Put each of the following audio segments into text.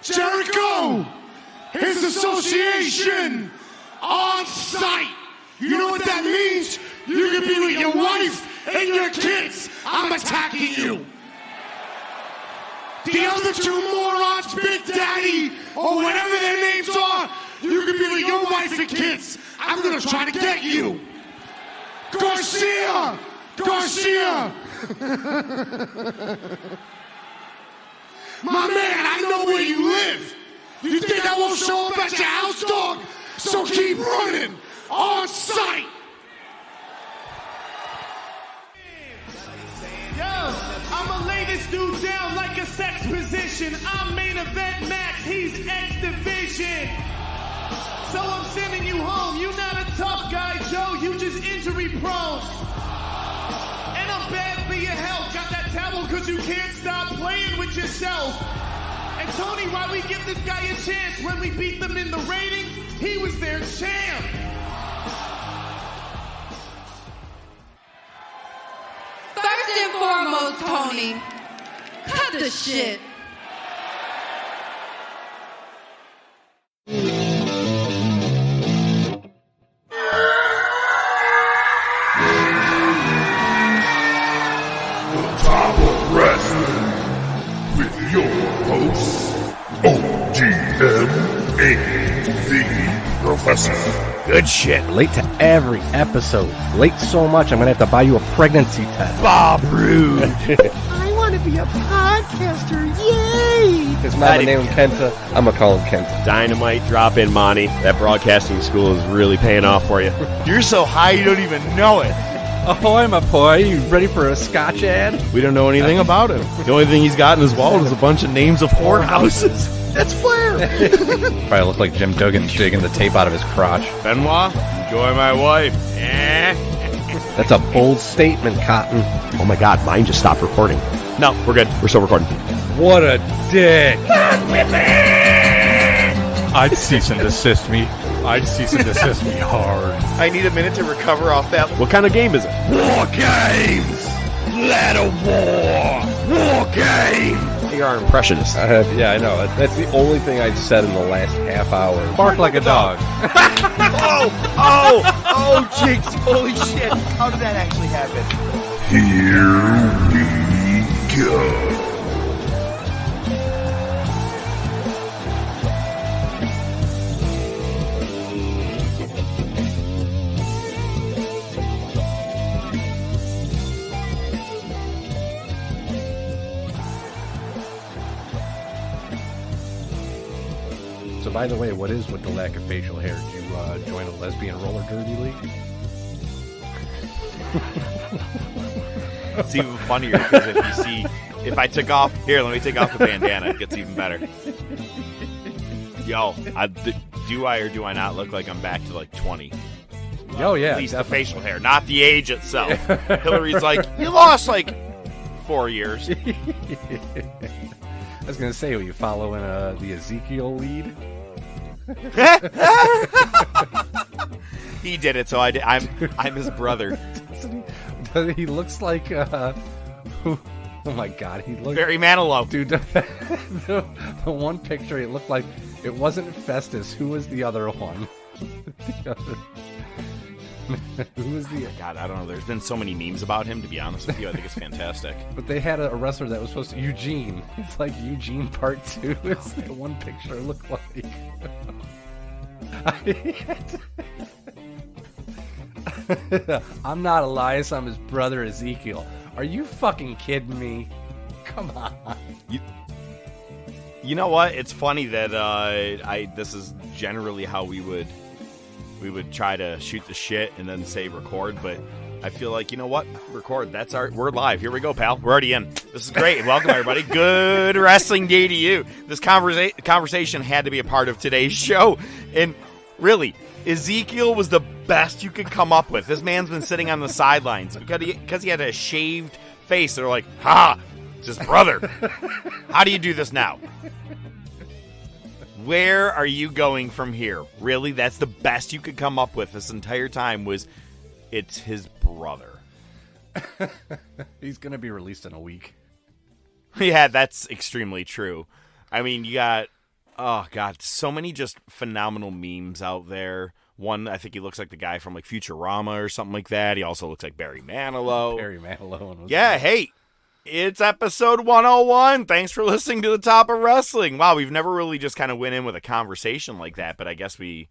Jericho, his association on site. You know what that means? You can be with your wife and your kids. I'm attacking you. The other two morons, Big Daddy, or whatever their names are, you can be with your wife and kids. I'm gonna try to get you. Garcia! My man, I know where you live. You think I won't show up at your house, dog? So keep running on sight. Yo, I'ma lay this dude down like a sex position. I'm main event Max, he's X Division. So I'm sending you home. You not a tough guy, Joe. You just injury prone. And I'm bad for your health. Got that towel because you can't stop playing with yourself. And Tony, why we give this guy a chance? When we beat them in the ratings, he was their champ. First and foremost, Tony, cut the shit. With your hosts, O.D.M. and the Professor. Good shit. Late to every episode. Late so much, I'm going to have to buy you a pregnancy test. Bob Rude. I want to be a podcaster. Yay! His mama named him Kenta. I'm going to call him Kenta. Dynamite drop in, Monty. That broadcasting school is really paying off for you. You're so high you don't even know it. Ahoy, my boy. You ready for a Scotch ad? We don't know anything about him. The only thing he's got in his wallet is a bunch of names of whorehouses. That's Flair. Probably look like Jim Duggan digging the tape out of his crotch. Benoit, enjoy my wife. That's a bold statement, Cotton. Oh my God, mine just stopped recording. No, we're good. We're still recording. What a dick. I'd cease and desist me. I'd cease and desist me hard. I need a minute to recover off that. What kind of game is it? War games! Let a war game! You are an impressionist. Yeah, I know. That's the only thing I've said in the last half hour. Bark like a dog. Oh, Jinx, holy shit. How did that actually happen? Here we go. So, by the way, what is with the lack of facial hair? Did you join a lesbian roller derby league? It's even funnier because if I took off, here, let me take off the bandana, it gets even better. Yo, do I or do I not look like I'm back to like 20? Oh, yeah. At least definitely. the facial hair, not the age itself. Hillary's like, you lost like 4 years. I was going to say, were you following the Ezekiel lead? He did it, so I'm his brother. He looks like oh my God, he looks Barry Manilow. Dude, the one picture, it looked like it wasn't Festus. Who was the other one? Who was the? God, I don't know. There's been so many memes about him. To be honest with you, I think it's fantastic. But they had a wrestler that was supposed to Eugene. It's like Eugene Part 2. It's the one picture it looked like. I'm not Elias. I'm his brother Ezekiel. Are you fucking kidding me? Come on. You know what? It's funny that this is generally how we would try to shoot the shit and then say record, but I feel like, you know what? Record. We're live. Here we go, pal. We're already in. This is great. Welcome, everybody. Good wrestling day to you. This conversation had to be a part of today's show. And really, Ezekiel was the best you could come up with. This man's been sitting on the sidelines because he had a shaved face. They're like, ha, it's his brother. How do you do this now? Where are you going from here? Really? That's the best you could come up with this entire time was it's his brother. He's going to be released in a week. Yeah, that's extremely true. I mean, you got Oh, God, so many just phenomenal memes out there. One, I think he looks like the guy from like Futurama or something like that. He also looks like Barry Manilow. Barry Manilow. Yeah, hey, it's episode 101. Thanks for listening to The Top of Wrestling. Wow, we've never really just kind of went in with a conversation like that, but I guess we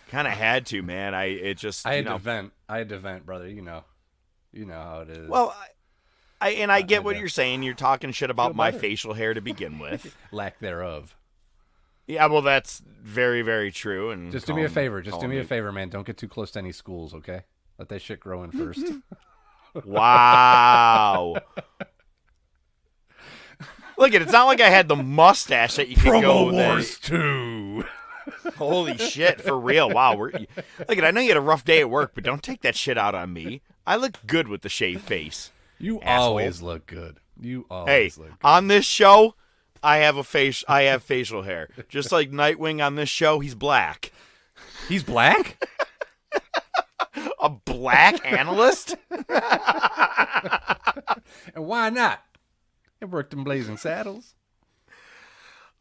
kind of had to, man. I had to vent. I had to vent, brother. You know how it is. Well, I get what you're saying. You're talking shit about my better. facial hair to begin with. Lack thereof. Yeah, well, that's very, very true. And Just do me a favor. Just do me a favor, man. Don't get too close to any schools, okay? Let that shit grow in first. Wow. Look, it's not like I had the mustache that you could go with. Wars 2. Holy shit, for real. Wow. Look, I know you had a rough day at work, but don't take that shit out on me. I look good with the shaved face. You asshole. always look good. You Hey, always look good. on this show, I have facial hair. Just like Nightwing on this show, he's black. He's black? A black analyst? And why not? It worked in Blazing Saddles.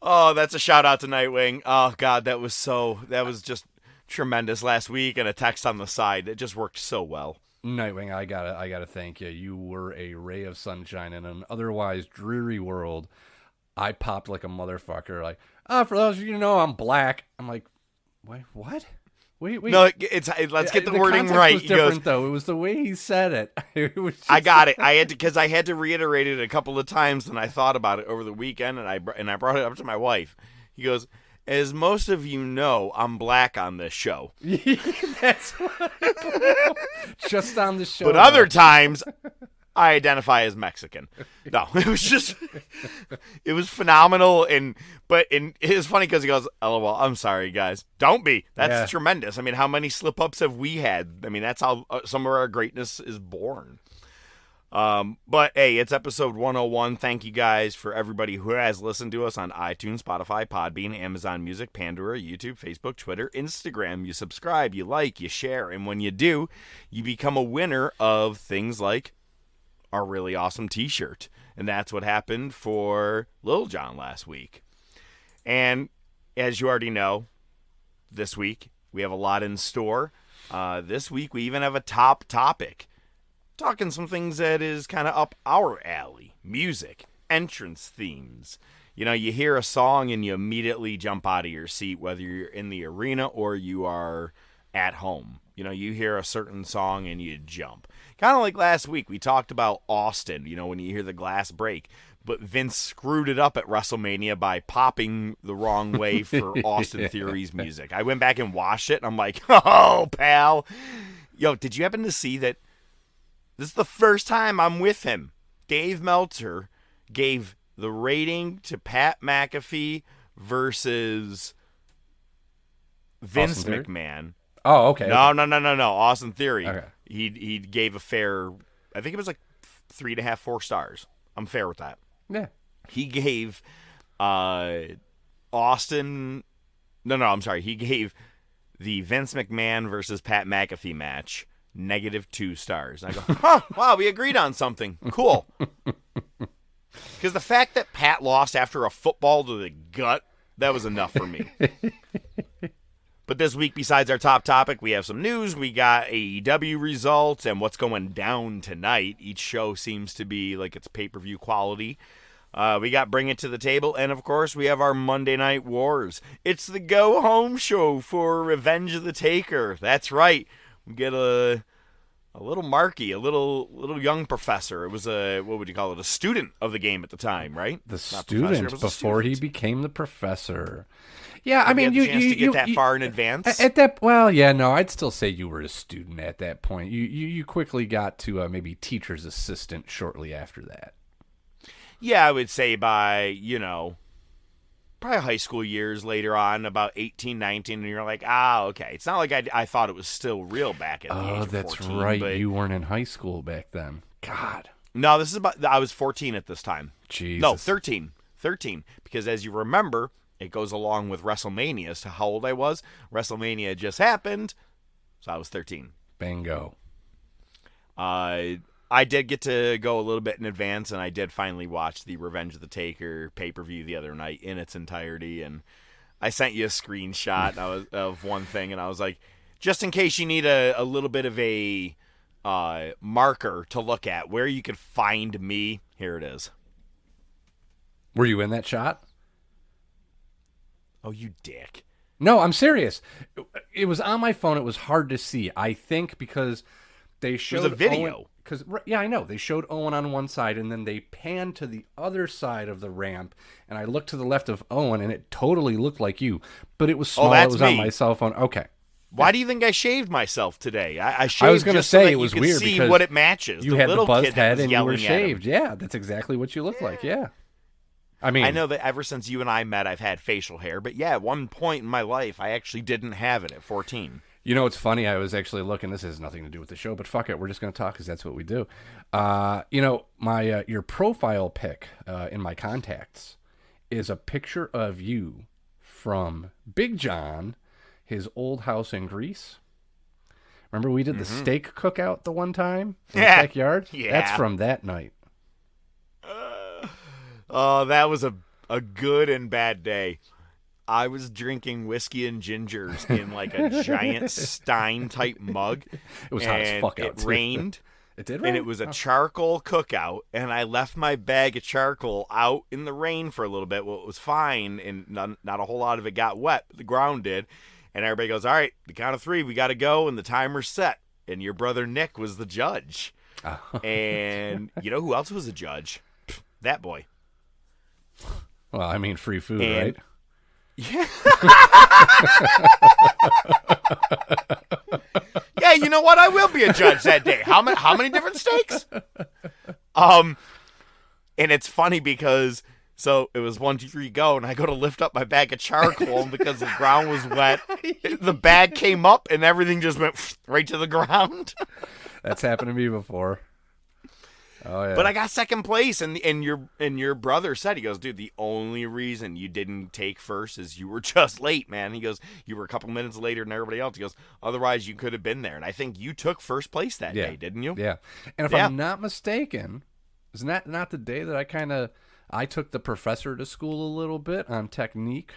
Oh, that's a shout out to Nightwing. Oh God, that was just tremendous last week, and a text on the side. It just worked so well. Nightwing, I gotta thank you. You were a ray of sunshine in an otherwise dreary world. I popped like a motherfucker. Like, for those of you who know, I'm black. I'm like, wait, what? Wait. No, let's get the wording context right. Was different though. It was the way he said it. It was just... I got it. I had to reiterate it a couple of times, and I thought about it over the weekend, and I brought it up to my wife. He goes, "As most of you know, I'm black on this show." That's what just on the show. But other times, I identify as Mexican. No, it was phenomenal. But it was funny because he goes, "LOL, I'm sorry, guys. Don't be. That's tremendous. I mean, how many slip-ups have we had? I mean, that's how some of our greatness is born." But hey, it's episode 101. Thank you guys for everybody who has listened to us on iTunes, Spotify, Podbean, Amazon Music, Pandora, YouTube, Facebook, Twitter, Instagram. You subscribe, you like, you share, and when you do, you become a winner of things like our really awesome t-shirt. And that's what happened for Lil Jon last week. And as you already know, this week we have a lot in store. This week we even have a top topic. Talking some things that is kind of up our alley. Music, entrance themes. You know, you hear a song and you immediately jump out of your seat, whether you're in the arena or you are at home. You know, you hear a certain song and you jump. Kind of like last week, we talked about Austin, you know, when you hear the glass break. But Vince screwed it up at WrestleMania by popping the wrong way for Austin Theory's music. I went back and watched it, and I'm like, oh, pal. Yo, did you happen to see that? This is the first time I'm with him. Dave Meltzer gave the rating to Pat McAfee versus Vince McMahon. Oh, okay. No. Austin Theory. Okay. He gave a fair, I think it was like 3.5, 4 stars. I'm fair with that. Yeah. He gave Austin. I'm sorry. He gave the Vince McMahon versus Pat McAfee match -2 stars. And I go, wow, we agreed on something. Cool. Because the fact that Pat lost after a football to the gut, that was enough for me. But this week, besides our top topic, we have some news. We got AEW results and what's going down tonight. Each show seems to be like it's pay-per-view quality. We got Bring It to the Table, and of course, we have our Monday Night Wars. It's the go-home show for Revenge of the Taker. That's right. We get a little Marky, a little young professor. It was what would you call it? A student of the game at the time, right? The student before he became the professor. Yeah, I mean, you had the chance to get that far in advance. At that, well, yeah, no, I'd still say you were a student at that point. You quickly got to maybe teacher's assistant shortly after that. Yeah, I would say by probably high school years later on, about 18, 19, and you're like, okay. It's not like I thought it was still real back at the age of 14. Oh, that's right. But you weren't in high school back then. God. No, this is I was 14 at this time. Jesus. No, 13. 13. Because as you remember, it goes along with WrestleMania as to how old I was. WrestleMania just happened, so I was 13. Bingo. I did get to go a little bit in advance, and I did finally watch the Revenge of the Taker pay-per-view the other night in its entirety, and I sent you a screenshot of one thing, and I was like, just in case you need a little bit of a marker to look at where you could find me, here it is. Were you in that shot? Oh, you dick. No, I'm serious. It was on my phone. It was hard to see. I think because they showed a video. Yeah, I know. They showed Owen on one side, and then they panned to the other side of the ramp, and I looked to the left of Owen, and it totally looked like you. But it was small. That's it was on me. my cell phone. Okay. Why do you think I shaved myself today? I shaved I was going to just so say that it was you could weird see because what it matches. You the had the little buzzed kid that head was and you were yelling at him. shaved. Yeah, that's exactly what you look like. Yeah. I mean, I know that ever since you and I met, I've had facial hair. But yeah, at one point in my life, I actually didn't have it at 14. You know, it's funny. I was actually looking. This has nothing to do with the show, but fuck it. We're just going to talk because that's what we do. You know, my your profile pic in my contacts is a picture of you from Big John, his old house in Greece. Remember we did the steak cookout the one time in the backyard? Yeah. That's from that night. Oh, that was a good and bad day. I was drinking whiskey and gingers in like a giant Stein type mug. It was hot as fuck out. It rained. It did rain? And it was a charcoal cookout, and I left my bag of charcoal out in the rain for a little bit. Well, it was fine, and not a whole lot of it got wet, but the ground did. And everybody goes, all right, the count of 3, we got to go, and the timer's set. And your brother Nick was the judge. And you know who else was a judge? That boy. Well, I mean, free food, right? Yeah. Yeah, you know what? I will be a judge that day. How many different steaks? And it's funny because so it was 1, 2, 3, go, and I go to lift up my bag of charcoal, and because the ground was wet, the bag came up and everything just went right to the ground. That's happened to me before. Oh yeah. But I got second place, and your brother said, he goes, dude, the only reason you didn't take first is you were just late, man. He goes, you were a couple minutes later than everybody else. He goes, otherwise you could have been there. And I think you took first place that day, didn't you? Yeah. And if I'm not mistaken, isn't that not the day that I took the professor to school a little bit on technique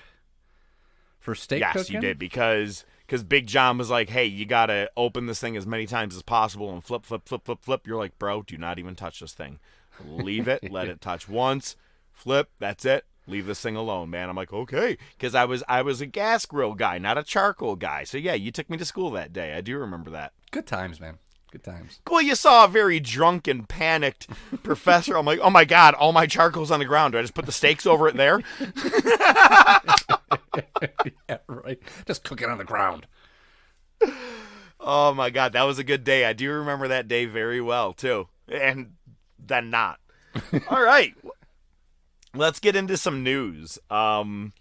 for steak cooking? Yes, you did, because Big John was like, hey, you got to open this thing as many times as possible and flip, flip, flip, flip, flip. You're like, bro, do not even touch this thing. Leave it. Let it touch once. Flip. That's it. Leave this thing alone, man. I'm like, okay. Because I was a gas grill guy, not a charcoal guy. So, yeah, you took me to school that day. I do remember that. Good times, man. Good times. Well, you saw a very drunk and panicked professor. I'm like, oh, my God, all my charcoal's on the ground. Do I just put the steaks over it there? Yeah, right. Just cook it on the ground. Oh, my God. That was a good day. I do remember that day very well, too. And then not. All right. Let's get into some news. You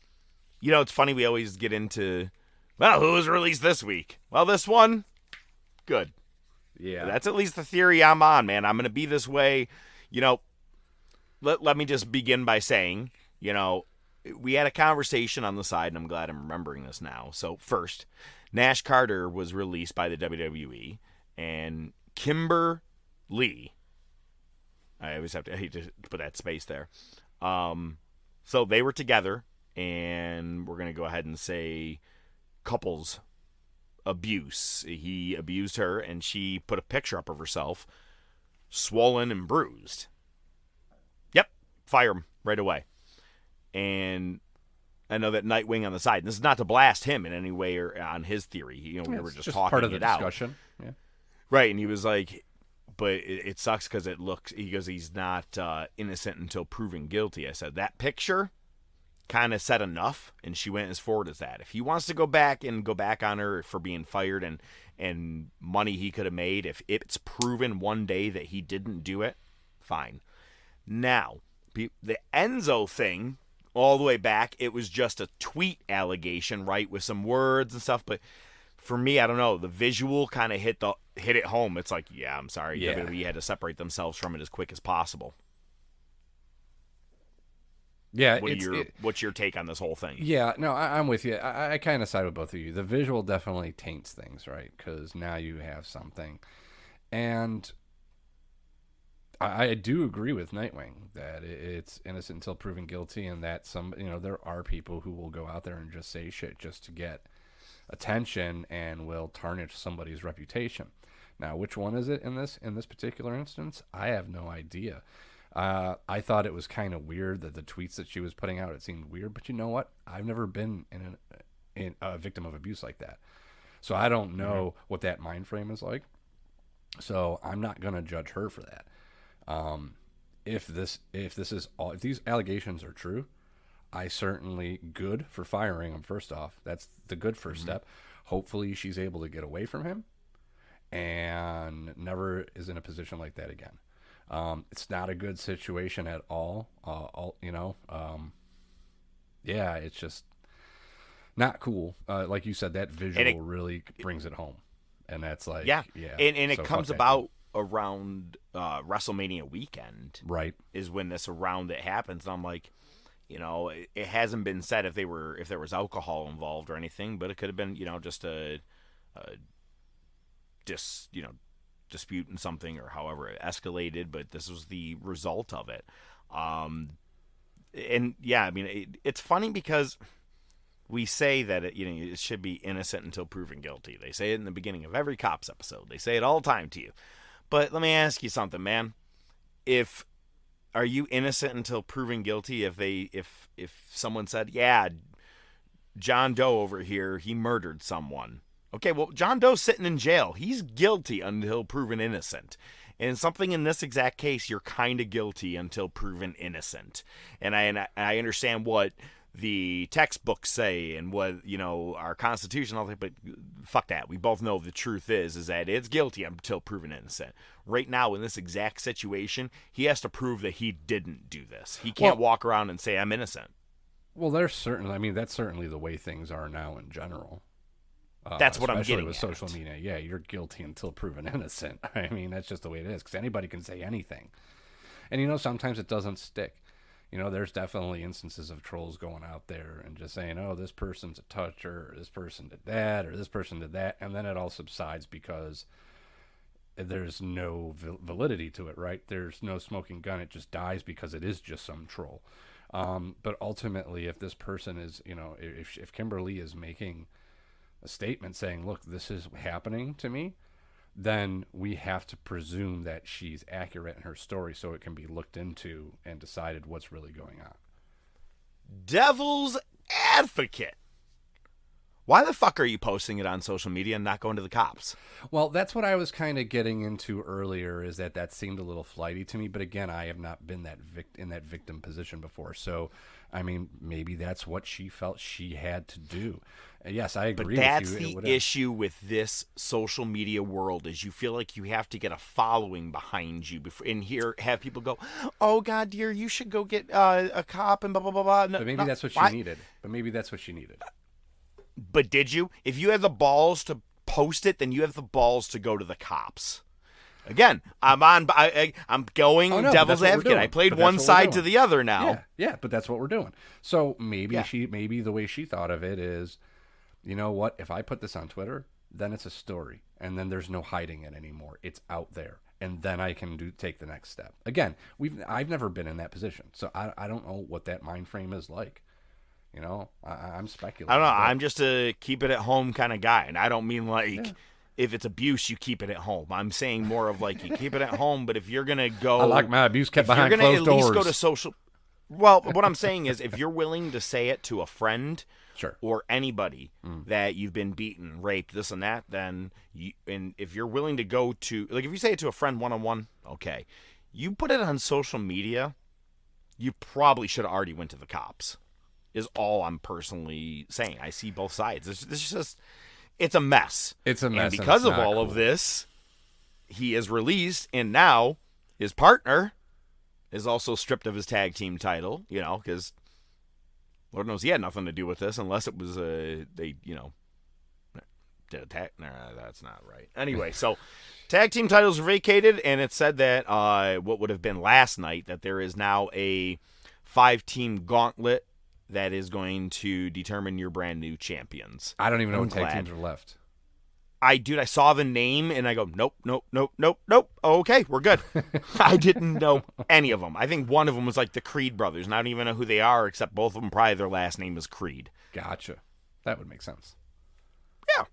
know, it's funny. We always get into, well, who was released this week? Well, this one, good. Yeah. That's at least the theory I'm on, man. I'm going to be this way. You know, let me just begin by saying, you know, we had a conversation on the side, and I'm glad I'm remembering this now. So, first, Nash Carter was released by the WWE, and Kimber Lee, I always hate to put that space there. So they were together, and we're going to go ahead and say couples abuse. He abused her, and she put a picture up of herself, swollen and bruised. Yep, fire him right away. And I know that Nightwing on the side, and this is not to blast him in any way or on his theory. You know, we were just talking part of the it out. discussion. Yeah. Right, and he was like, but it sucks because it looks, he goes, he's not innocent until proven guilty. I said, that picture kind of said enough, and she went as forward as that. If he wants to go back on her for being fired and money he could have made, if it's proven one day that he didn't do it, fine. Now, the Enzo thing, all the way back, it was just a tweet allegation, right, with some words and stuff, but for me, I don't know, the visual kind of hit it home. It's like, yeah, I'm sorry, WWE had to separate themselves from it as quick as possible. Yeah. What's your take on this whole thing? Yeah, no, I'm with you. I kind of side with both of you. The visual definitely taints things, right? Because now you have something. And I do agree with Nightwing that it's innocent until proven guilty, and that there are people who will go out there and just say shit just to get attention and will tarnish somebody's reputation. Now, which one is it in this particular instance? I have no idea. I thought it was kind of weird that the tweets that she was putting out, it seemed weird, but you know what? I've never been in a victim of abuse like that. So I don't know what that mind frame is like. So I'm not going to judge her for that. If these allegations are true, I certainly good for firing him. First off, that's the good first step. Hopefully she's able to get away from him and never is in a position like that again. It's not a good situation at all. It's just not cool. Like you said, that visual really brings it home. And that's like, and it so comes about around WrestleMania weekend, right? Is when this around it happens. And I'm like, it hasn't been said if there was alcohol involved or anything, but it could have been, just a dispute in something or however it escalated. But this was the result of it. It's funny because we say that it should be innocent until proven guilty. They say it in the beginning of every Cops episode. They say it all the time to you. But let me ask you something, man. Are you innocent until proven guilty? If someone said, yeah, John Doe over here, he murdered someone. Okay, well, John Doe's sitting in jail. He's guilty until proven innocent. And something in this exact case, you're kind of guilty until proven innocent. And I understand what the textbooks say and what our Constitution, all that, but fuck that. We both know the truth is that it's guilty until proven innocent. Right now, in this exact situation, he has to prove that he didn't do this. He can't walk around and say I'm innocent. Well, that's certainly the way things are now in general. That's what I'm getting with at. Social media. Yeah, you're guilty until proven innocent. I mean, that's just the way it is because anybody can say anything. And sometimes it doesn't stick. There's definitely instances of trolls going out there and just saying, oh, this person's a toucher, or this person did that, or this person did that. And then it all subsides because there's no validity to it, right? There's no smoking gun. It just dies because it is just some troll. But ultimately, if this person is, if Kimberly is making a statement saying, look, this is happening to me, then we have to presume that she's accurate in her story so it can be looked into and decided what's really going on. Devil's advocate. Why the fuck are you posting it on social media and not going to the cops? Well, that's what I was kind of getting into earlier, is that seemed a little flighty to me. But again, I have not been in that victim position before. So, I mean, maybe that's what she felt she had to do. Yes, I agree with you. But that's the issue with this social media world, is you feel like you have to get a following behind you before, and here have people go, oh, God, dear, you should go get a cop and blah, blah, blah, blah. But maybe that's what she needed. But did you? If you had the balls to post it, then you have the balls to go to the cops. Again, I'm going devil's advocate. I played one side to the other now. Yeah, but that's what we're doing. So maybe maybe the way she thought of it is, you know what? If I put this on Twitter, then it's a story, and then there's no hiding it anymore. It's out there, and then I can take the next step. Again, I've never been in that position, so I don't know what that mind frame is like. You know, I'm speculating. I don't know. I'm just a keep it at home kind of guy, and I don't mean like if it's abuse, you keep it at home. I'm saying more of like you keep it at home, but if you're gonna go, I like my abuse kept behind closed doors. You're gonna at least go to social. Well, what I'm saying is, if you're willing to say it to a friend, or anybody that you've been beaten, raped, this and that, then and if you're willing to go to, like, if you say it to a friend one-on-one, okay, you put it on social media, you probably should have already went to the cops. Is all I'm personally saying. I see both sides. It's a mess. It's a mess. And because of all of this, he is released, and now his partner is also stripped of his tag team title, you know, because Lord knows he had nothing to do with this unless it was they, you know, did attack. Nah, that's not right. Anyway, so tag team titles are vacated, and it said that what would have been last night, that there is now a 5-team gauntlet that is going to determine your brand new champions. I don't even know what tag teams are left. I saw the name and I go, nope. Okay, we're good. I didn't know any of them. I think one of them was like the Creed brothers, and I don't even know who they are, except both of them probably their last name is Creed. Gotcha. That would make sense. Yeah.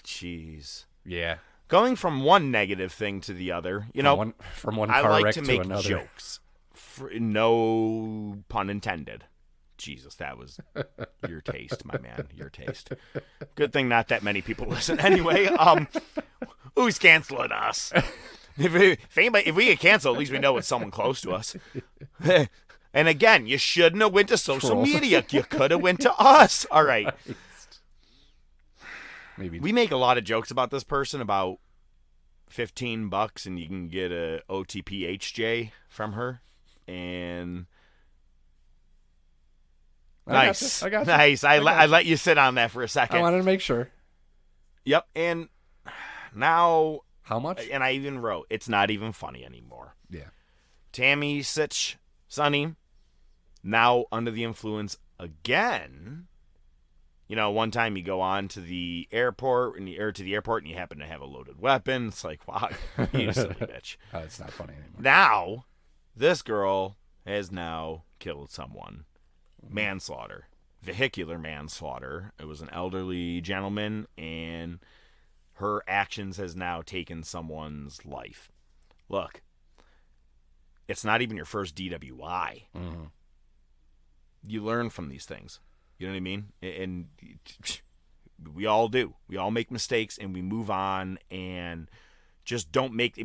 Jeez. Yeah. Going from one negative thing to the other, from one I car like wreck to to make another. jokes. No pun intended. Jesus, that was your taste, my man. Your taste. Good thing not that many people listen. Anyway, who's canceling us? If we get canceled, at least we know it's someone close to us. And again, you shouldn't have went to social media. You could have went to us. All right. Maybe we make a lot of jokes about this person, about $15, and you can get a OTP HJ from her. And nice. I got you. Nice. I let you sit on that for a second. I wanted to make sure. Yep. And now, how much? And I even wrote, it's not even funny anymore. Yeah. Tammy Sitch, Sonny, now under the influence again. One time you go on to the airport and you happen to have a loaded weapon. It's like, wow, you silly bitch. It's not funny anymore. Now, this girl has now killed someone. Manslaughter. Vehicular manslaughter. It was an elderly gentleman, and her actions has now taken someone's life. Look, it's not even your first DWI. Mm-hmm. You learn from these things. You know what I mean? And we all do. We all make mistakes, and we move on, and just don't make...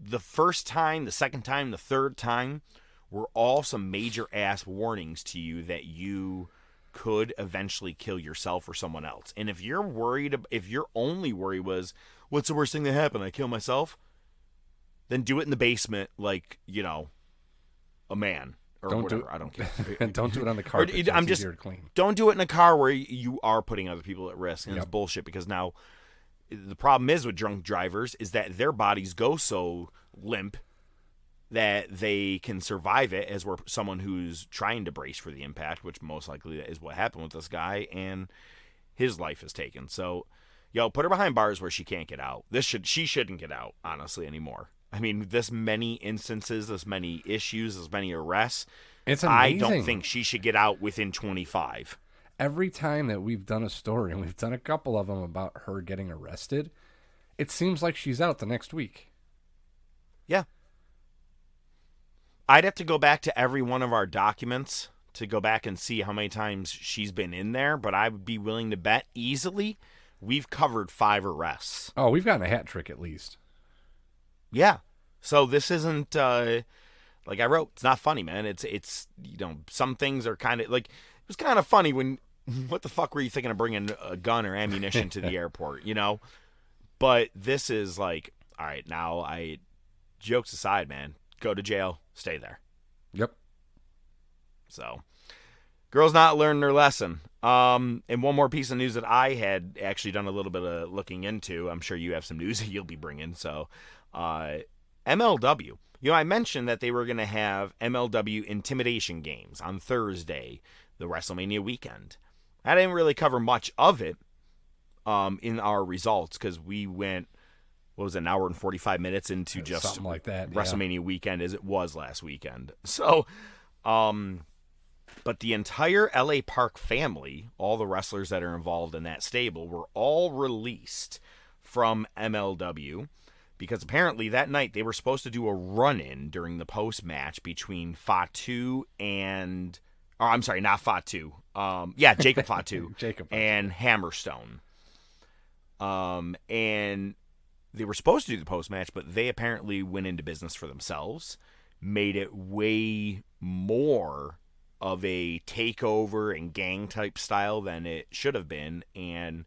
the first time, the second time, the third time were all some major ass warnings to you that you could eventually kill yourself or someone else. And if you're worried, if your only worry was, what's the worst thing that happened? I kill myself? Then do it in the basement like, a man. Or don't whatever. Do it. I don't care. And don't do it on the carpet. I'm just just easier to clean. Don't do it in a car where you are putting other people at risk. And It's bullshit, because now the problem is with drunk drivers is that their bodies go so limp that they can survive it, as we're someone who's trying to brace for the impact, which most likely is what happened with this guy, and his life is taken. So, put her behind bars where she can't get out. She shouldn't get out, honestly, anymore. This many instances, this many issues, this many arrests. It's amazing. I don't think she should get out within 25. Every time that we've done a story, and we've done a couple of them about her getting arrested, it seems like she's out the next week. Yeah. I'd have to go back to every one of our documents to go back and see how many times she's been in there, but I would be willing to bet easily we've covered 5 arrests. Oh, we've gotten a hat trick at least. Yeah. So this isn't, like I wrote, it's not funny, man. It's some things are kind of, like, it was kind of funny when, what the fuck were you thinking of bringing a gun or ammunition to the airport, But this is like, all right, now jokes aside, man, go to jail, stay there. Yep. So, girls not learned their lesson. And one more piece of news that I had actually done a little bit of looking into. I'm sure you have some news that you'll be bringing. So, MLW. I mentioned that they were going to have MLW intimidation games on Thursday, the WrestleMania weekend. I didn't really cover much of it in our results, because we went, an hour and 45 minutes into just something like that, WrestleMania weekend as it was last weekend. So, but the entire LA Park family, all the wrestlers that are involved in that stable, were all released from MLW, because apparently that night they were supposed to do a run-in during the post-match between Fatu and... Oh, I'm sorry, not Fatu. Jacob Fatu. And Hammerstone. And they were supposed to do the post-match, but they apparently went into business for themselves, made it way more of a takeover and gang-type style than it should have been, and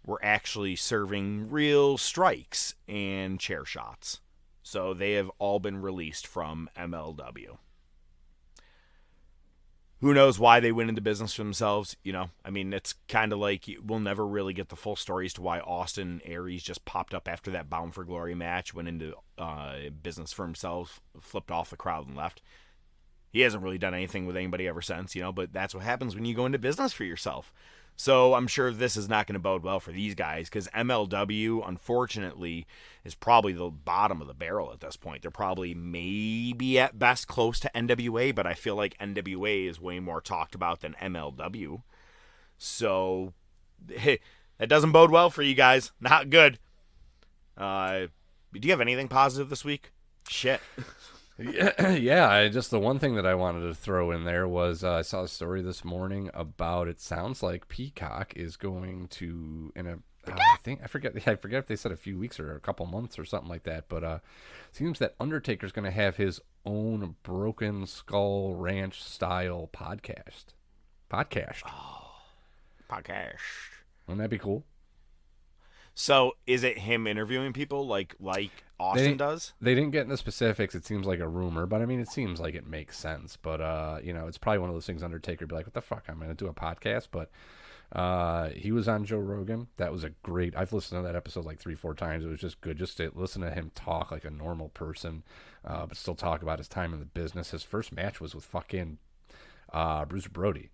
were actually serving real strikes and chair shots. So they have all been released from MLW. Who knows why they went into business for themselves? It's kind of like we'll never really get the full story as to why Austin Aries just popped up after that Bound for Glory match, went into business for himself, flipped off the crowd and left. He hasn't really done anything with anybody ever since, but that's what happens when you go into business for yourself. So I'm sure this is not going to bode well for these guys because MLW, unfortunately, is probably the bottom of the barrel at this point. They're probably maybe at best close to NWA, but I feel like NWA is way more talked about than MLW. So hey, that doesn't bode well for you guys. Not good. Do you have anything positive this week? Shit. Yeah. Just the one thing that I wanted to throw in there was I saw a story this morning about it sounds like Peacock is going to I forget if they said a few weeks or a couple months or something like that, but it seems that Undertaker's going to have his own Broken Skull Ranch style podcast. Podcast. Wouldn't that be cool? So is it him interviewing people like Austin does? They didn't get into specifics. It seems like a rumor, but I mean, it seems like it makes sense. But it's probably one of those things Undertaker would be like, "What the fuck? I'm going to do a podcast." But he was on Joe Rogan. That was a great. I've listened to that episode like 3-4 times. It was just good, just to listen to him talk like a normal person, but still talk about his time in the business. His first match was with fucking Bruce Brody.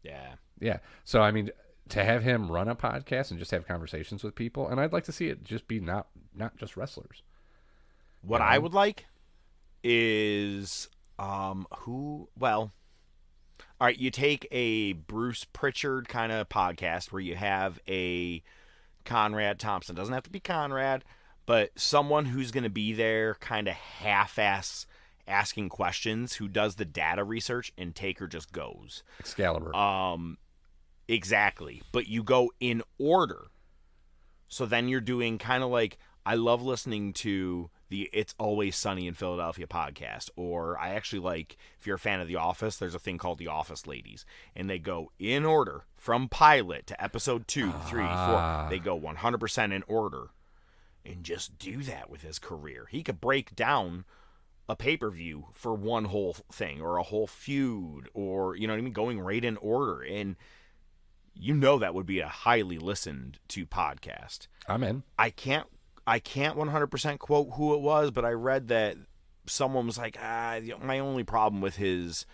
Yeah. So I mean, to have him run a podcast and just have conversations with people, and I'd like to see it just be not just wrestlers. What I would like is all right, you take a Bruce Pritchard kind of podcast where you have a Conrad Thompson. Doesn't have to be Conrad, but someone who's going to be there kind of half-ass asking questions, who does the data research, and Taker just goes. Excalibur. Exactly. But you go in order. So then you're doing kind of like, I love listening to the It's Always Sunny in Philadelphia podcast. Or I actually like, if you're a fan of The Office, there's a thing called The Office Ladies. And they go in order from pilot to episode 2, 3, 4. They go 100% in order. And just do that with his career. He could break down a pay-per-view for one whole thing or a whole feud or, you know what I mean, going right in order. And that would be a highly listened to podcast. I'm in. I can't 100% quote who it was, but I read that someone was like, my only problem with his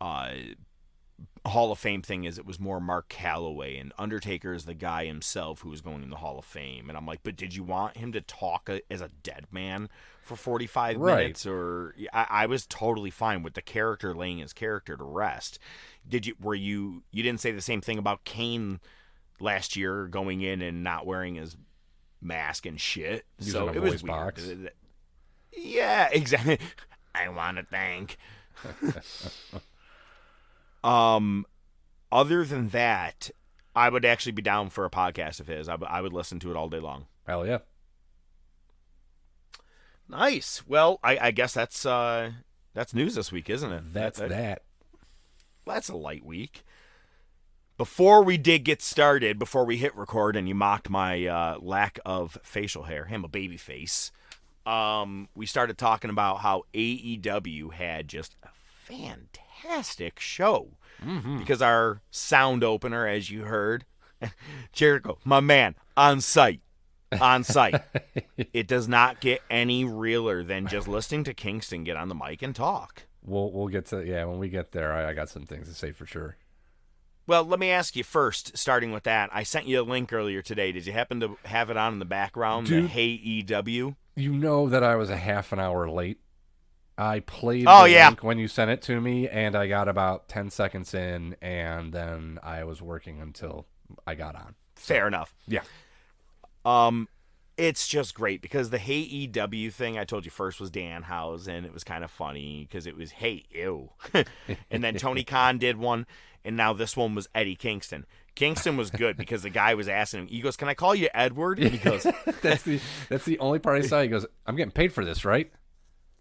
Hall of Fame thing is it was more Mark Calloway, and Undertaker is the guy himself who was going in the Hall of Fame. And I'm like, but did you want him to talk as a dead man for 45 minutes? Or I was totally fine with the character laying his character to rest. You didn't say the same thing about Kane last year going in and not wearing his mask and shit. Using it was weird. Box. Yeah, exactly. I want to thank. Other than that, I would actually be down for a podcast of his. I would listen to it all day long. Hell yeah. Nice. Well, I guess that's news this week, isn't it? That's a light week. Before we did get started, before we hit record, and you mocked my lack of facial hair, I'm a baby face, we started talking about how AEW had just a fantastic show. Mm-hmm. Because our sound opener, as you heard, Jericho, my man, on site. It does not get any realer than just listening to Kingston get on the mic and talk. We'll get to when we get there. I got some things to say for sure. Well, let me ask you first, starting with that. I sent you a link earlier today. Did you happen to have it on in the background? Dude, the Hey EW? You know that I was a half an hour late. I played the link when you sent it to me, and I got about 10 seconds in, and then I was working until I got on. So, fair enough. Yeah. It's just great because the Hey EW thing I told you first was Danhausen. It was kind of funny because it was Hey Ew. And then Tony Khan did one, and now this one was Eddie Kingston. Kingston was good because the guy was asking him, he goes, "Can I call you Edward?" And he goes, that's the only part I saw. He goes, "I'm getting paid for this, right?"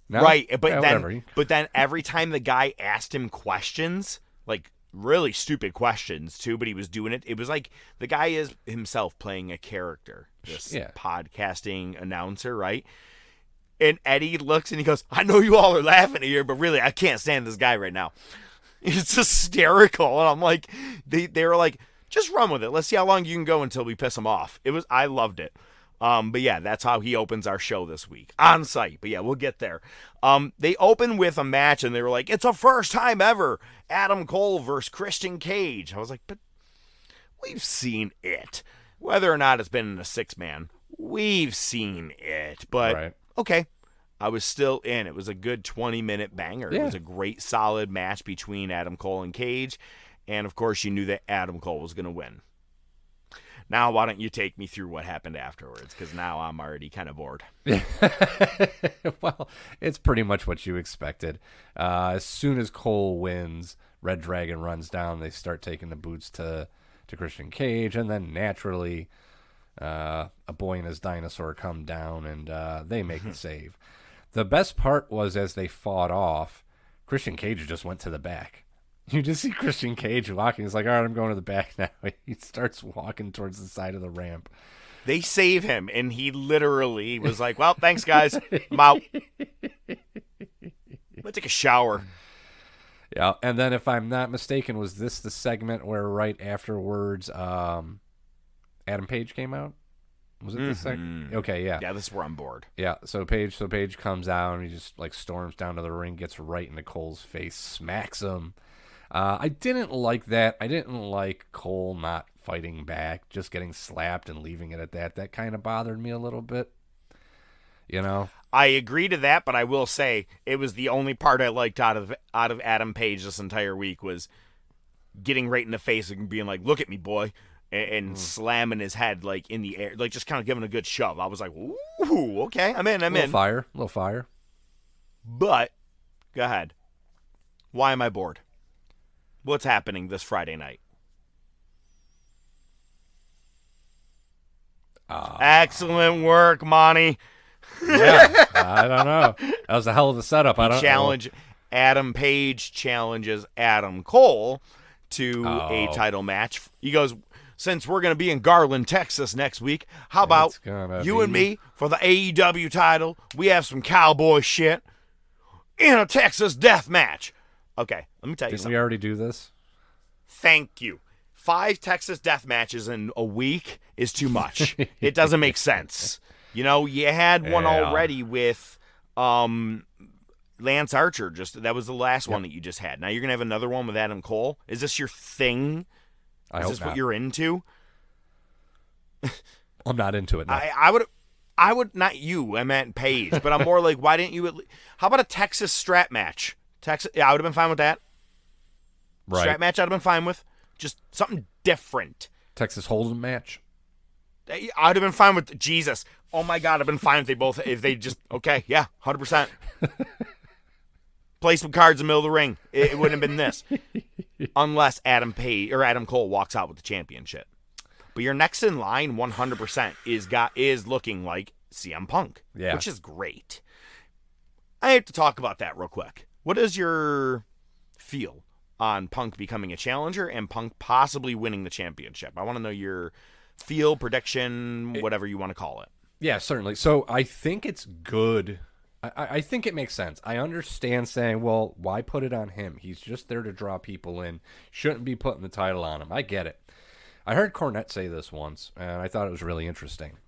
No? Right, but then every time the guy asked him questions, like really stupid questions too, but he was doing it. It was like the guy is himself playing a character, this podcasting announcer, right? And Eddie looks and he goes, "I know you all are laughing here, but really, I can't stand this guy right now." It's hysterical, and I'm like, they were like, "Just run with it. Let's see how long you can go until we piss him off." I loved it. But yeah, that's how he opens our show this week on site. But yeah, we'll get there. They open with a match and they were like, "It's a first time ever. Adam Cole versus Christian Cage." I was like, but we've seen it. Whether or not it's been in a 6-man, we've seen it. But, okay, I was still in. It was a good 20-minute banger. It was a great, solid match between Adam Cole and Cage. And, of course, you knew that Adam Cole was going to win. Now, why don't you take me through what happened afterwards? Because now I'm already kind of bored. Well, it's pretty much what you expected. As soon as Cole wins, Red Dragon runs down. They start taking the boots to Christian Cage. And then, naturally, a boy and his dinosaur come down, and they make the save. The best part was as they fought off, Christian Cage just went to the back. You just see Christian Cage walking. He's like, all right, I'm going to the back now. He starts walking towards the side of the ramp. They save him, and he literally was like, well, thanks, guys. I'm out. I'm going to take a shower. Yeah, and then if I'm not mistaken, was this the segment where right afterwards Adam Page came out? Was it this segment? Okay, yeah. Yeah, this is where I'm bored. Yeah, so Page comes out, and he just like storms down to the ring, gets right into Cole's face, smacks him. I didn't like that. I didn't like Cole not fighting back, just getting slapped and leaving it at that. That kind of bothered me a little bit. You know? I agree to that, but I will say it was the only part I liked out of Adam Page this entire week was getting right in the face and being like, look at me, boy, and slamming his head like in the air, like just kind of giving a good shove. I was like, ooh, okay, I'm in. Little fire. But, go ahead. Why am I bored? What's happening this Friday night? Excellent work, Monty. Yeah, I don't know. That was a hell of a setup. Adam Page challenges Adam Cole to a title match. He goes, since we're going to be in Garland, Texas next week, how about you and me for the AEW title? We have some cowboy shit in a Texas death match. Okay, let me tell you something. Didn't we already do this? Thank you. 5 Texas death matches in a week is too much. It doesn't make sense. You know, you had one already with Lance Archer. That was the last one that you just had. Now you're going to have another one with Adam Cole. Is this your thing? Is this what you're into? I'm not into it. No. I would not you. I meant Paige, but I'm more like, why didn't you? How about a Texas strap match? I would have been fine with that. Right. Strap match, I'd have been fine with. Just something different. Texas Hold'em match. I'd have been fine with Jesus. Oh my God, I've been fine if they just okay, yeah, 100%. Play some cards in the middle of the ring. It wouldn't have been this, unless Adam Cole walks out with the championship. But your next in line, 100% is looking like CM Punk, which is great. I have to talk about that real quick. What is your feel on Punk becoming a challenger and Punk possibly winning the championship? I want to know your feel, prediction, whatever you want to call it. Yeah, certainly. So I think it's good. I think it makes sense. I understand saying, well, why put it on him? He's just there to draw people in. Shouldn't be putting the title on him. I get it. I heard Cornette say this once, and I thought it was really interesting.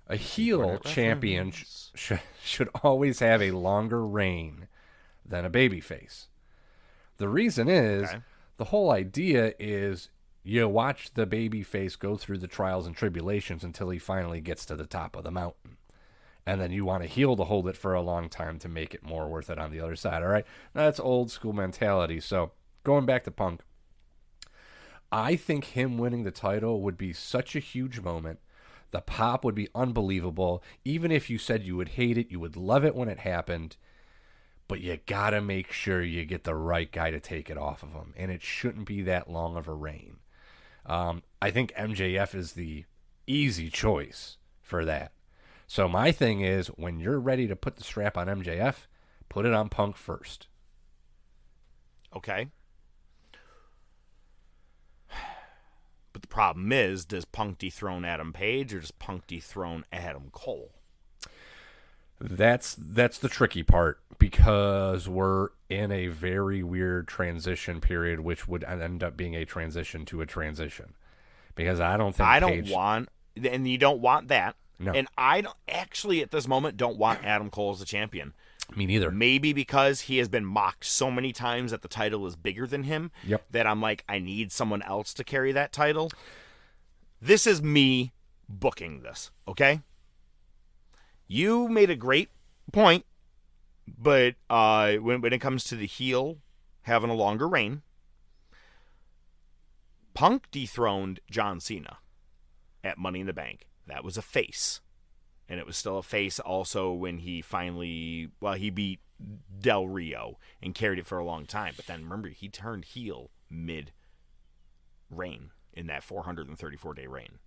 A heel champion should always have a longer reign than a babyface. The reason is, the whole idea is you watch the babyface go through the trials and tribulations until he finally gets to the top of the mountain. And then you want a heel to hold it for a long time to make it more worth it on the other side, all right? That's old school mentality. So going back to Punk, I think him winning the title would be such a huge moment. The pop would be unbelievable. Even if you said you would hate it, you would love it when it happened. But you got to make sure you get the right guy to take it off of him. And it shouldn't be that long of a reign. I think MJF is the easy choice for that. So my thing is, when you're ready to put the strap on MJF, put it on Punk first. Okay. But the problem is, does Punk dethrone Adam Page or does Punk dethrone Adam Cole? That's the tricky part, because we're in a very weird transition period, which would end up being a transition to a transition. Because I don't think and you don't want that. No. And I don't actually at this moment don't want Adam Cole as the champion. Me neither. Maybe because he has been mocked so many times that the title is bigger than him. Yep. That I'm like, I need someone else to carry that title. This is me booking this, okay? You made a great point, but when it comes to the heel having a longer reign, Punk dethroned John Cena at Money in the Bank. That was a face. And it was still a face also when he finally, he beat Del Rio and carried it for a long time. But then remember, he turned heel mid-reign in that 434-day reign.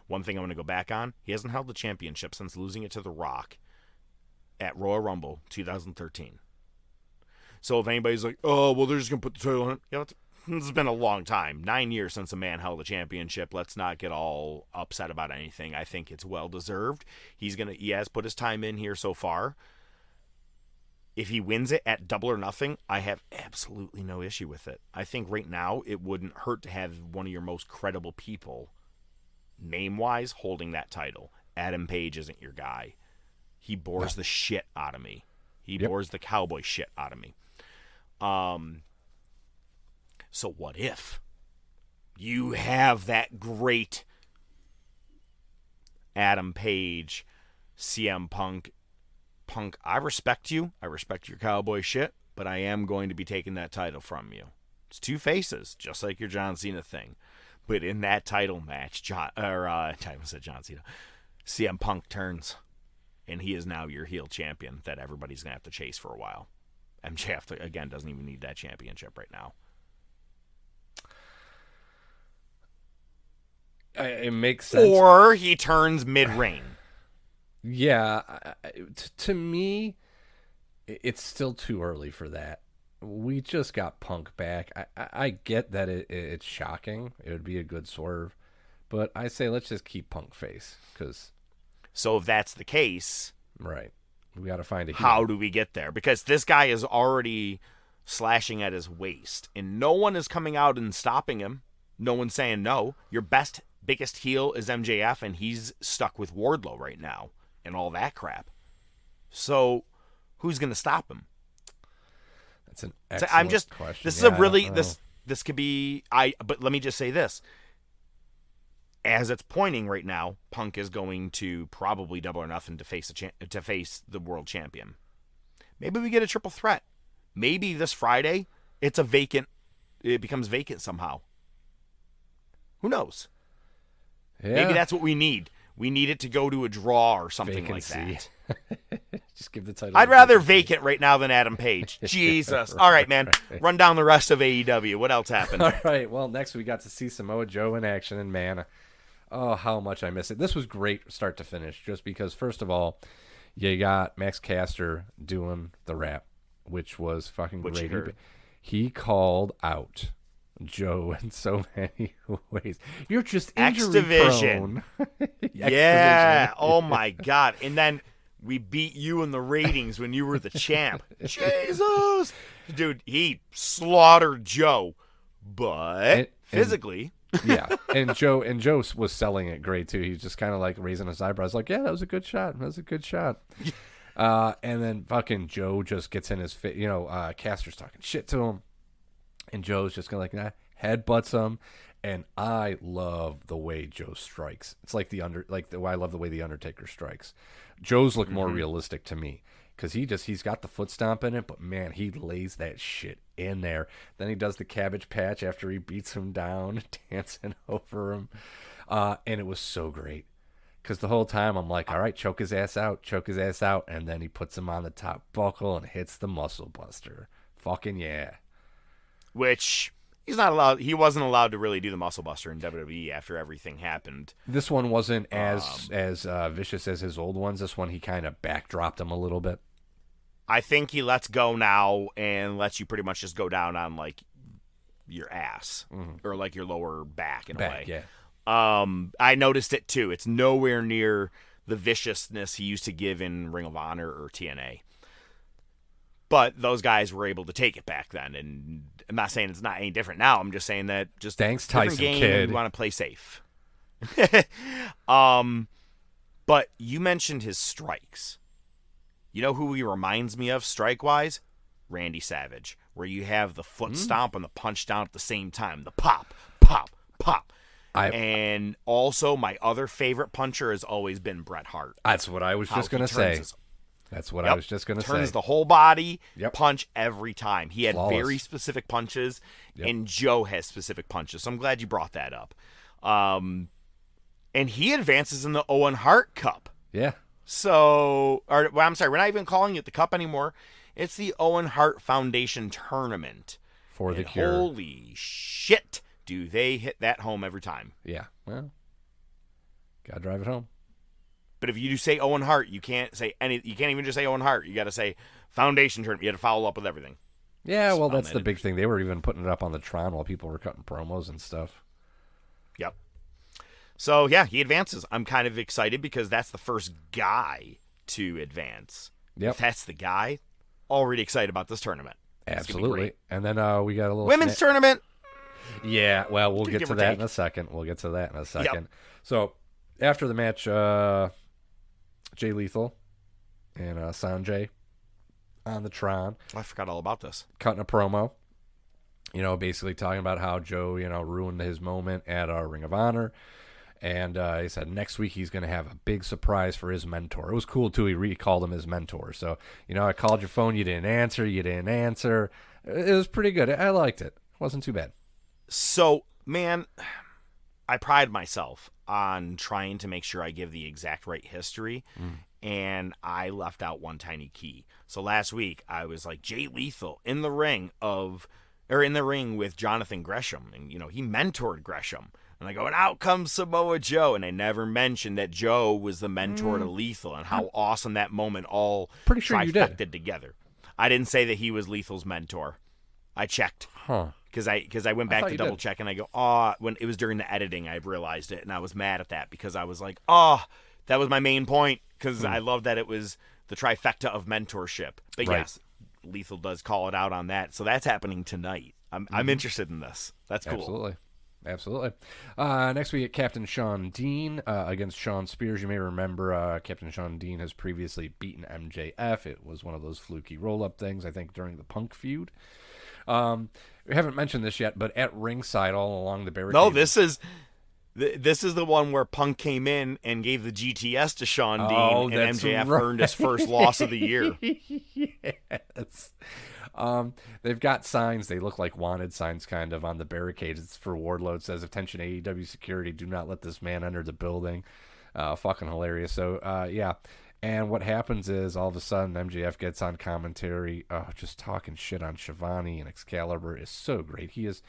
One thing I want to go back on, he hasn't held the championship since losing it to The Rock at Royal Rumble 2013. So if anybody's like, oh, well, they're just going to put the title on it. You know, it's been a long time. 9 years since a man held a championship. Let's not get all upset about anything. I think it's well-deserved. He has put his time in here so far. If he wins it at Double or Nothing, I have absolutely no issue with it. I think right now it wouldn't hurt to have one of your most credible people, name-wise, holding that title. Adam Page isn't your guy. He bores the shit out of me. He bores the cowboy shit out of me. So what if you have that great Adam Page, CM Punk, I respect you. I respect your cowboy shit, but I am going to be taking that title from you. It's two faces, just like your John Cena thing. But in that title match, CM Punk turns, and he is now your heel champion that everybody's going to have to chase for a while. MJF, again, doesn't even need that championship right now. It makes sense. Or he turns mid-reign. Yeah, to me, it's still too early for that. We just got Punk back. I get that it's shocking. It would be a good swerve. But I say let's just keep Punk face. So if that's the case... Right. We got to find a heel. How do we get there? Because this guy is already slashing at his waist. And no one is coming out and stopping him. No one's saying no. Your biggest heel is MJF, and he's stuck with Wardlow right now. And all that crap. So, who's going to stop him? That's an excellent question. This is a really this could be but let me just say this. As it's pointing right now, Punk is going to probably Double or Nothing to face the world champion. Maybe we get a triple threat. Maybe this Friday it becomes vacant somehow. Who knows? Yeah. Maybe that's what we need. We need it to go to a draw or something Vacancy. like that. Just give the title. I'd rather vacant right now than Adam Page. Jesus. All right, man. Run down the rest of AEW. What else happened? All right. Well, next we got to see Samoa Joe in action, and man, oh, how much I miss it. This was great start to finish, just because, first of all, you got Max Caster doing the rap, which was fucking great. He called out Joe in so many ways. You're just injury prone. Yeah. Oh my God. And then we beat you in the ratings when you were the champ. Jesus. Dude, he slaughtered Joe, but physically. Yeah. And Joe was selling it great too. He's just kind of like raising his eyebrows like, yeah, that was a good shot. That was a good shot. And then fucking Joe just gets in his face. Caster's talking shit to him. And Joe's just going to headbutts him, and I love the way Joe strikes. It's like I love the way the Undertaker strikes. Joe's look more realistic to me because he's got the foot stomp in it, but man, he lays that shit in there. Then he does the cabbage patch after he beats him down, dancing over him, and it was so great because the whole time I'm like, all right, choke his ass out, and then he puts him on the top buckle and hits the muscle buster. Fucking yeah. Which he's not allowed. He wasn't allowed to really do the muscle buster in WWE after everything happened. This one wasn't as vicious as his old ones. This one he kind of backdropped him a little bit. I think he lets go now and lets you pretty much just go down on like your ass or like your lower back in a way. Yeah. I noticed it too. It's nowhere near the viciousness he used to give in Ring of Honor or TNA. But those guys were able to take it back then, and I'm not saying it's not any different now. I'm just saying that just thanks, different Tyson game, Kidd. We want to play safe. But you mentioned his strikes, You know who he reminds me of strike-wise? Randy Savage, where you have the foot stomp and the punch down at the same time. The pop, pop, pop. And also, my other favorite puncher has always been Bret Hart. That's what I was just going to say. That's what I was just going to say. Turns the whole body, punch every time. He had Flawless. very specific punches, and Joe has specific punches. So I'm glad you brought that up. And he advances in the Owen Hart Cup. Yeah. So, I'm sorry, we're not even calling it the Cup anymore. It's the Owen Hart Foundation Tournament. For the Cure. Holy shit, do they hit that home every time. Yeah. Well, gotta drive it home. But if you do say Owen Hart, you can't say you can't even just say Owen Hart. You got to say Foundation Tournament. You got to follow up with everything. Yeah, well, that's the big thing. They were even putting it up on the Tron while people were cutting promos and stuff. Yep. So, yeah, he advances. I'm kind of excited because that's the first guy to advance. Yep. If that's the guy, already excited about this tournament. Absolutely. And then we got a little women's tournament. Yeah, well, we'll get to that in a second. Yep. So, after the match, Jay Lethal and Sanjay on the Tron. I forgot all about this. Cutting a promo. Basically talking about how Joe, ruined his moment at Ring of Honor. And he said next week he's going to have a big surprise for his mentor. It was cool, too. He recalled him his mentor. So, I called your phone. You didn't answer. It was pretty good. I liked it. It wasn't too bad. So, man, I pride myself on trying to make sure I give the exact right history. And I left out one tiny key. So last week I was like, Jay Lethal in the ring with Jonathan Gresham. And, he mentored Gresham. And I go, and out comes Samoa Joe. And I never mentioned that Joe was the mentor to Lethal and how awesome that moment all pretty sure you did. Together. I didn't say that he was Lethal's mentor. I checked. Because I went back to double check and I go, when it was during the editing, I realized it. And I was mad at that because I was like, that was my main point. Because I love that it was the trifecta of mentorship. But yes, Lethal does call it out on that. So that's happening tonight. I'm interested in this. That's cool. Absolutely. Next we get Captain Sean Dean against Sean Spears. You may remember Captain Sean Dean has previously beaten MJF. It was one of those fluky roll-up things, I think, during the Punk feud. We haven't mentioned this yet, but at ringside all along the barricade. No, this is the one where Punk came in and gave the GTS to Sean Dean, and MJF earned his first loss of the year. Yes. They've got signs. They look like wanted signs kind of on the barricades. It's for Wardlow. It says, attention AEW security, do not let this man enter the building. Fucking hilarious. So, yeah. And what happens is all of a sudden MJF gets on commentary, just talking shit on Shivani, and Excalibur is so great. He is,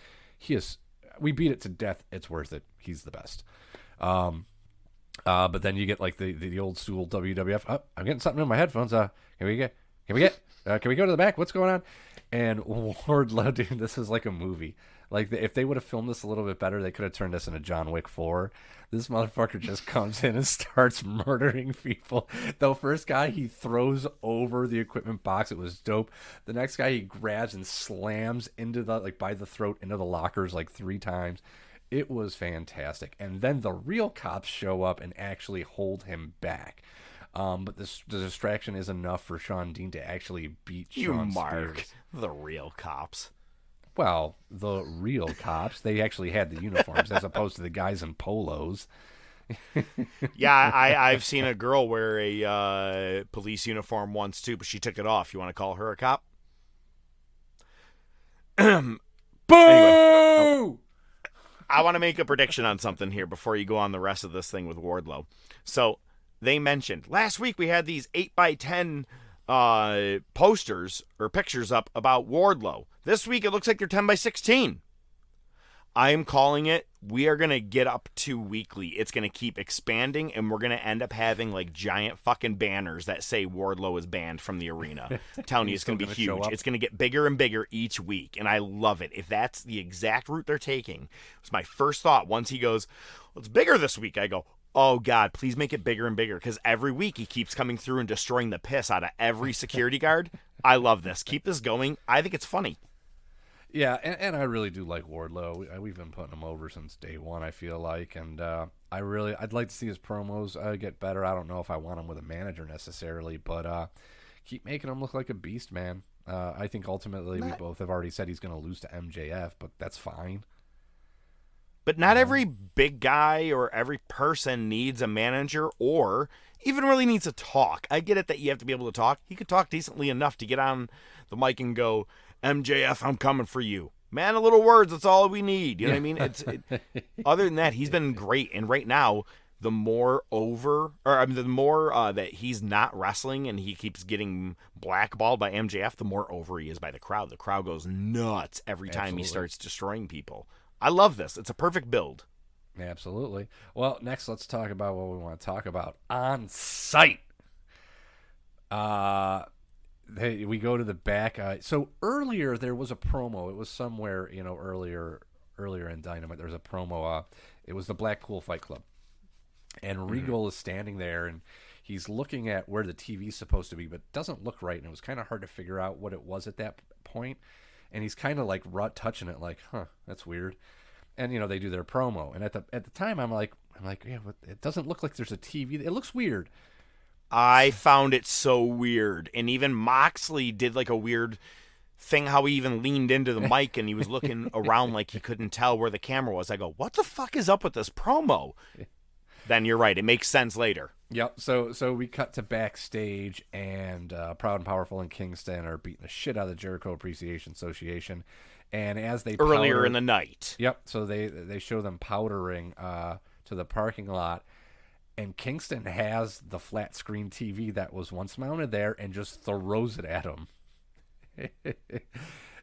we beat it to death. It's worth it. He's the best. But then you get like the old school WWF. I'm getting something in my headphones. Can we go to the back? What's going on? And Wardlow, dude, this is like a movie. Like, if they would have filmed this a little bit better, they could have turned this into John Wick 4. This motherfucker just comes in and starts murdering people. The first guy he throws over the equipment box, it was dope. The next guy he grabs and slams into by the throat into the lockers like 3 times. It was fantastic. And then the real cops show up and actually hold him back. But the distraction is enough for Sean Dean to actually beat Sean Spears. The real cops. Well, the real cops. They actually had the uniforms as opposed to the guys in polos. Yeah, I've seen a girl wear a police uniform once too, but she took it off. You want to call her a cop? Boo! Anyway, I want to make a prediction on something here before you go on the rest of this thing with Wardlow. So they mentioned last week we had these 8x10 posters or pictures up about Wardlow. This week it looks like they're 10x16. I am calling it. We are going to get up to weekly. It's going to keep expanding, and we're going to end up having like giant fucking banners that say Wardlow is banned from the arena. I'm telling you, it's going to be huge. It's going to get bigger and bigger each week, and I love it. If that's the exact route they're taking, it was my first thought. Once he goes, well, it's bigger this week, I go, oh, God, please make it bigger and bigger, because every week he keeps coming through and destroying the piss out of every security guard. I love this. Keep this going. I think it's funny. Yeah, and I really do like Wardlow. We've been putting him over since day one, I feel like, and I'd like to see his promos get better. I don't know if I want him with a manager necessarily, but keep making him look like a beast, man. I think ultimately we both have already said he's going to lose to MJF, but that's fine. But not every big guy or every person needs a manager or even really needs to talk. I get it that you have to be able to talk. He could talk decently enough to get on the mic and go, MJF, I'm coming for you. Man, a little words, that's all we need. You know what I mean? Other than that, he's been great. And right now, the more that he's not wrestling and he keeps getting blackballed by MJF, the more over he is by the crowd. The crowd goes nuts every time he starts destroying people. I love this. It's a perfect build. Absolutely. Well, next let's talk about what we want to talk about. On site. We go to the back. So earlier there was a promo. It was somewhere, earlier in Dynamite. There was a promo. It was the Blackpool Fight Club. And Regal is standing there, and he's looking at where the TV's supposed to be, but it doesn't look right. And it was kind of hard to figure out what it was at that point. And he's kind of like touching it, like, that's weird. And they do their promo. And at the time, I'm like, yeah, but it doesn't look like there's a TV. It looks weird. I found it so weird. And even Moxley did like a weird thing, how he even leaned into the mic and he was looking around like he couldn't tell where the camera was. I go, what the fuck is up with this promo? Then you're right. It makes sense later. Yep. So we cut to backstage, and Proud and Powerful and Kingston are beating the shit out of the Jericho Appreciation Association. And as they earlier in the night. Yep. So they show them powdering to the parking lot, and Kingston has the flat screen TV that was once mounted there and just throws it at him.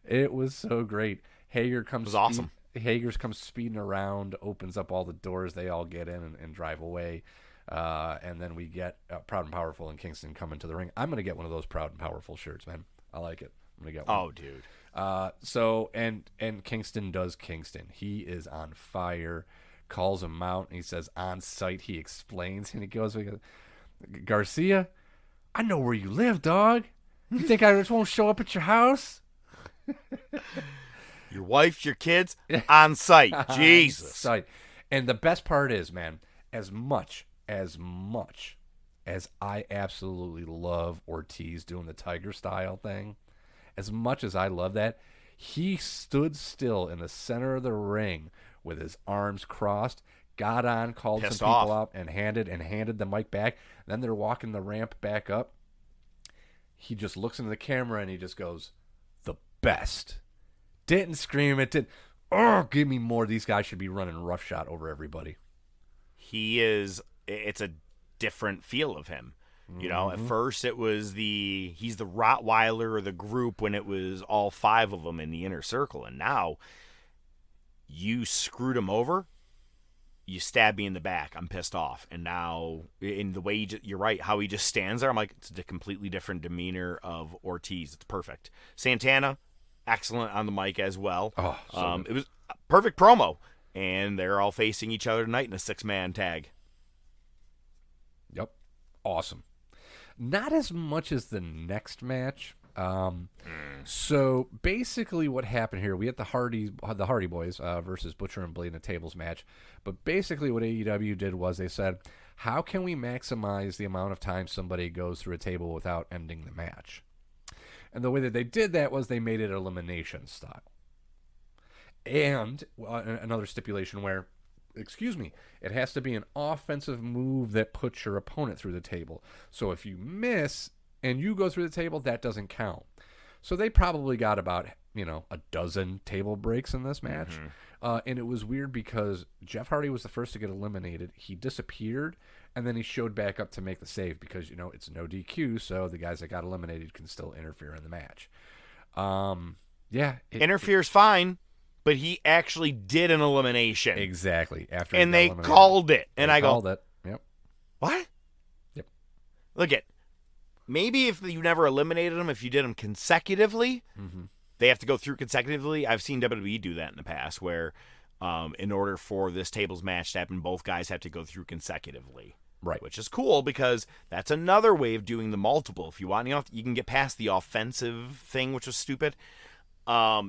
It was so great. Hager comes. It was awesome. Hager's comes speeding around, opens up all the doors. They all get in and drive away. And then we get Proud and Powerful and Kingston come into the ring. I'm going to get one of those Proud and Powerful shirts, man. I like it. I'm going to get one. Oh, dude. And Kingston does Kingston. He is on fire, calls him out, and he says, on site, he explains, and he goes, Garcia, I know where you live, dog. You think I just won't show up at your house? Your wife, your kids, on site. Jesus. On site. And the best part is, man, as much as I absolutely love Ortiz doing the Tiger style thing, as much as I love that, he stood still in the center of the ring with his arms crossed, got on, called some people up, and handed the mic back. Then they're walking the ramp back up. He just looks into the camera and he just goes, the best. Didn't scream. It did. Oh, give me more. These guys should be running roughshod over everybody. It's a different feel of him. At first it was he's the Rottweiler of the group when it was all five of them in the inner circle. And now you screwed him over. You stab me in the back. I'm pissed off. And now in the way you're right, how he just stands there, I'm like, it's a completely different demeanor of Ortiz. It's perfect. Santana, excellent on the mic as well. Oh, so it was a perfect promo. And they're all facing each other tonight in a 6-man tag. Yep. Awesome. Not as much as the next match. So basically what happened here, we had the Hardy Boys versus Butcher and Blade in a tables match. But basically what AEW did was they said, how can we maximize the amount of time somebody goes through a table without ending the match? And the way that they did that was they made it elimination style. And another stipulation where, it has to be an offensive move that puts your opponent through the table. So if you miss and you go through the table, that doesn't count. So they probably got about, a dozen table breaks in this match. And it was weird because Jeff Hardy was the first to get eliminated. He disappeared, and then he showed back up to make the save because, it's no DQ, so the guys that got eliminated can still interfere in the match. Interfere's fine. But he actually did an elimination. Exactly. And they called it. And I go, called it. Yep. What? Yep. Look at, maybe if you never eliminated them, if you did them consecutively, they have to go through consecutively. I've seen WWE do that in the past where in order for this tables match to happen, both guys have to go through consecutively. Right. Which is cool because that's another way of doing the multiple. If you want, you can get past the offensive thing, which was stupid.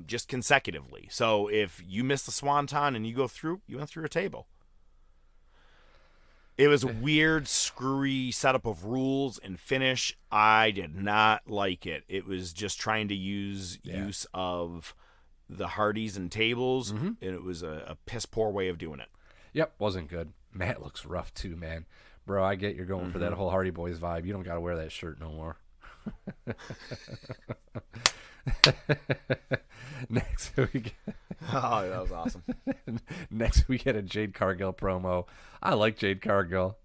Just consecutively. So if you miss the swanton and you go through, you went through a table. It was a weird, screwy setup of rules and finish. I did not like it. It was just trying to use of the Hardys and tables, and it was a piss poor way of doing it. Yep, wasn't good. Matt looks rough too, man. Bro, I get you're going for that whole Hardy Boys vibe. You don't got to wear that shirt no more. Next we get... Oh, that was awesome. Next we get a Jade Cargill promo. I like Jade Cargill.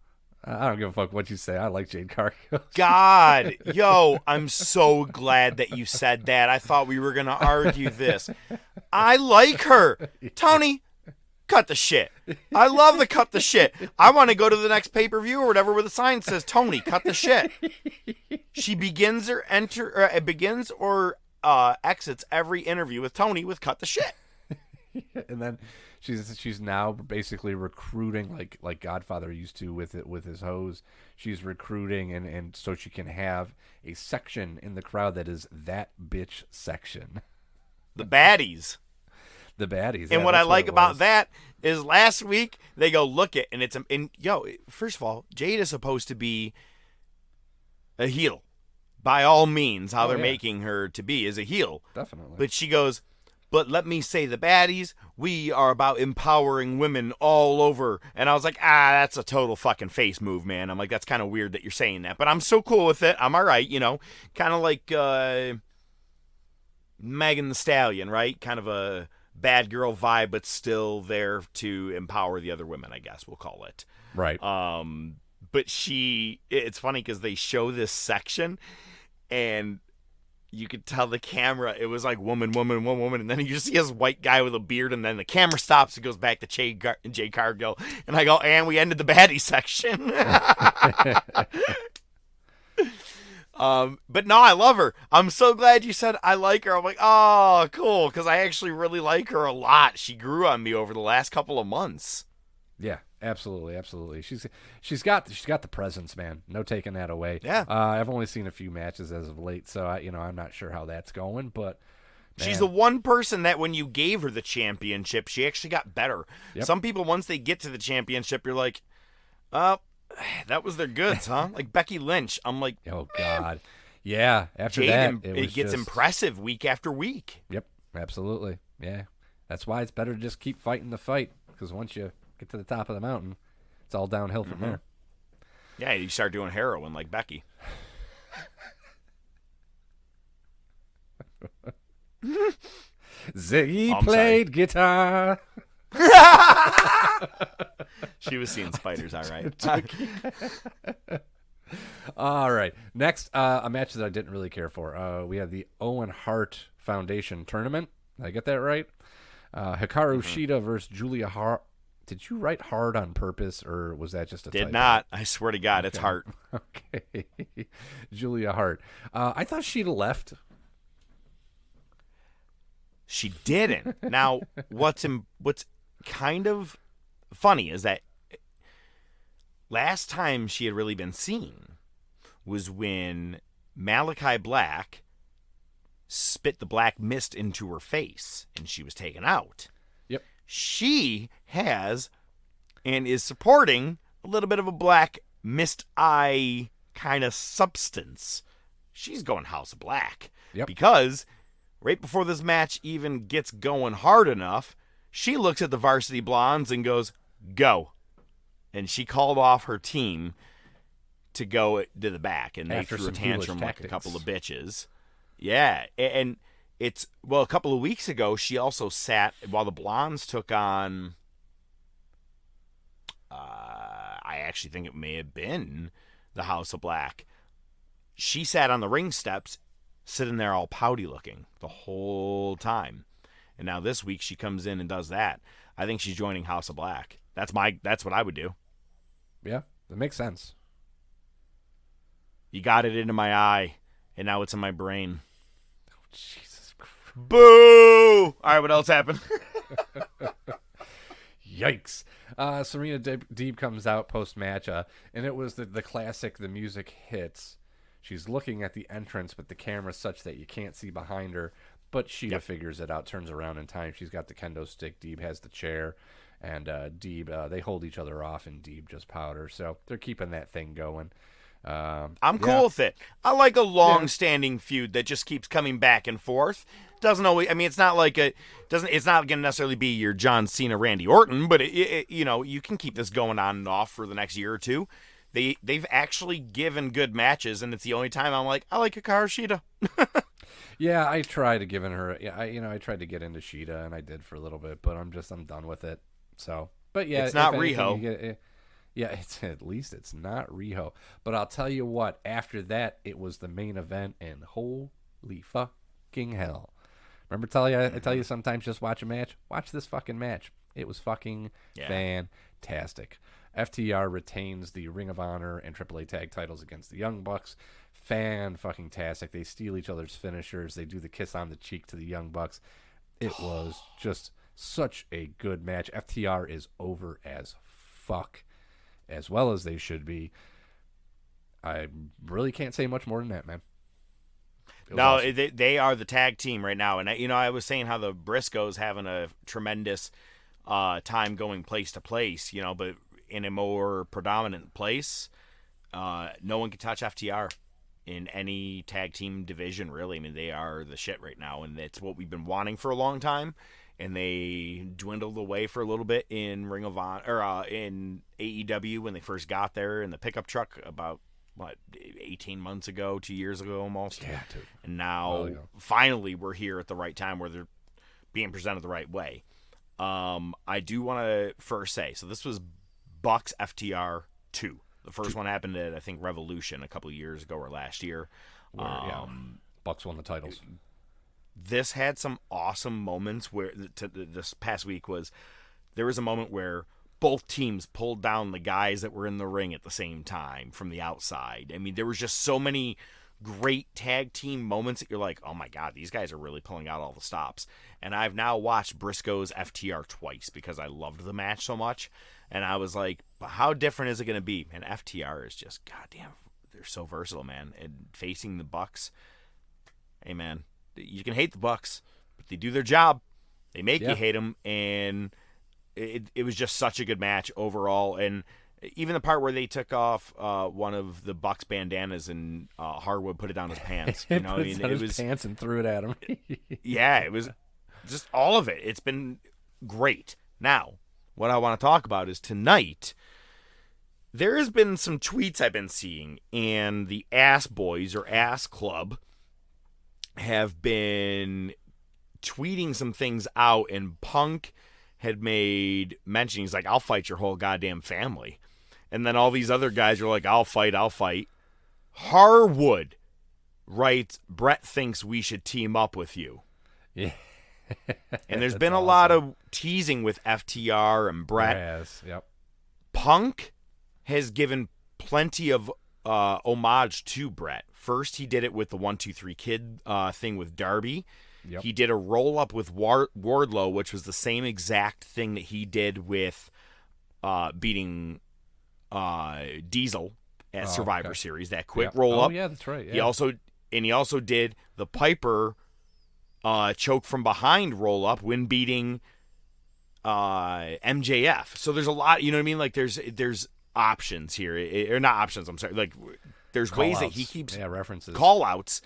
I don't give a fuck what you say. I like Jade Cargill. God, yo, I'm so glad that you said that. I thought we were going to argue this. I like her. Tony, cut the shit. I love the cut the shit. I want to go to the next pay-per-view or whatever where the sign says, Tony, cut the shit. She begins or exits every interview with Tony with cut the shit. And then she's now basically recruiting like Godfather used to with his hose. She's recruiting and so she can have a section in the crowd that is that bitch section. The baddies. The baddies. And what I like about that is last week they go look it and first of all, Jade is supposed to be a heel. By all means, how they're making her to be is a heel. Definitely. But she goes, but let me say the baddies, we are about empowering women all over. And I was like, that's a total fucking face move, man. I'm like, that's kind of weird that you're saying that. But I'm so cool with it. I'm all right, kind of like Megan Thee Stallion, right? Kind of a bad girl vibe, but still there to empower the other women, I guess we'll call it. Right. But it's funny because they show this section and you could tell the camera, it was like woman, and then you just see this white guy with a beard, and then the camera stops and goes back to Jay Cargill, and I go, and we ended the baddie section. But no, I love her. I'm so glad you said I like her. I'm like, oh, cool, because I actually really like her a lot. She grew on me over the last couple of months. Yeah, absolutely. She's got the presence, man. No taking that away. Yeah. I've only seen a few matches as of late, so I'm not sure how that's going, but man. She's the one person that when you gave her the championship, she actually got better. Yep. Some people, once they get to the championship, you're like, that was their goods, huh? Like Becky Lynch. I'm like, oh God, yeah. After Jade, that, it gets impressive week after week. Yep, absolutely. Yeah, that's why it's better to just keep fighting the fight, because once you get to the top of the mountain, it's all downhill from there. Yeah, you start doing heroin like Becky. Ziggy played guitar. She was seeing spiders, all right. All right. Next, a match that I didn't really care for. We have the Owen Hart Foundation tournament. Did I get that right? Hikaru Shida versus Julia Hart. Did you write hard on purpose, or was that just a typo? Did not. I swear to God, It's Hart. Okay. Julia Hart. I thought Shida left. She didn't. Now, what's kind of funny is that last time she had really been seen was when Malachi Black spit the black mist into her face and she was taken out. Yep. She has and is supporting a little bit of a black mist eye kind of substance. She's going House of Black. Yep. Because right before this match even gets going hard enough, she looks at the Varsity Blondes and goes, go. And she called off her team to go to the back. And they After threw a some foolish tantrum like a tactics. couple of bitches. Yeah. And it's, well, a couple of weeks ago, she also sat, while the Blondes took on, I actually think it may have been the House of Black. She sat on the ring steps, sitting there all pouty looking the whole time. And now this week she comes in and does that. I think she's joining House of Black. That's what I would do. Yeah, that makes sense. You got it into my eye, and now it's in my brain. Oh, Jesus Christ. Boo! All right, what else happened? Yikes. Serena Deeb comes out post-match, and it was the classic, the music hits. She's looking at the entrance, but the camera's such that you can't see behind her. But Sheeta figures it out, turns around in time. She's got the kendo stick. Deeb has the chair. And Deeb, they hold each other off, and Deeb just powders. So they're keeping that thing going. I'm cool with it. I like a long-standing feud that just keeps coming back and forth. Doesn't always. I mean, it's not like it's not going to necessarily be your John Cena, Randy Orton, but you can keep this going on and off for the next year or two. They've actually given good matches, and it's the only time I'm like, I like Hikaru Shida. Yeah, I tried to give in her. Yeah, I tried to get into Sheeta, and I did for a little bit, but I'm done with it. So, but yeah, it's not Riho. Yeah, at least it's not Riho. But I'll tell you what, after that, it was the main event, and holy fucking hell. Remember I tell you sometimes just watch a match? Watch this fucking match. It was fucking fantastic. FTR retains the Ring of Honor and AAA tag titles against the Young Bucks. Fan-fucking-tastic. They steal each other's finishers. They do the kiss on the cheek to the Young Bucks. It was just such a good match. FTR is over as fuck, as well as they should be. I really can't say much more than that, man. No, awesome. They are the tag team right now. And, I was saying how the Briscoes having a tremendous time going place to place, but in a more predominant place, no one can touch FTR in any tag team division, really. I mean, they are the shit right now, and it's what we've been wanting for a long time. And they dwindled away for a little bit in Ring of Honor or in AEW when they first got there in the pickup truck about 18 months ago, 2 years ago almost. Yeah, dude. And now finally we're here at the right time where they're being presented the right way. I do want to first say, so this was Bucks FTR 2. The first one happened at, I think, Revolution a couple of years ago or last year. Where, Bucks won the titles. This had some awesome moments where this past week there was a moment where both teams pulled down the guys that were in the ring at the same time from the outside. I mean, there was just so many great tag team moments that you're like, oh my God, these guys are really pulling out all the stops. And I've now watched Briscoe's FTR twice because I loved the match so much. And I was like, but how different is it going to be? And FTR is just, goddamn, they're so versatile, man. And facing the Bucks, hey, man, you can hate the Bucks, but they do their job. They make you hate them, and it was just such a good match overall. And even the part where they took off one of the Bucks bandanas and Harwood put it down his pants. It was his pants and threw it at him. Yeah, it was just all of it. It's been great. Now, what I want to talk about is tonight. There has been some tweets I've been seeing, and the Ass Boys or Ass Club have been tweeting some things out, and Punk had made mention, he's like, I'll fight your whole goddamn family. And then all these other guys are like, I'll fight. Harwood writes, Brett thinks we should team up with you. Yeah. And there's been a lot of teasing with FTR and Brett. Yes, yep. Punk has given plenty of homage to Brett. First, he did it with the 1-2-3 Kid thing with Darby. Yep. He did a roll-up with Wardlow, which was the same exact thing that he did with beating Diesel at Survivor Series, that quick roll-up. Oh, yeah, that's right. Yeah. He also did the Piper choke from behind roll-up when beating MJF. So there's a lot, you know what I mean? Like there's options here, or not options, I'm sorry. Like there's ways that he keeps references, call-outs,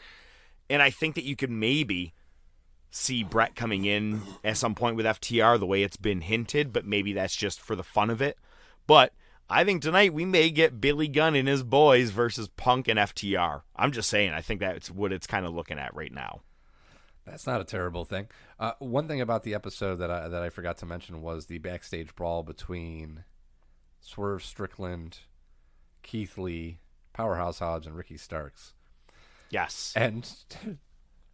and I think that you could maybe see Brett coming in at some point with FTR the way it's been hinted, but maybe that's just for the fun of it. But I think tonight we may get Billy Gunn and his boys versus Punk and FTR. I'm just saying, I think that's what it's kind of looking at right now. That's not a terrible thing. One thing about the episode that I forgot to mention was the backstage brawl between Swerve Strickland, Keith Lee, Powerhouse Hobbs, and Ricky Starks. Yes. And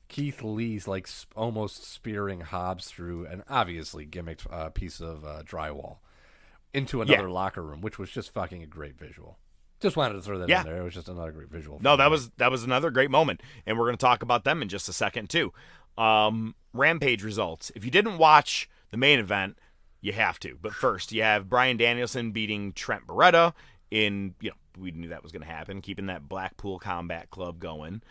Keith Lee's like almost spearing Hobbs through an obviously gimmicked piece of drywall into another locker room, which was just fucking a great visual. Just wanted to throw that in there. It was just another great visual. No, that was another great moment, and we're going to talk about them in just a second too. Rampage results. If you didn't watch the main event, you have to. But first, you have Bryan Danielson beating Trent Beretta in, we knew that was going to happen, keeping that Blackpool Combat Club going.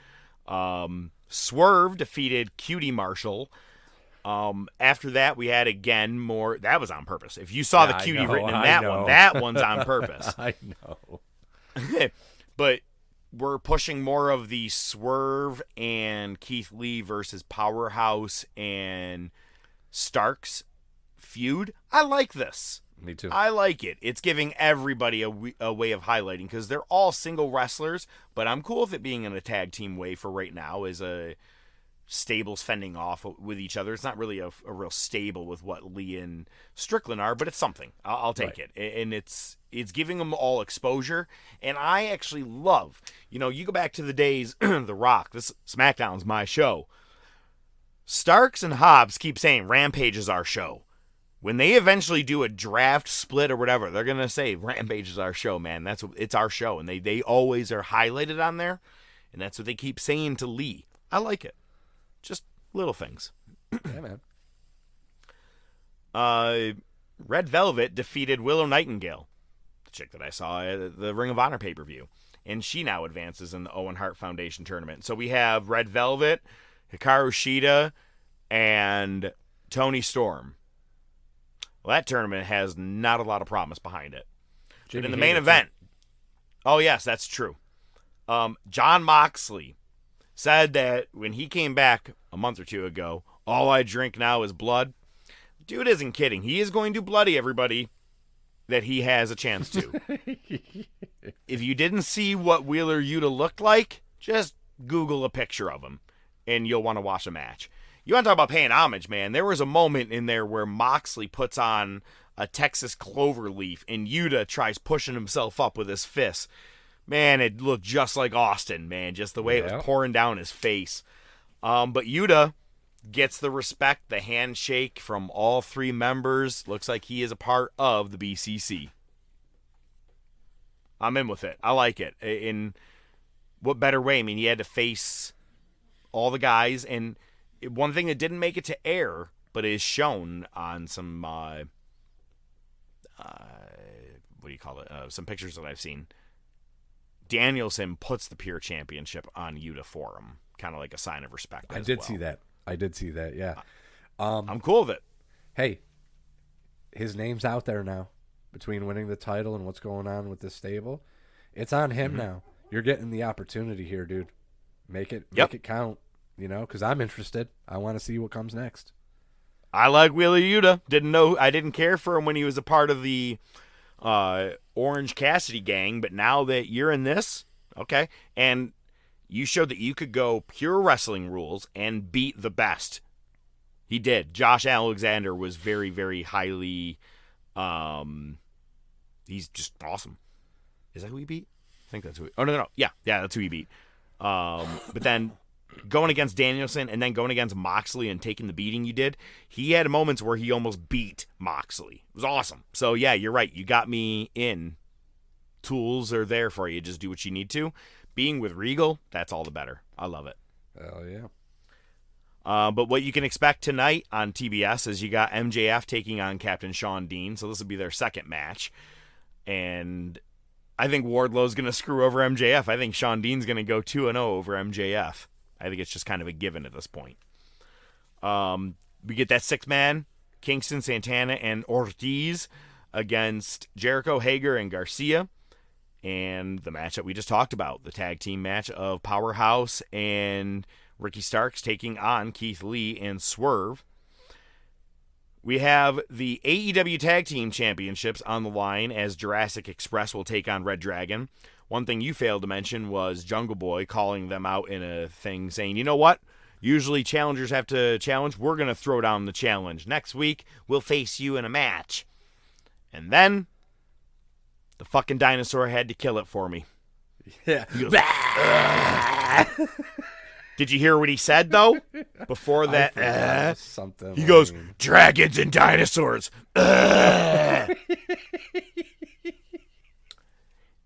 Swerve defeated Cutie Marshall. After that, we had again more. That was on purpose. If you saw the cutie written in that one, that one's on purpose. I know. But we're pushing more of the Swerve and Keith Lee versus Powerhouse and Starks feud. I like this. Me too. I like it. It's giving everybody a way of highlighting because they're all single wrestlers, but I'm cool with it being in a tag team way for right now as a stables fending off with each other. It's not really a real stable with what Lee and Strickland are, but it's something. I'll take it. And it's giving them all exposure. And I actually love, you go back to the days, The Rock, this SmackDown's my show. Starks and Hobbs keep saying Rampage is our show. When they eventually do a draft split or whatever, they're going to say Rampage is our show, man. It's our show. And they always are highlighted on there. And that's what they keep saying to Lee. I like it. Just little things. Yeah, man. Red Velvet defeated Willow Nightingale, the chick that I saw at the Ring of Honor pay-per-view. And she now advances in the Owen Hart Foundation tournament. So we have Red Velvet, Hikaru Shida, and Toni Storm. Well, that tournament has not a lot of promise behind it. But in the main event, oh, yes, that's true. Jon Moxley said that when he came back a month or two ago, all I drink now is blood. Dude isn't kidding. He is going to bloody everybody that he has a chance to. If you didn't see what Wheeler Yuta looked like, just Google a picture of him, and you'll want to watch a match. You want to talk about paying homage, man. There was a moment in there where Moxley puts on a Texas clover leaf, and Yuta tries pushing himself up with his fists. Man, it looked just like Austin, man, just the way it was pouring down his face. But Yuta gets the respect, the handshake from all three members. Looks like he is a part of the BCC. I'm in with it. I like it. In what better way? I mean, he had to face all the guys, and one thing that didn't make it to air, but is shown on some, what do you call it? Some pictures that I've seen. Danielson puts the Pure Championship on Yuta for him, kind of like a sign of respect. I did see that. Yeah. I'm cool with it. Hey, his name's out there now. Between winning the title and what's going on with this stable, it's on him now. You're getting the opportunity here, dude. Make it count. Because I'm interested. I want to see what comes next. I like Wheeler Yuta. I didn't care for him when he was a part of the Orange Cassidy gang, but now that you're in this, okay, and you showed that you could go pure wrestling rules and beat the best. He did. Josh Alexander was very, very highly, he's just awesome. Is that who he beat? I think that's who no. Yeah, that's who he beat. But then going against Danielson and then going against Moxley and taking the beating you did, he had moments where he almost beat Moxley. It was awesome. So, yeah, you're right. You got me in. Tools are there for you. Just do what you need to. Being with Regal, that's all the better. I love it. Hell yeah. But what you can expect tonight on TBS is you got MJF taking on Captain Shawn Dean. So this will be their second match. And I think Wardlow's going to screw over MJF. I think Shawn Dean's going to go 2-0 over MJF. I think it's just kind of a given at this point. We get that six-man, Kingston, Santana, and Ortiz against Jericho, Hager, and Garcia. And the match that we just talked about, the tag team match of Powerhouse and Ricky Starks taking on Keith Lee and Swerve. We have the AEW Tag Team Championships on the line as Jurassic Express will take on Red Dragon. One thing you failed to mention was Jungle Boy calling them out in a thing saying, you know what? Usually challengers have to challenge. We're going to throw down the challenge. Next week, we'll face you in a match. And then the fucking dinosaur had to kill it for me. Yeah. He goes, did you hear what he said, though? Before that, something. He goes, dragons and dinosaurs.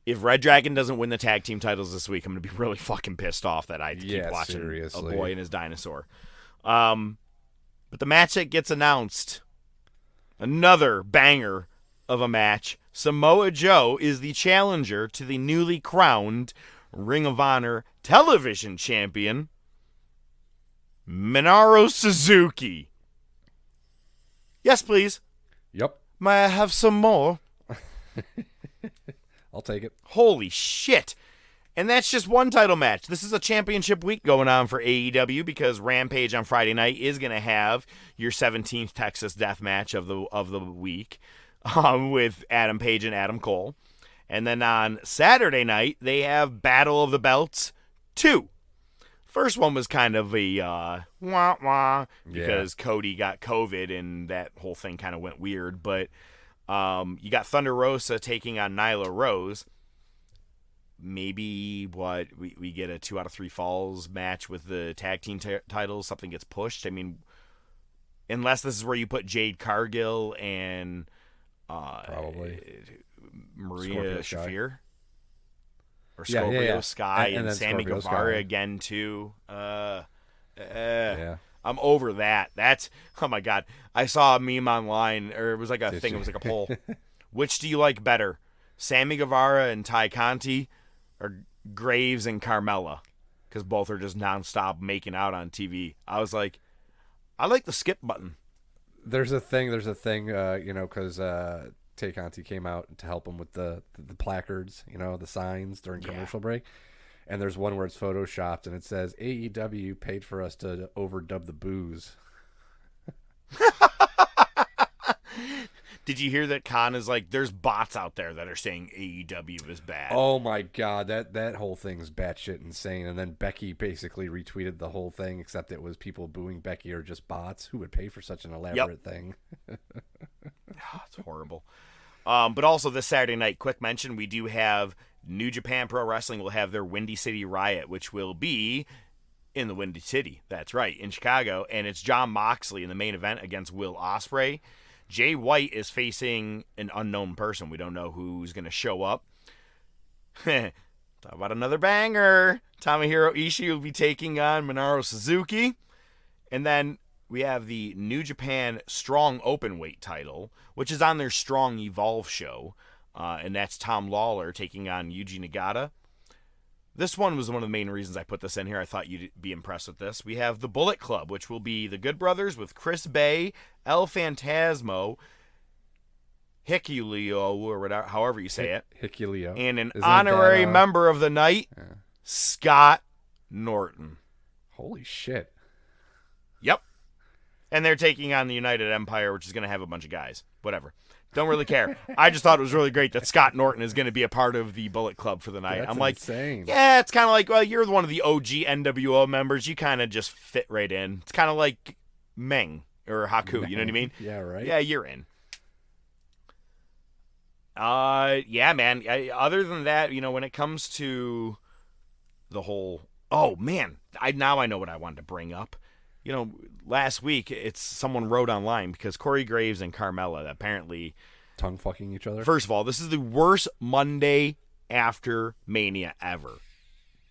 If Red Dragon doesn't win the tag team titles this week, I'm going to be really fucking pissed off that I keep watching seriously. A boy and his dinosaur. But the match that gets announced, another banger of a match. Samoa Joe is the challenger to the newly crowned Ring of Honor television champion, Minoru Suzuki. Yes, please. Yep. May I have some more? I'll take it. Holy shit. And that's just one title match. This is a championship week going on for AEW because Rampage on Friday night is going to have your 17th Texas Death Match of the week with Adam Page and Adam Cole. And then on Saturday night, they have Battle of the Belts 2. First one was kind of a wah-wah because Cody got COVID and that whole thing kind of went weird. But you got Thunder Rosa taking on Nyla Rose. Maybe we get a 2 out of 3 falls match with the tag team titles. Something gets pushed. I mean, unless this is where you put Jade Cargill and probably Maria Shafir or Yeah, Scorpio Sky and and Sammy Scorpio Guevara Sky. again too. Yeah. I'm over that. That's, oh my God. I saw a meme online, or it was like a thing, it was like a poll. Which do you like better? Sammy Guevara and Ty Conti or Graves and Carmella? Because both are just nonstop making out on TV. I was like, I like the skip button. There's a thing, because Tay Conti came out to help him with the placards, the signs during commercial break. And there's one where it's photoshopped and it says, AEW paid for us to overdub the booze. Did you hear that Khan is like, there's bots out there that are saying AEW is bad? Oh my God, that whole thing's batshit insane. And then Becky basically retweeted the whole thing, except it was people booing Becky or just bots. Who would pay for such an elaborate thing? It's horrible. But also this Saturday night, quick mention, we do have New Japan Pro Wrestling will have their Windy City Riot, which will be in the Windy City. That's right, in Chicago. And it's Jon Moxley in the main event against Will Ospreay. Jay White is facing an unknown person. We don't know who's going to show up. Talk about another banger. Tomohiro Ishii will be taking on Minoru Suzuki. And then we have the New Japan Strong Openweight title, which is on their Strong Evolve show. And that's Tom Lawler taking on Yuji Nagata. This one was one of the main reasons I put this in here. I thought you'd be impressed with this. We have the Bullet Club, which will be the Good Brothers with Chris Bay, El Phantasmo, Hikuleo, or whatever, however you say it. Hikuleo. And an honorary member of the night, Scott Norton. Holy shit. Yep. And they're taking on the United Empire, which is going to have a bunch of guys. Whatever. Don't really care. I just thought it was really great that Scott Norton is going to be a part of the Bullet Club for the night. That's I'm like, insane. Yeah, it's kind of like, well, you're one of the OG NWO members. You kind of just fit right in. It's kind of like Meng or Haku. You know what I mean? Yeah, right. Yeah, you're in. Yeah, man. Other than that, when it comes to the whole, oh man, now I know what I wanted to bring up. Last week someone wrote online because Corey Graves and Carmella apparently tongue fucking each other. First of all, this is the worst Monday after Mania ever.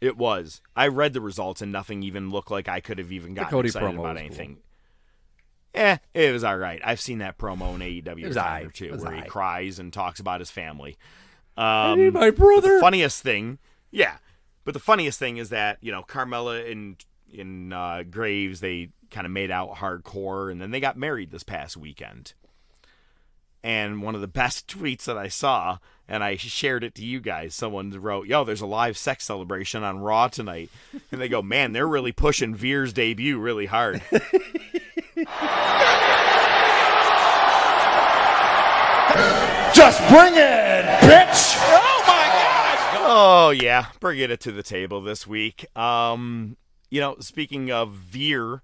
It was. I read the results and nothing even looked like I could have even gotten excited about anything. Cool. It was all right. I've seen that promo in AEW time or two where he cries and talks about his family. I need my brother. The funniest thing, but the funniest thing is that Carmella and Graves, they kind of made out hardcore, and then they got married this past weekend. And one of the best tweets that I saw, and I shared it to you guys, someone wrote, yo, there's a live sex celebration on Raw tonight. And they go, man, they're really pushing Veer's debut really hard. Just bring it, bitch! Oh, my God! Oh, yeah. Bringing it to the table this week. Speaking of Veer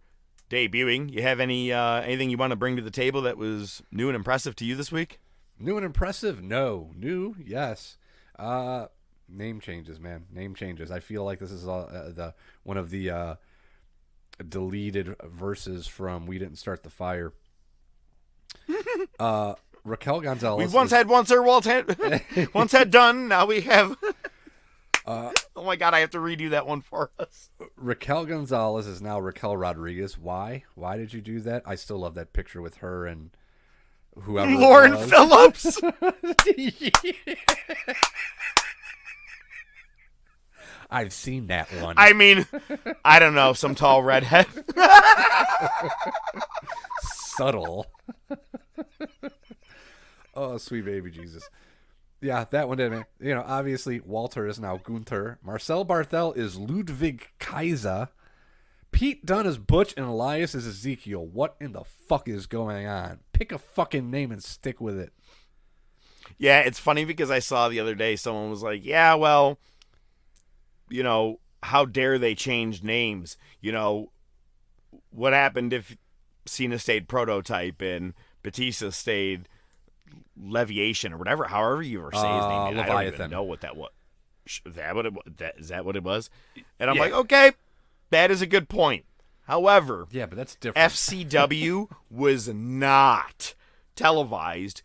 debuting, you have anything you want to bring to the table that was new and impressive to you this week? New and impressive? No. New? Yes. Name changes, man. Name changes. I feel like this is one of the deleted verses from We Didn't Start the Fire. Raquel Gonzalez. We've once had done. Now we have. Oh my God! I have to redo that one for us. Raquel Gonzalez is now Raquel Rodriguez. Why? Why did you do that? I still love that picture with her and whoever. Lauren Phillips. I've seen that one. I mean, I don't know, some tall redhead. Subtle. Oh, sweet baby Jesus. Yeah, that one did, man. You know, obviously, Walter is now Gunther. Marcel Barthel is Ludwig Kaiser. Pete Dunne is Butch, and Elias is Ezekiel. What in the fuck is going on? Pick a fucking name and stick with it. Yeah, it's funny because I saw the other day someone was like, yeah, well, you know, how dare they change names? You know, what happened if Cena stayed Prototype and Batista stayed Leviation or whatever, however you ever say his name. Leviathan. I don't even know what that was. Is that what it was? And I'm like, okay, that is a good point. However, yeah, but that's different. FCW was not televised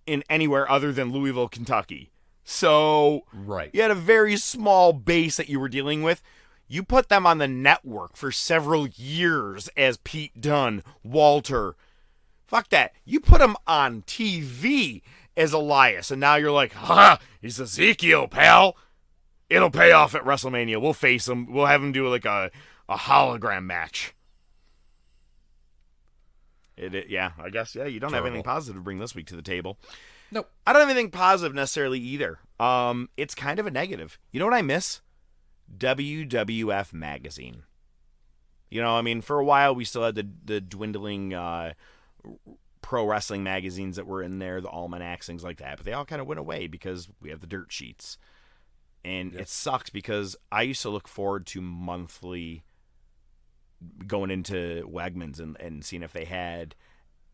in anywhere other than Louisville, Kentucky. So right. You had a very small base that you were dealing with. You put them on the network for several years as Pete Dunne, Walter. Fuck that. You put him on TV as Elias, and now you're like, he's Ezekiel, pal. It'll pay off at WrestleMania. We'll face him. We'll have him do like a hologram match. Yeah, I guess, yeah, you don't have anything positive to bring this week to the table. Nope. I don't have anything positive necessarily either. It's kind of a negative. You know what I miss? WWF Magazine. You know, I mean, for a while we still had the dwindling pro wrestling magazines that were in there, the almanacs, things like that, but they all kind of went away because we have the dirt sheets. And it sucked because I used to look forward to monthly going into Wegmans and seeing if they had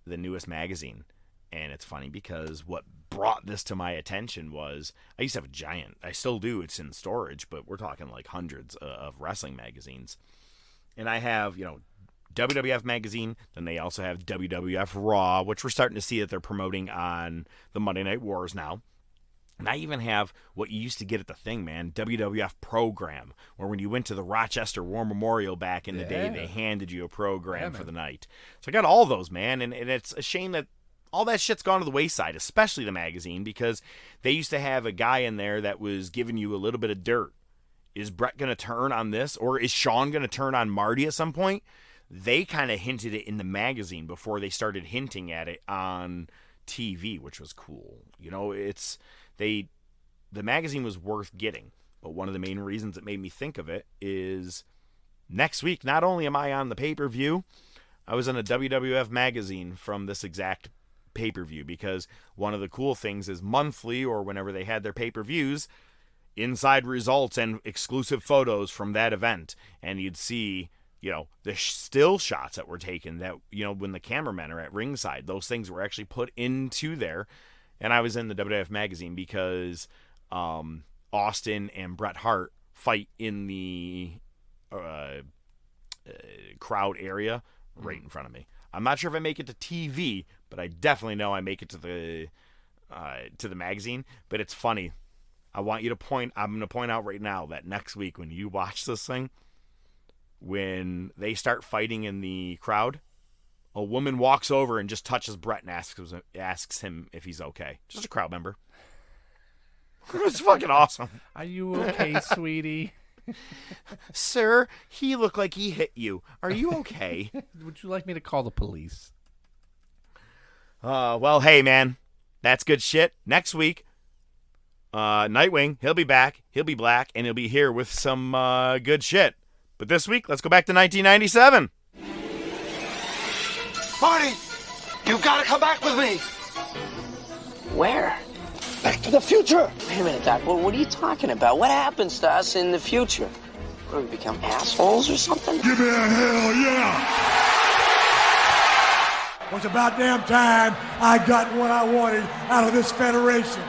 the newest magazine. And it's funny because what brought this to my attention was I used to have a giant. I still do. It's in storage, but we're talking like hundreds of wrestling magazines. And I have, you know, WWF Magazine. Then they also have WWF Raw, which we're starting to see that they're promoting on the Monday Night Wars now. And I even have what you used to get at the thing, man, WWF Program, where when you went to the Rochester War Memorial back in the day, they handed you a program for the night. So I got all those, man, and it's a shame that all that shit's gone to the wayside, especially the magazine, because they used to have a guy in there that was giving you a little bit of dirt. Is Brett going to turn on this, or is Sean going to turn on Marty at some point? They kind of hinted it in the magazine before they started hinting at it on TV, which was cool. You know, the magazine was worth getting, but one of the main reasons it made me think of it is next week, not only am I on the pay-per-view, I was in a WWF magazine from this exact pay-per-view, because one of the cool things is monthly or whenever they had their pay-per-views, inside results and exclusive photos from that event, and you'd see, you know, the still shots that were taken that, you know, when the cameramen are at ringside, those things were actually put into there. And I was in the WWF magazine because Austin and Bret Hart fight in the crowd area right in front of me. I'm not sure if I make it to TV, but I definitely know I make it to the magazine. But it's funny. I'm going to point out right now that next week when you watch this thing, when they start fighting in the crowd, a woman walks over and just touches Brett and asks him if he's okay. Just a crowd member. It's fucking awesome. Are you okay, sweetie? Sir, he looked like he hit you. Are you okay? Would you like me to call the police? Well, hey, man. That's good shit. Next week, Nightwing, he'll be back. He'll be black, and he'll be here with some good shit. But this week, let's go back to 1997. Marty, you've got to come back with me. Where? Back to the future. Wait a minute, Doc. What are you talking about? What happens to us in the future? What, do we become assholes or something? Give me a hell yeah. Well, it's about damn time I got what I wanted out of this federation.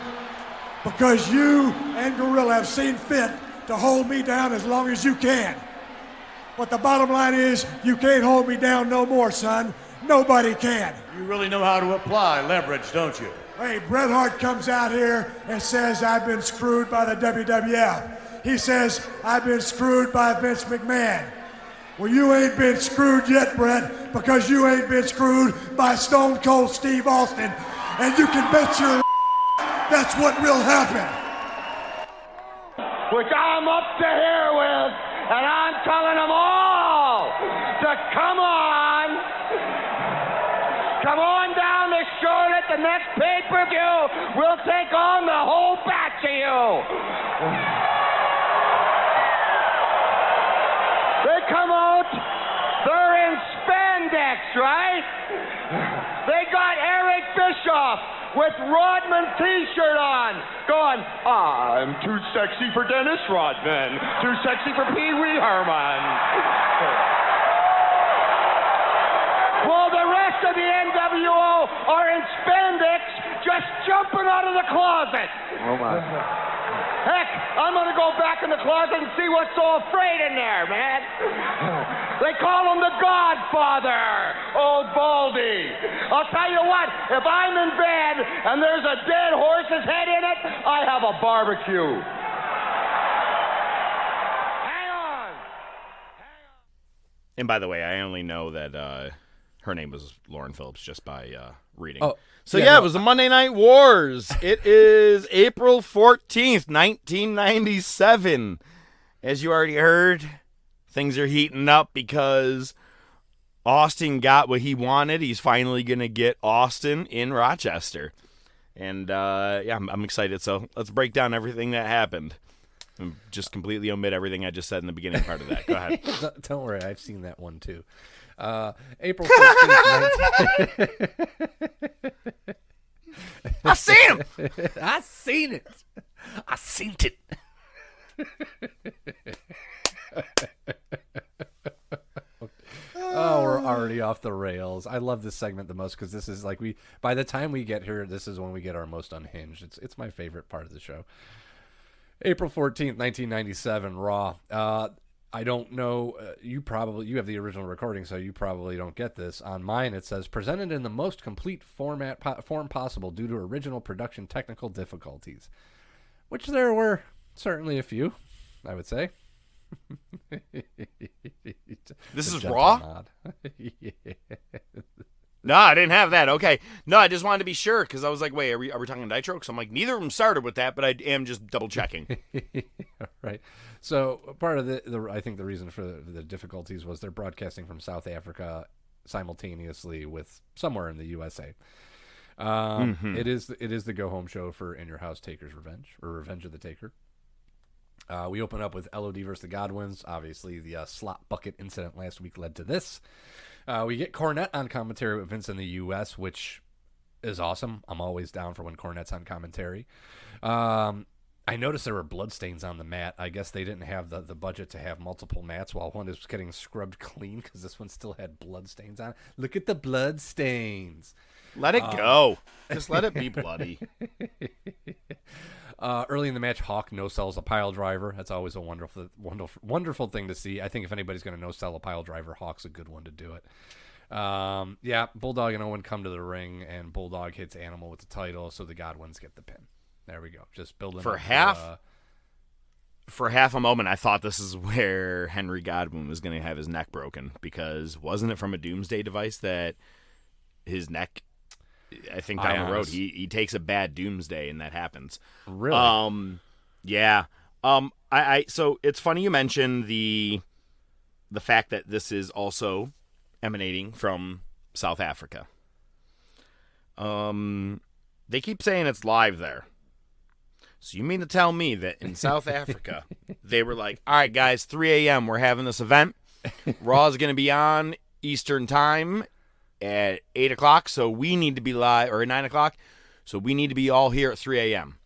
Because you and Gorilla have seen fit to hold me down as long as you can. But the bottom line is, you can't hold me down no more, son. Nobody can. You really know how to apply leverage, don't you? Hey, Bret Hart comes out here and says I've been screwed by the WWF. He says I've been screwed by Vince McMahon. Well, you ain't been screwed yet, Bret, because you ain't been screwed by Stone Cold Steve Austin. And you can bet your that's what will happen. which I'm up to here with, and I'm telling them all to come on. Come on down to Charlotte. The next pay-per-view, we'll take on the whole batch of you. They come out, they're in spandex, right? They got Eric Bischoff with Rodman t-shirt on, going, I'm too sexy for Dennis Rodman, too sexy for Pee Wee Herman. Well, the rest of the NWO are in spandex, just jumping out of the closet. Oh, my. Heck, I'm going to go back in the closet and see what's so afraid in there, man. They call him the Godfather, Old Baldy. I'll tell you what, if I'm in bed and there's a dead horse's head in it, I have a barbecue. Hang on. And by the way, I only know that her name was Lauren Phillips just by reading. Oh, So yeah, it was the Monday Night Wars. It is April 14th, 1997. As you already heard, things are heating up because Austin got what he wanted. He's finally going to get Austin in Rochester. And yeah, I'm excited. So let's break down everything that happened. And just completely omit everything I just said in the beginning part of that. Go ahead. Don't worry, I've seen that one too. April 14th, I seen him. I seen it. I seen it. Oh, we're already off the rails. I love this segment the most because this is like by the time we get here, this is when we get our most unhinged. It's my favorite part of the show. April 14th, 1997, Raw. I don't know, you have the original recording, so you probably don't get this. On mine, it says, presented in the most complete form possible due to original production technical difficulties, which there were certainly a few, I would say. This is Raw? Yeah. No, I didn't have that. Okay. No, I just wanted to be sure because I was like, wait, are we talking Nitro? Because I'm like, neither of them started with that, but I am just double checking. Right. So part of I think the reason for the difficulties was they're broadcasting from South Africa simultaneously with somewhere in the USA. It is the go home show for In Your House Taker's Revenge, or Revenge of the Taker. We open up with LOD versus the Godwins. Obviously, the slot bucket incident last week led to this. We get Cornette on commentary with Vince in the U.S., which is awesome. I'm always down for when Cornette's on commentary. I noticed there were bloodstains on the mat. I guess they didn't have the budget to have multiple mats while one is getting scrubbed clean because this one still had bloodstains on it. Look at the bloodstains. Let it go. Just let it be bloody. Early in the match, Hawk no-sells a pile driver. That's always a wonderful thing to see. I think if anybody's going to no-sell a pile driver, Hawk's a good one to do it. Yeah, Bulldog and Owen come to the ring, and Bulldog hits Animal with the title, so the Godwins get the pin. There we go. Just building for up half. For half a moment, I thought this is where Henry Godwin was going to have his neck broken because wasn't it from a doomsday device that his neck? I think down the road he takes a bad doomsday and that happens. Really? Yeah. So it's funny you mention the fact that this is also emanating from South Africa. They keep saying it's live there. So you mean to tell me that in South Africa they were like, all right, guys, 3 a.m. we're having this event. Raw's going to be on Eastern time at 8 o'clock, so we need to be live, or at 9 o'clock, so we need to be all here at 3 a.m.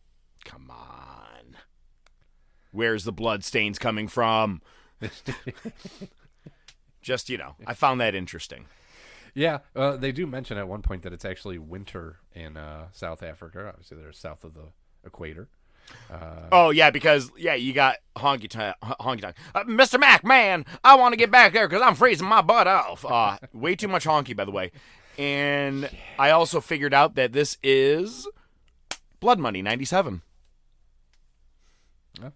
Come on. Where's the blood stains coming from? Just, I found that interesting. Yeah, they do mention at one point that it's actually winter in South Africa. Obviously, they're south of the equator. Because you got honky tonk. Mr. Mac, man, I want to get back there because I'm freezing my butt off. Way too much honky, by the way. And I also figured out that this is Blood Money 97. Yeah.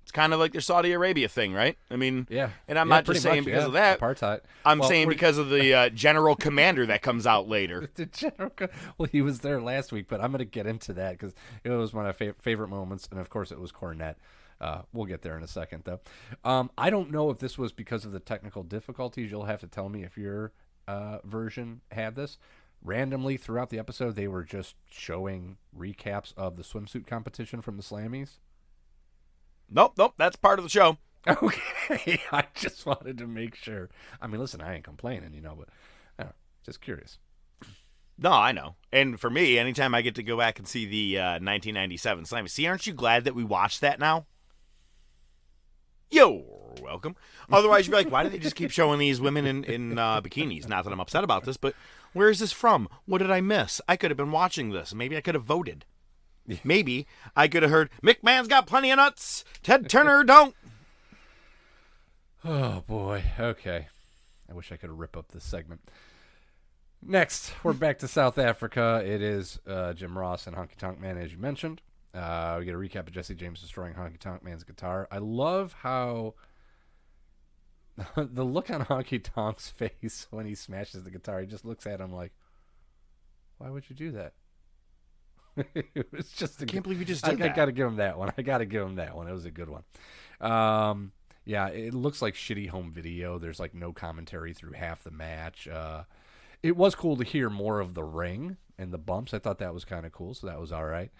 It's kind of like their Saudi Arabia thing, right? I mean, yeah. And I'm not just saying because of that. Apartheid. I'm saying because of the General Commander that comes out later. The General. Well, he was there last week, but I'm going to get into that because it was one of my favorite moments, and of course, it was Cornette. We'll get there in a second, though. I don't know if this was because of the technical difficulties. You'll have to tell me if your version had this. Randomly throughout the episode, they were just showing recaps of the swimsuit competition from the Slammies. Nope, that's part of the show. Okay, I just wanted to make sure. I mean, listen, I ain't complaining, but just curious. No, I know. And for me, anytime I get to go back and see the 1997 Slammies, see, aren't you glad that we watched that now? You're welcome. Otherwise, you'd be like, why do they just keep showing these women in bikinis? Not that I'm upset about this, but where is this from? What did I miss? I could have been watching this. Maybe I could have voted. Maybe I could have heard, McMahon's got plenty of nuts. Ted Turner don't. Oh, boy. Okay. I wish I could rip up this segment. Next, we're back to South Africa. It is Jim Ross and Honky Tonk Man, as you mentioned. We get a recap of Jesse James destroying Honky Tonk Man's guitar. I love how the look on Honky Tonk's face when he smashes the guitar, he just looks at him like, why would you do that? It was just I can't believe you just did that. I got to give him that one. It was a good one. Yeah, it looks like shitty home video. There's like no commentary through half the match. It was cool to hear more of the ring and the bumps. I thought that was kind of cool, so that was all right.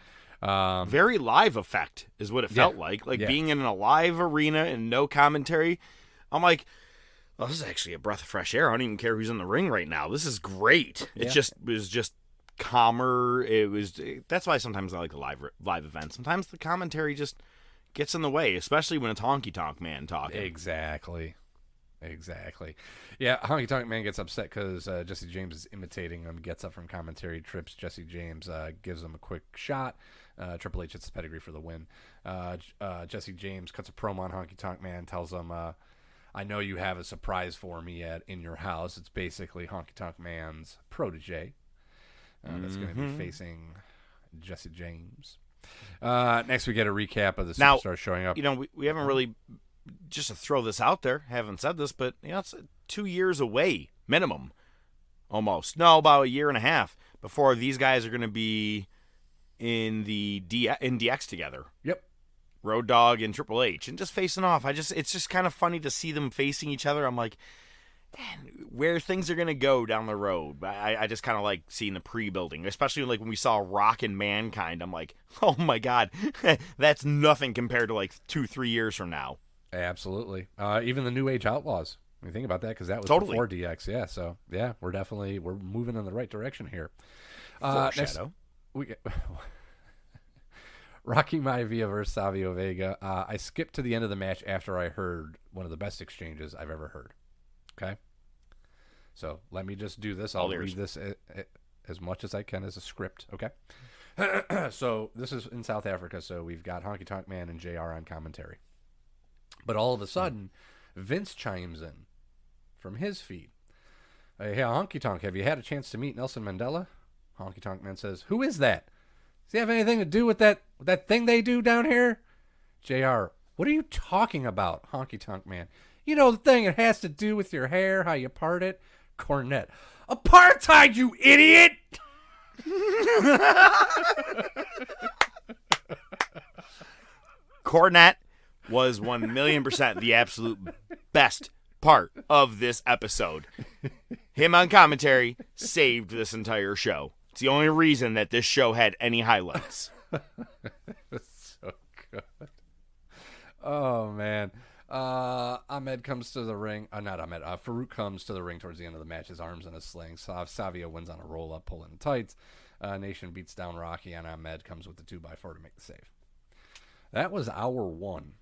Very live effect is what it felt like. Being in a live arena and no commentary. I'm like, oh, this is actually a breath of fresh air. I don't even care who's in the ring right now. This is great. It was just calmer. That's why sometimes I like the live events. Sometimes the commentary just gets in the way, especially when it's Honky Tonk Man talking. Exactly. Yeah, Honky Tonk Man gets upset because Jesse James is imitating him, gets up from commentary, trips Jesse James, gives him a quick shot. Triple H hits the pedigree for the win. Jesse James cuts a promo on Honky Tonk Man, tells him, I know you have a surprise for me in your house. It's basically Honky Tonk Man's protege. That's going to be facing Jesse James. Next, we get a recap of the superstar showing up. We haven't really, just to throw this out there, haven't said this, but it's 2 years away, minimum, almost. No, about a year and a half before these guys are going to be in DX together. Yep. Road Dogg and Triple H, and just facing off. It's just kind of funny to see them facing each other. I'm like, man, where things are going to go down the road. I just kind of like seeing the pre-building, especially like when we saw Rock and Mankind. I'm like, oh my God, that's nothing compared to like 2-3 years from now. Absolutely. Even the New Age Outlaws. When you think about that, because that was before DX. Yeah, so yeah, we're moving in the right direction here. Foreshadow. We get Rocky Maivia versus Savio Vega. I skipped to the end of the match after I heard one of the best exchanges I've ever heard. Okay? So let me just do this. I'll read this as much as I can as a script. Okay? So this is in South Africa, so we've got Honky Tonk Man and JR on commentary. But all of a sudden, Vince chimes in from his feed. Hey, Honky Tonk, have you had a chance to meet Nelson Mandela? Honky Tonk Man says, who is that? Does he have anything to do with that thing they do down here? JR, what are you talking about, Honky Tonk Man? You know the thing it has to do with your hair, how you part it? Cornette. Apartheid, you idiot! Cornette was 1,000,000% the absolute best part of this episode. Him on commentary saved this entire show. It's the only reason that this show had any highlights. It's so good. Oh, man. Ahmed comes to the ring. Not Ahmed. Farouk comes to the ring towards the end of the match. His arms in a sling. Savio wins on a roll-up, pulling the tights. Nation beats down Rocky, and Ahmed comes with the 2x4 to make the save. That was hour one.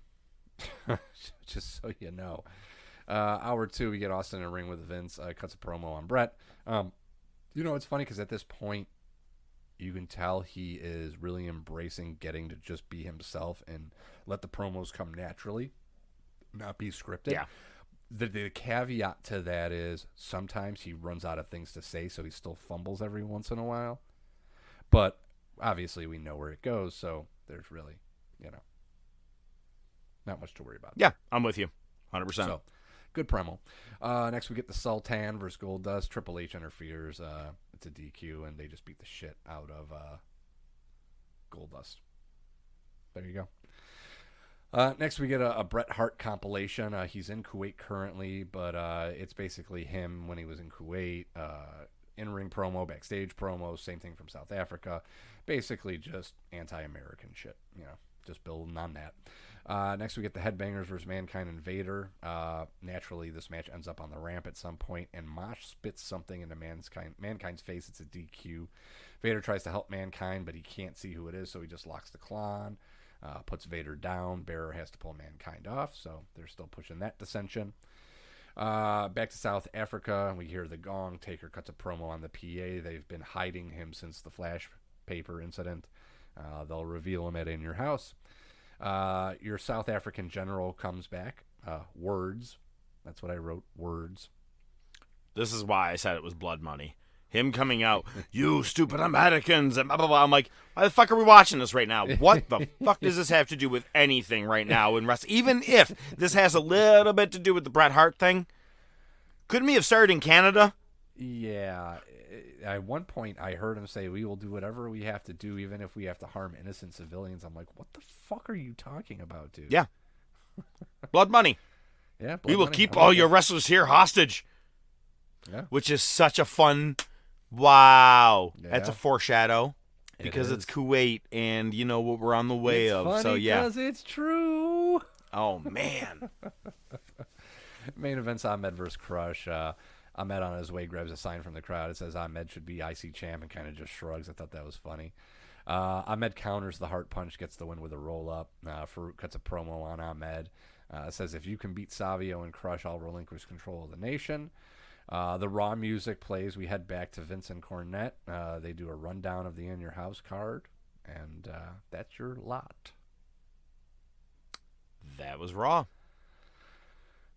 Just so you know. Hour two, we get Austin in a ring with Vince. Cuts a promo on Brett. It's funny because at this point, you can tell he is really embracing getting to just be himself and let the promos come naturally, not be scripted. Yeah. The caveat to that is sometimes he runs out of things to say, so he still fumbles every once in a while. But obviously we know where it goes, so there's really, not much to worry about. Yeah, I'm with you. 100%. So, good promo. Next, we get the Sultan versus Goldust. Triple H interferes. It's a DQ, and they just beat the shit out of Goldust. There you Next, we get a Bret Hart compilation. He's in Kuwait currently, but it's basically him when he was in Kuwait. In-ring promo, backstage promo, same thing from South Africa. Basically just anti-American shit, just building on that. Next, we get the Headbangers versus Mankind and Vader. Naturally, this match ends up on the ramp at some point, and Mosh spits something into Mankind's face. It's a DQ. Vader tries to help Mankind, but he can't see who it is, so he just locks the claw on. Puts Vader down. Bearer has to pull Mankind off, so they're still pushing that dissension. Back to South Africa, we hear the gong. Taker cuts a promo on the PA. They've been hiding him since the Flash paper incident. They'll reveal him at In Your House. Your South African general comes back. Words. That's what I wrote. Words. This is why I said it was blood money. Him coming out, you stupid Americans, and blah, blah, blah. I'm like, why the fuck are we watching this right now? What the fuck does this have to do with anything right now in wrestling? Even if this has a little bit to do with the Bret Hart thing, couldn't we have started in Canada? Yeah. At one point, I heard him say, we will do whatever we have to do, even if we have to harm innocent civilians. I'm like, what the fuck are you talking about, dude? Yeah. Blood money. Yeah, blood we will money. keep all your wrestlers here hostage. Yeah. Which is such a fun... Wow. Yeah. That's a foreshadow. Because it's Kuwait, and you know what we're on the way it's of. Funny so, yeah. because it's true. Oh, man. Main event's Ahmed versus Crush. Ahmed on his way grabs a sign from the crowd. It says Ahmed should be IC champ and kind of just shrugs. I thought that was funny. Ahmed counters the Heart Punch, gets the win with a roll-up. Farouk cuts a promo on Ahmed. Says, if you can beat Savio and Crush, I'll relinquish control of the nation. The Raw music plays. We head back to Vincent Cornette. They do a rundown of the In Your House card. And that's your lot. That was Raw.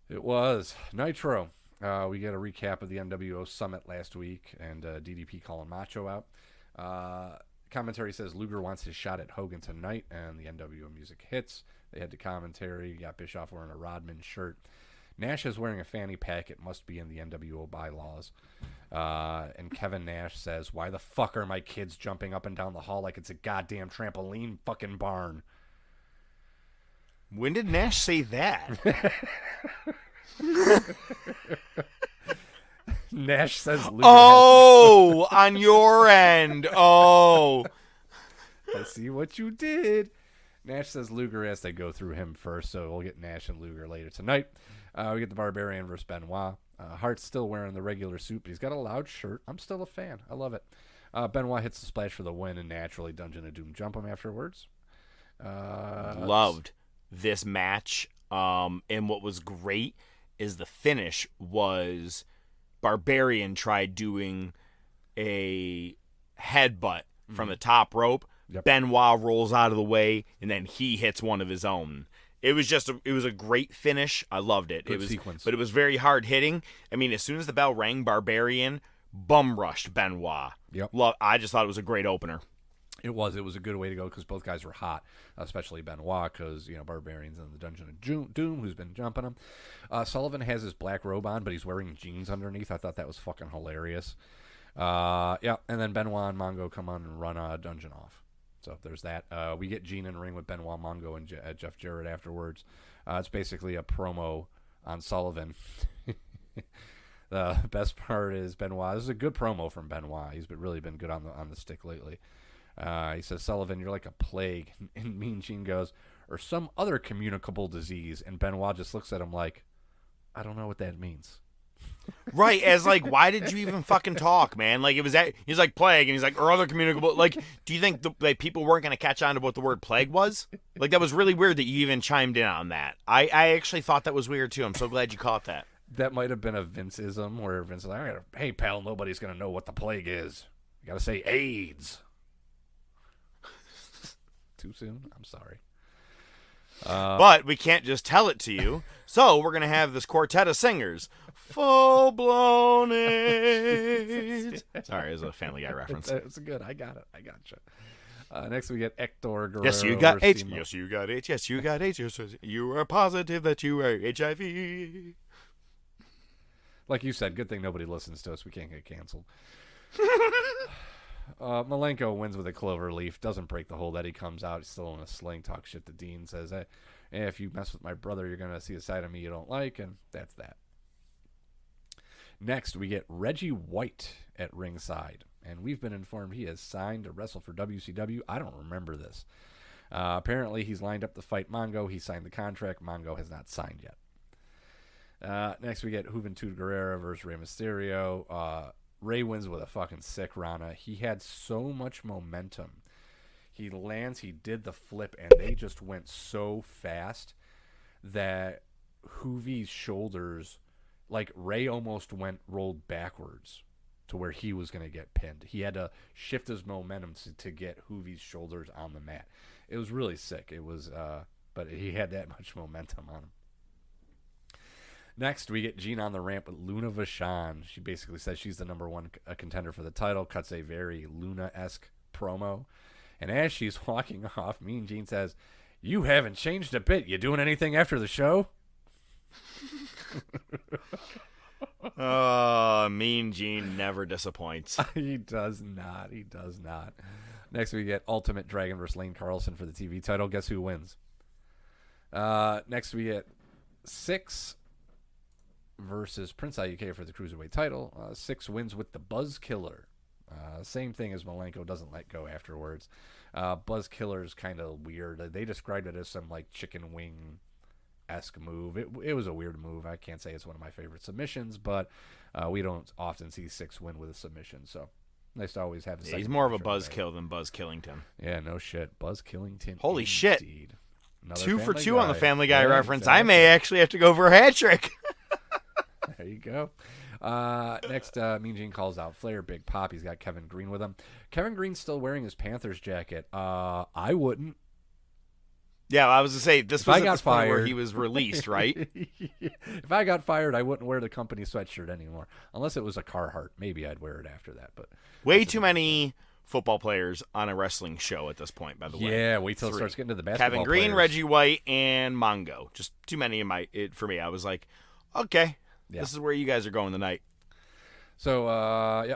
It was. Nitro. We get a recap of the NWO Summit last week, and DDP calling Macho out. Commentary says Luger wants his shot at Hogan tonight, and the NWO music hits. They head to commentary. You got Bischoff wearing a Rodman shirt. Nash is wearing a fanny pack. It must be in the NWO bylaws. And Kevin Nash says, why the fuck are my kids jumping up and down the hall like it's a goddamn trampoline fucking barn? When did Nash say that? Nash says Luger on your end. Oh. I see what you did. Nash says Luger has to go through him first, so we'll get Nash and Luger later tonight. We get the Barbarian versus Benoit. Hart's still wearing the regular suit, but he's got a loud shirt. I'm still a fan. I love it. Benoit hits the splash for the win, and naturally Dungeon of Doom jump him afterwards. Loved this match. And what was great is the finish was Barbarian tried doing a headbutt from the top rope. Yep. Benoit rolls out of the way, and then he hits one of his own. It was just it was a great finish. I loved it. Good sequence. But it was very hard hitting. I mean, as soon as the bell rang, Barbarian bum rushed Benoit. Yep. I just thought it was a great opener. It was a good way to go because both guys were hot, especially Benoit because, Barbarian's in the Dungeon of Doom, who's been jumping him. Sullivan has his black robe on, but he's wearing jeans underneath. I thought that was fucking hilarious. And then Benoit and Mongo come on and run Dungeon off. So there's that. We get Gene in the ring with Benoit, Mongo, and Jeff Jarrett afterwards. It's basically a promo on Sullivan. The best part is Benoit. This is a good promo from Benoit. He's really been good on the stick lately. He says, Sullivan, you're like a plague. And Mean Gene goes, or some other communicable disease. And Benoit just looks at him like, I don't know what that means. Right, as like, why did you even fucking talk, man? Like, it was that he's like plague, and he's like, or other communicable. Like, do you think people weren't going to catch on to what the word plague was? Like, that was really weird that you even chimed in on that. I actually thought that was weird too. I'm so glad you caught that. That might have been a Vince-ism where Vince is like, hey, pal, nobody's going to know what the plague is. You got to say AIDS. Too soon? I'm sorry. But we can't just tell it to you. So we're going to have this quartet of singers. Full-blown AIDS. Sorry, it was a Family Guy reference. It's good. I got it. I got you. Next we get Hector Guerrero. Yes, you got AIDS. Simo. Yes, you got AIDS. Yes, you got AIDS. Yes, you are positive that you are HIV. Like you said, good thing nobody listens to us. We can't get canceled. Malenko wins with a clover leaf. Doesn't break the hold. Eddie comes out. He's still in a sling. Talks shit to Dean. Says, hey, if you mess with my brother, you're going to see a side of me you don't like, and that's that. Next, we get Reggie White at ringside, and we've been informed he has signed to wrestle for WCW. I don't remember this. Apparently, he's lined up to fight Mongo. He signed the contract. Mongo has not signed yet. Next, we get Juventud Guerrera versus Rey Mysterio. Rey wins with a fucking sick Rana. He had so much momentum. He lands, he did the flip, and they just went so fast that Juvi's shoulders, like Rey almost rolled backwards to where he was going to get pinned. He had to shift his momentum to get Juvi's shoulders on the mat. It was really sick. It was, but he had that much momentum on him. Next, we get Jean on the ramp with Luna Vachon. She basically says she's the number one contender for the title, cuts a very Luna-esque promo. And as she's walking off, Mean Gene says, "You haven't changed a bit. You doing anything after the show?" Mean Gene never disappoints. He does not. He does not. Next, we get Ultimate Dragon versus Lane Carlson for the TV title. Guess who wins? Next, we get Six versus Prince IUK for the Cruiserweight title. Six wins with the Buzz Killer. Same thing as Malenko, doesn't let go afterwards. Buzz Killer is kind of weird. They described it as some like chicken wing-esque move. It was a weird move. I can't say it's one of my favorite submissions, but we don't often see Six win with a submission, so nice to always have. He's more of a Buzzkill than Buzz Killington. Yeah, no shit. Buzz Killington. Holy indeed. shit. Another 2 for Family 2 Guy. on the Family Guy Yeah, reference. exactly. I may actually have to go for a hat trick. There you go. Next, Mean Gene calls out Flair. Big pop. He's got Kevin Green with him. Kevin Green's still wearing his Panthers jacket. I wouldn't. Yeah, I was going to say, this If was I at got this point where fired- he was released, right? If I got fired, I wouldn't wear the company sweatshirt anymore. Unless it was a Carhartt. Maybe I'd wear it after that. But Way too many football players on a wrestling show at this point, by the way. Yeah, wait till it 3. starts getting to the basketball Kevin Green, players. Reggie White, and Mongo. Just too many for me. I was like, okay, Yeah. this is where you guys are going tonight. So,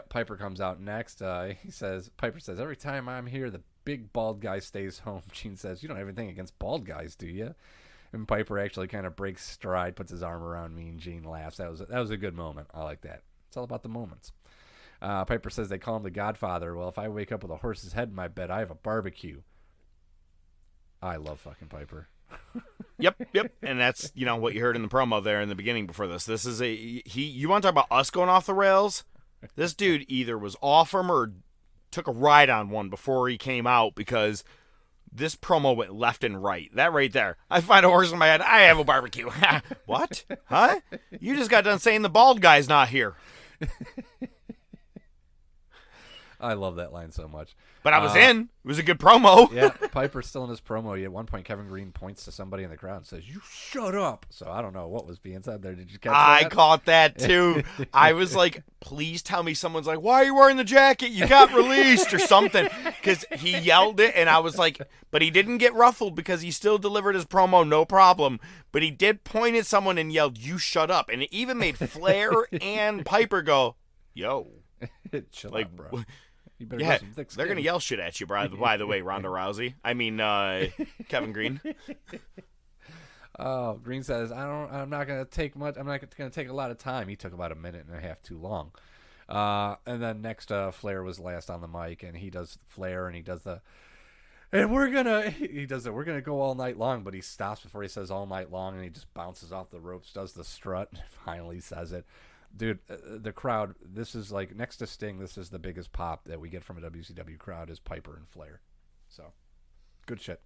Piper comes out next. Piper says, every time I'm here, the big bald guy stays home. Gene says, you don't have anything against bald guys, do you? And Piper actually kind of breaks stride, puts his arm around me, and Gene laughs. That was a good moment. I like that. It's all about the moments. Piper says they call him the Godfather. Well, if I wake up with a horse's head in my bed, I have a barbecue. I love fucking Piper. Yep. And that's, what you heard in the promo there in the beginning before this. This is you want to talk about us going off the rails? This dude either was off him or took a ride on one before he came out, because this promo went left and right. That right there. I find a horse in my head. I have a barbecue. What? Huh? You just got done saying the bald guy's not here. I love that line so much. But I was in. It was a good promo. Yeah, Piper's still in his promo. At one point, Kevin Green points to somebody in the crowd and says, "You shut up." So I don't know what was being said there. Did you catch that? I caught that too. I was like, please tell me someone's like, "Why are you wearing the jacket? You got released," or something. Because he yelled it, and I was like, but he didn't get ruffled because he still delivered his promo, no problem. But he did point at someone and yelled, "You shut up." And it even made Flair and Piper go, "Yo." Chill like, out, bro. You better yeah, go some thick they're skin. going to yell shit at you, by the way, Ronda Rousey. I mean, Kevin Green. Oh, Green says, I'm not going to take much. I'm not going to take a lot of time. He took about a minute and a half too long. And then next, Flair was last on the mic, and he does Flair, and he does we're gonna go all night long, but he stops before he says all night long, and he just bounces off the ropes, does the strut, and finally says it. Dude, the crowd, this is like, next to Sting, this is the biggest pop that we get from a WCW crowd is Piper and Flair. So, good shit.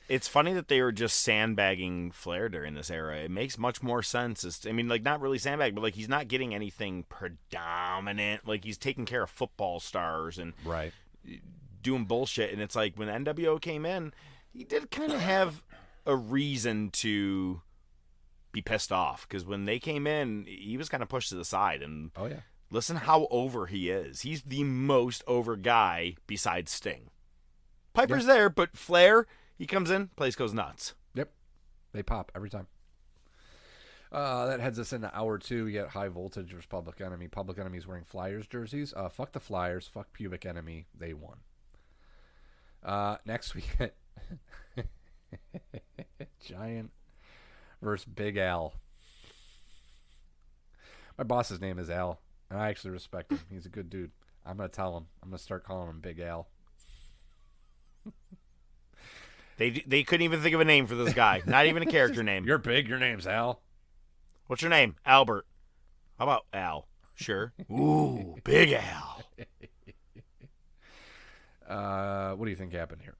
It's funny that they were just sandbagging Flair during this era. It makes much more sense. Not really sandbag, but like he's not getting anything predominant. Like he's taking care of football stars and right, doing bullshit. And it's like when NWO came in, he did kind of have a reason to be pissed off, because when they came in, he was kind of pushed to the side. And oh yeah, listen how over he is. He's the most over guy besides Sting. Piper's there, but Flair, he comes in, place goes nuts. Yep, they pop every time. That heads us into hour 2. We get High Voltage versus Public Enemy. Public Enemy's wearing Flyers jerseys. Fuck the Flyers. Fuck Pubic Enemy. They won. Next we get Giant versus Big Al. My boss's name is Al, and I actually respect him. He's a good dude. I'm going to tell him. I'm going to start calling him Big Al. They couldn't even think of a name for this guy. Not even a character name. You're big. Your name's Al. What's your name? Albert. How about Al? Sure. Ooh, Big Al. What do you think happened here?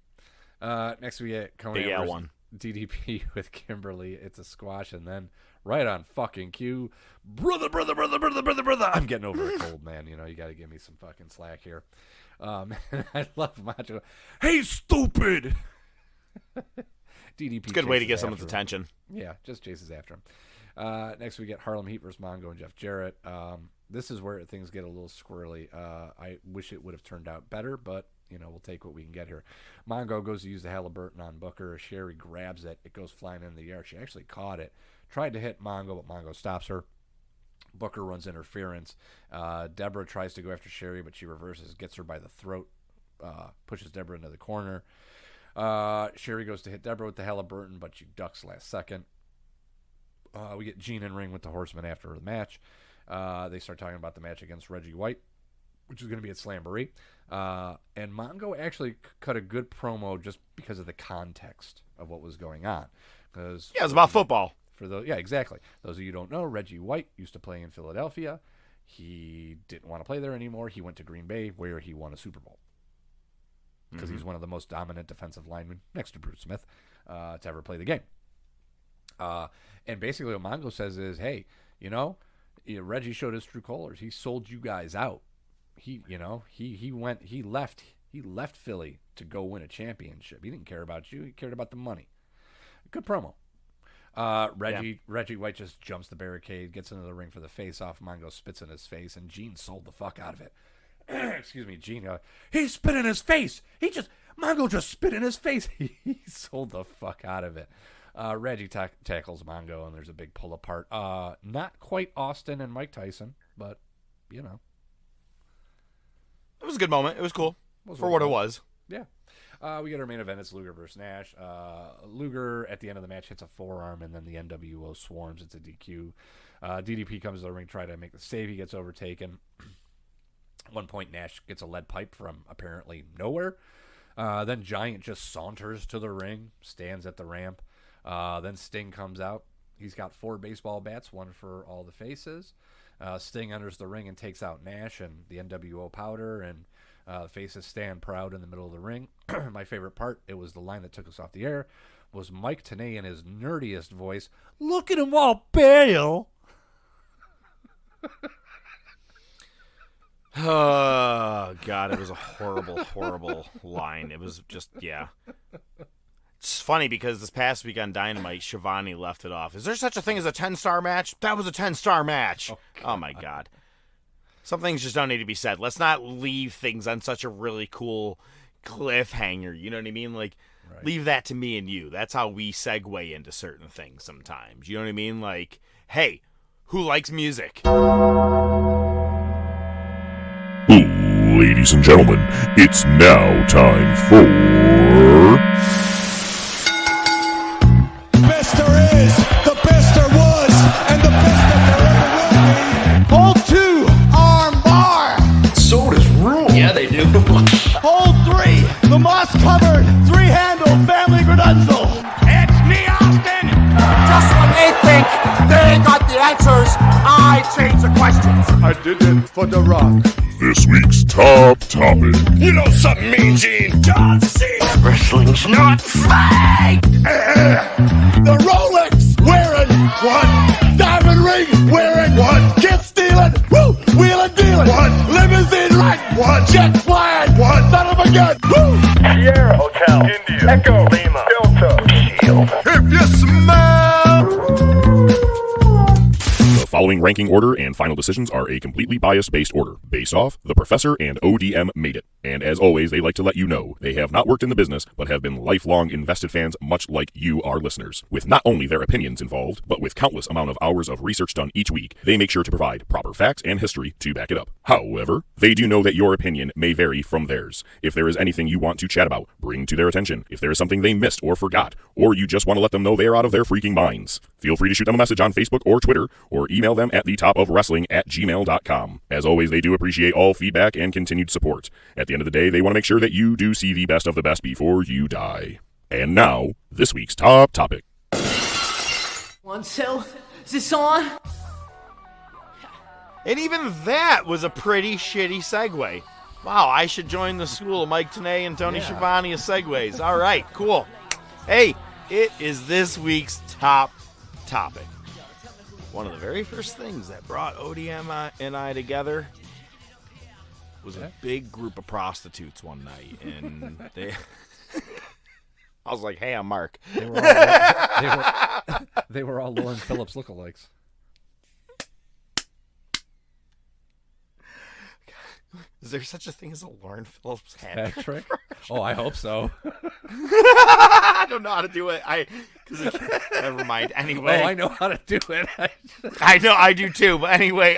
Next we get Conan Big Al versus won. DDP with Kimberly. It's a squash, and then right on fucking cue, brother. I'm getting over a cold, man. You know, you got to give me some fucking slack here. I love Macho. Hey, stupid. DDP. It's a good way to get chases someone's after him. attention. Yeah, just chases after him. Next we get Harlem Heat versus Mongo and Jeff Jarrett. This is where things get a little squirrely. I wish it would have turned out better, but you know, we'll take what we can get here. Mongo goes to use the Halliburton on Booker. Sherry grabs it. It goes flying in the air. She actually caught it. Tried to hit Mongo, but Mongo stops her. Booker runs interference. Deborah tries to go after Sherry, but she reverses, gets her by the throat, pushes Deborah into the corner. Sherry goes to hit Deborah with the Halliburton, but she ducks last second. We get Gene in ring with the Horsemen after the match. They start talking about the match against Reggie White, which is going to be at Slamboree. And Mongo actually cut a good promo just because of the context of what was going on. Because it was about football. Yeah, exactly. Those of you who don't know, Reggie White used to play in Philadelphia. He didn't want to play there anymore. He went to Green Bay, where he won a Super Bowl. Because he's one of the most dominant defensive linemen, next to Bruce Smith, to ever play the game. And basically what Mongo says is, hey, you know, Reggie showed his true colors. He sold you guys out. He left Philly to go win a championship. He didn't care about you. He cared about the money. Good promo. Reggie White just jumps the barricade, gets into the ring for the face-off. Mongo spits in his face, and Gene sold the fuck out of it. Excuse me, Gene. He spit in his face. Mongo just spit in his face. He sold the fuck out of it. Reggie tackles Mongo, and there's a big pull apart. Not quite Austin and Mike Tyson, but you know, it was a good moment. It was cool for what it was. Yeah. We get our main event. It's Luger versus Nash. Luger at the end of the match hits a forearm, and then the NWO swarms. It's a DQ. DDP comes to the ring, try to make the save. He gets overtaken. At one point, Nash gets a lead pipe from apparently nowhere. Then Giant just saunters to the ring, stands at the ramp. Then Sting comes out. He's got 4 baseball bats, one for all the faces. Sting enters the ring and takes out Nash and the NWO powder, and the faces stand proud in the middle of the ring. My favorite part, it was the line that took us off the air, was Mike Tenay in his nerdiest voice, "Look at him all pale." Oh, God, it was a horrible, horrible line. It was just, yeah. It's funny because this past week on Dynamite, Shivani left it off. Is there such a thing as a 10-star match? That was a 10-star match. Oh, my God. Some things just don't need to be said. Let's not leave things on such a really cool cliffhanger. You know what I mean? Like, right. Leave that to me and you. That's how we segue into certain things sometimes. You know what I mean? Like, hey, who likes music? Ladies and gentlemen, it's now time for... The best there is, the best there was, and the best that there ever will be. Hold 2, arm bar. Sodas rule. Yeah, they do. Hold 3, the moss-covered, 3-handle family gradunzel. It's me, Austin. Just when they think they got the answers, I change the questions. I did it for The Rock. This week's top topic. You know something, Mean Gene? John Cena. Wrestling's not fake. The Rolex wearing what? Diamond ring wearing what? Jet stealing, woo, wheeling dealing, what? Limousine riding, what? Jet flying, what? Son of a gun, woo! Sierra Hotel, India, Echo, Lima, Delta, Shield. If you smell. The following ranking order and final decisions are a completely bias-based order, based off the Professor and O.D.M. made it. And as always, they like to let you know they have not worked in the business, but have been lifelong invested fans much like you, our listeners. With not only their opinions involved, but with countless amount of hours of research done each week, they make sure to provide proper facts and history to back it up. However, they do know that your opinion may vary from theirs. If there is anything you want to chat about, bring to their attention. If there is something they missed or forgot, or you just want to let them know they are out of their freaking minds, feel free to shoot them a message on Facebook or Twitter, or email them at thetopofwrestling@gmail.com. As always, they do appreciate all feedback and continued support. At the end of the day, they want to make sure that you do see the best of the best before you die. And now, this week's top topic. 1, 2, is this on? And even that was a pretty shitty segue. Wow, I should join the school of Mike Tenay and Tony Schiavone of segues. All right, cool. Hey, it is this week's top topic. One of the very first things that brought O.D.M. and I together was a big group of prostitutes one night, and they... I was like, hey, I'm Mark. They were all Lauren Phillips lookalikes. Is there such a thing as a Lauren Phillips hat trick? Oh, I hope so. I don't know how to do it. Never mind. Anyway. Oh, I know how to do it. I know, I do too. But anyway,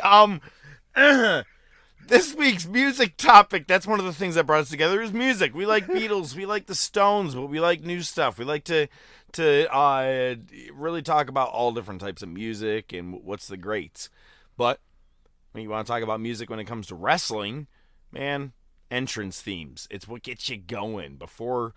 this week's music topic, that's one of the things that brought us together, is music. We like Beatles, we like the Stones, but we like new stuff. We like to really talk about all different types of music and what's the greats. But when you want to talk about music when it comes to wrestling, man, entrance themes. It's what gets you going. Before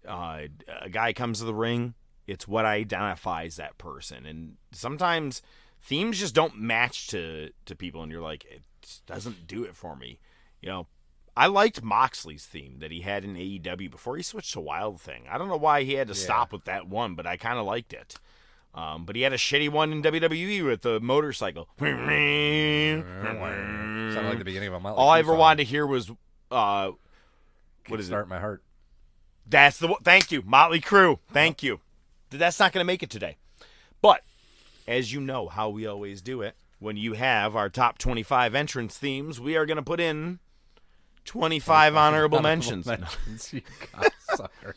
a guy comes to the ring, it's what identifies that person. And sometimes themes just don't match to people, and you're like, it doesn't do it for me. You know, I liked Moxley's theme that he had in AEW before he switched to Wild Thing. I don't know why he had to stop with that one, but I kind of liked it. But he had a shitty one in WWE with the motorcycle. Sounded like the beginning of a Motley Crue All I ever song. wanted to hear was, what is it? Start My Heart. That's the one. Thank you, Motley Crue. Thank you. That's not going to make it today. But as you know how we always do it, when you have our top 25 entrance themes, we are going to put in 25 honorable mentions. You cocksucker.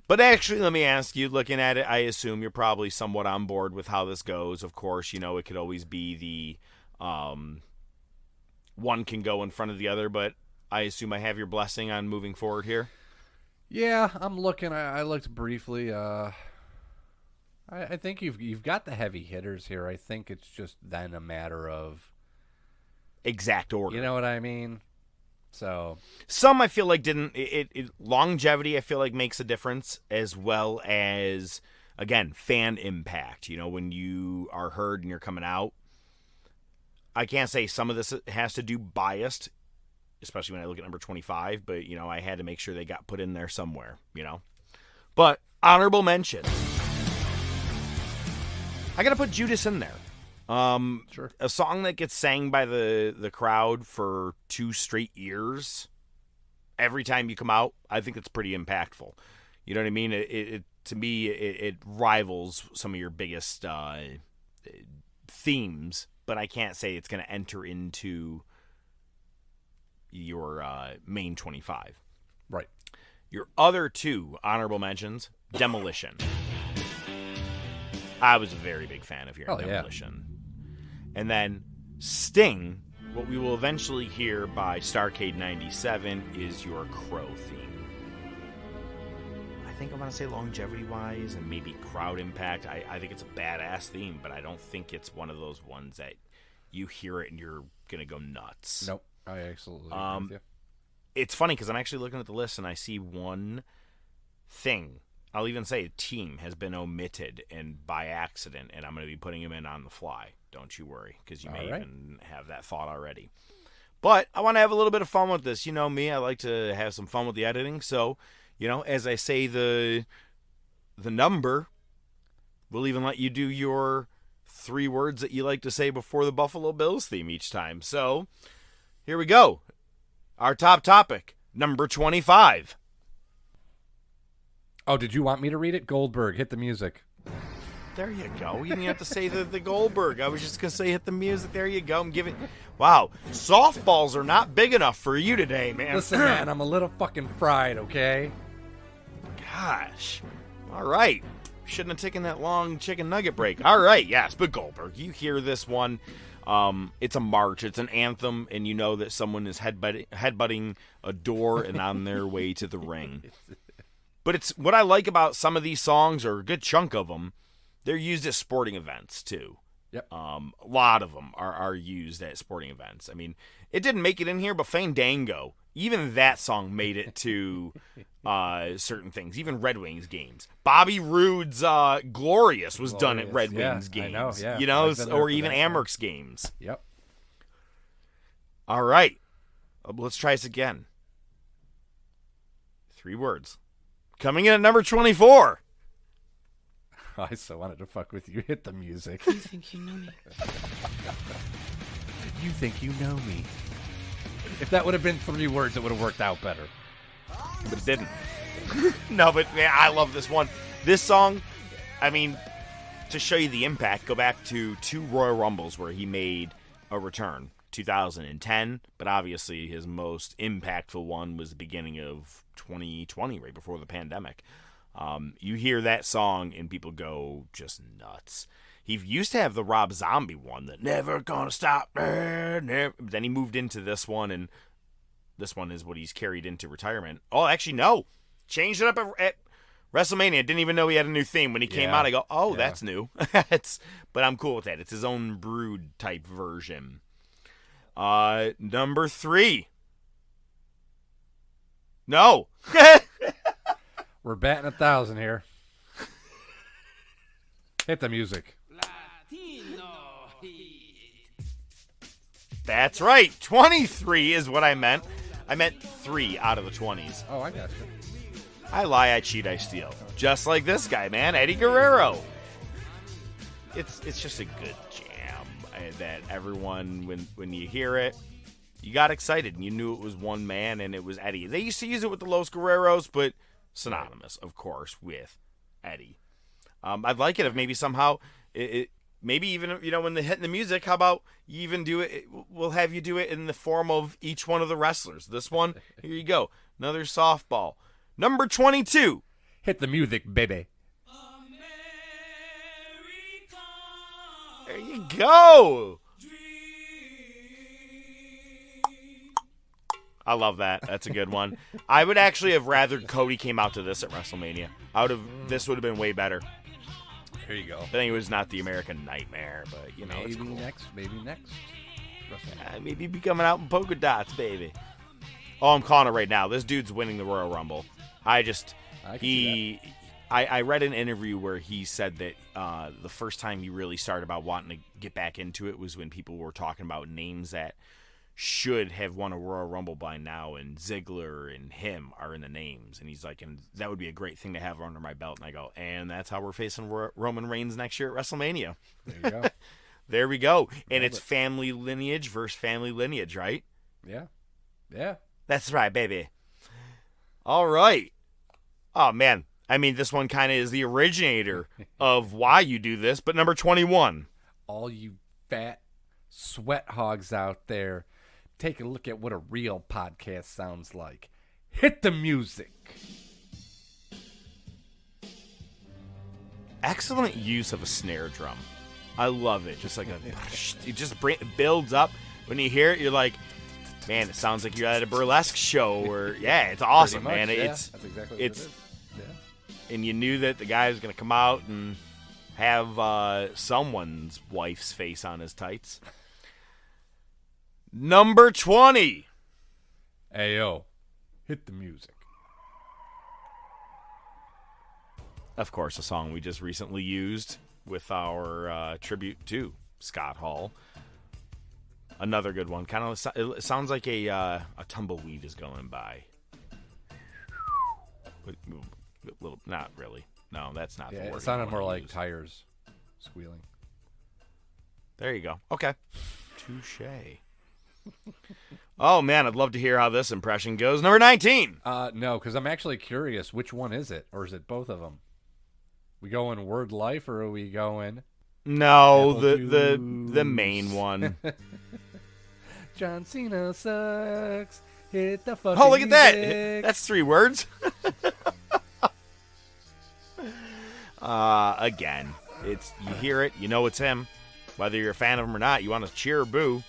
But actually, let me ask you, looking at it, I assume you're probably somewhat on board with how this goes. Of course, you know, it could always be the one can go in front of the other, but I assume I have your blessing on moving forward here. Yeah, I'm looking. I looked briefly. I think you've got the heavy hitters here. I think it's just then a matter of exact order. You know what I mean? So some I feel like didn't. Longevity I feel like makes a difference, as well as, again, fan impact. You know, when you are heard and you're coming out. I can't say some of this has to do biased, especially when I look at number 25, but, you know, I had to make sure they got put in there somewhere, you know. But honorable mention. I got to put Judas in there. Sure. A song that gets sang by the crowd for 2 straight years, every time you come out, I think it's pretty impactful. You know what I mean? It to me, it rivals some of your biggest themes, but I can't say it's going to enter into your main 25. Right. Your other 2 honorable mentions, Demolition. I was a very big fan of your Demolition. Yeah. And then Sting, what we will eventually hear by Starrcade 97, is your Crow theme. I think I'm going to say longevity-wise and maybe crowd impact. I think it's a badass theme, but I don't think it's one of those ones that you hear it and you're going to go nuts. Nope. I absolutely agree with you. It's funny because I'm actually looking at the list and I see one thing. I'll even say a team has been omitted and by accident, and I'm going to be putting him in on the fly. Don't you worry, because you may even have that thought already. But I want to have a little bit of fun with this. You know me, I like to have some fun with the editing. So, you know, as I say the number, we'll even let you do your 3 words that you like to say before the Buffalo Bills theme each time. So, here we go. Our top topic, number 25. Oh, did you want me to read it? Goldberg, hit the music. There you go. You didn't have to say the Goldberg. I was just going to say hit the music. There you go. I'm giving... Wow. Softballs are not big enough for you today, man. Listen, man, I'm a little fucking fried, okay? Gosh. All right. Shouldn't have taken that long chicken nugget break. All right, yes, but Goldberg, you hear this one. It's a march. It's an anthem, and you know that someone is headbutting a door and on their way to the ring. But it's what I like about some of these songs, or a good chunk of them, they're used at sporting events, too. Yep. A lot of them are used at sporting events. I mean, it didn't make it in here, but Fandango, even that song made it to certain things, even Red Wings games. Bobby Roode's Glorious was done at Red Wings games. I know, yeah. You know, or even Amerks games. Yep. All right. Let's try this again. 3 words. Coming in at number 24. I so wanted to fuck with you. Hit the music. You think you know me? You think you know me. If that would have been 3 words, it would have worked out better. But it didn't. No, but man, I love this one. This song, I mean, to show you the impact, go back to 2 Royal Rumbles where he made a return. 2010, but obviously his most impactful one was the beginning of 2020, right before the pandemic. You hear that song and people go just nuts. He used to have the Rob Zombie one, that never gonna stop. Never. Then he moved into this one, and this one is what he's carried into retirement. Oh, actually, no. Changed it up at WrestleMania. Didn't even know he had a new theme. When he came out, I go, oh, that's new. But I'm cool with that. It's his own brewed type version. Number 3. No. We're batting 1,000 here. Hit the music. That's right. 23 is what I meant. I meant 3 out of the 20s. Oh, I got you. I lie, I cheat, I steal. Just like this guy, man, Eddie Guerrero. It's just a good jam that everyone, when you hear it, you got excited and you knew it was one man and it was Eddie. They used to use it with the Los Guerreros, but synonymous, of course, with Eddie. I'd like it if maybe somehow it maybe even, when they're hitting the music, how about you even do it? We'll have you do it in the form of each one of the wrestlers. This one, here you go. Another softball. Number 22. Hit the music, baby. There you go. I love that. That's a good one. I would actually have rather Cody came out to this at WrestleMania. This would have been way better. There you go. I think it was not the American Nightmare, but maybe it's cool. Maybe next. Maybe be coming out in polka dots, baby. Oh, I'm calling it right now. This dude's winning the Royal Rumble. I read an interview where he said that the first time he really started about wanting to get back into it was when people were talking about names that should have won a Royal Rumble by now, and Ziggler and him are in the names. And he's like, and that would be a great thing to have under my belt. And I go, and that's how we're facing Roman Reigns next year at WrestleMania. There you go. There we go. And it's family lineage versus family lineage, right? Yeah. Yeah. That's right, baby. All right. Oh, man. I mean, this one kind of is the originator of why you do this, but number 21. All you fat sweat hogs out there, take a look at what a real podcast sounds like. Hit the music. Excellent use of a snare drum. I love it. Just like it just builds up. When you hear it, you're like, man, it sounds like you're at a burlesque show. Or yeah, it's awesome, man. Yeah. That's exactly what it is. Yeah. And you knew that the guy was going to come out and have someone's wife's face on his tights. Number 20. Ayo, hit the music. Of course, a song we just recently used with our tribute to Scott Hall. Another good one. Kind of, it sounds like a tumbleweed is going by. Little, not really. No, that's not the word. It sounded more like tires squealing. There you go. Okay. Touche. Oh, man, I'd love to hear how this impression goes. Number 19. No, because I'm actually curious. Which one is it? Or is it both of them? We going Word Life or are we going? No, the main one. John Cena sucks. Hit the fucking Oh, look at that. music. That's 3 words. Again, you hear it, you know it's him. Whether you're a fan of him or not, you want to cheer or boo,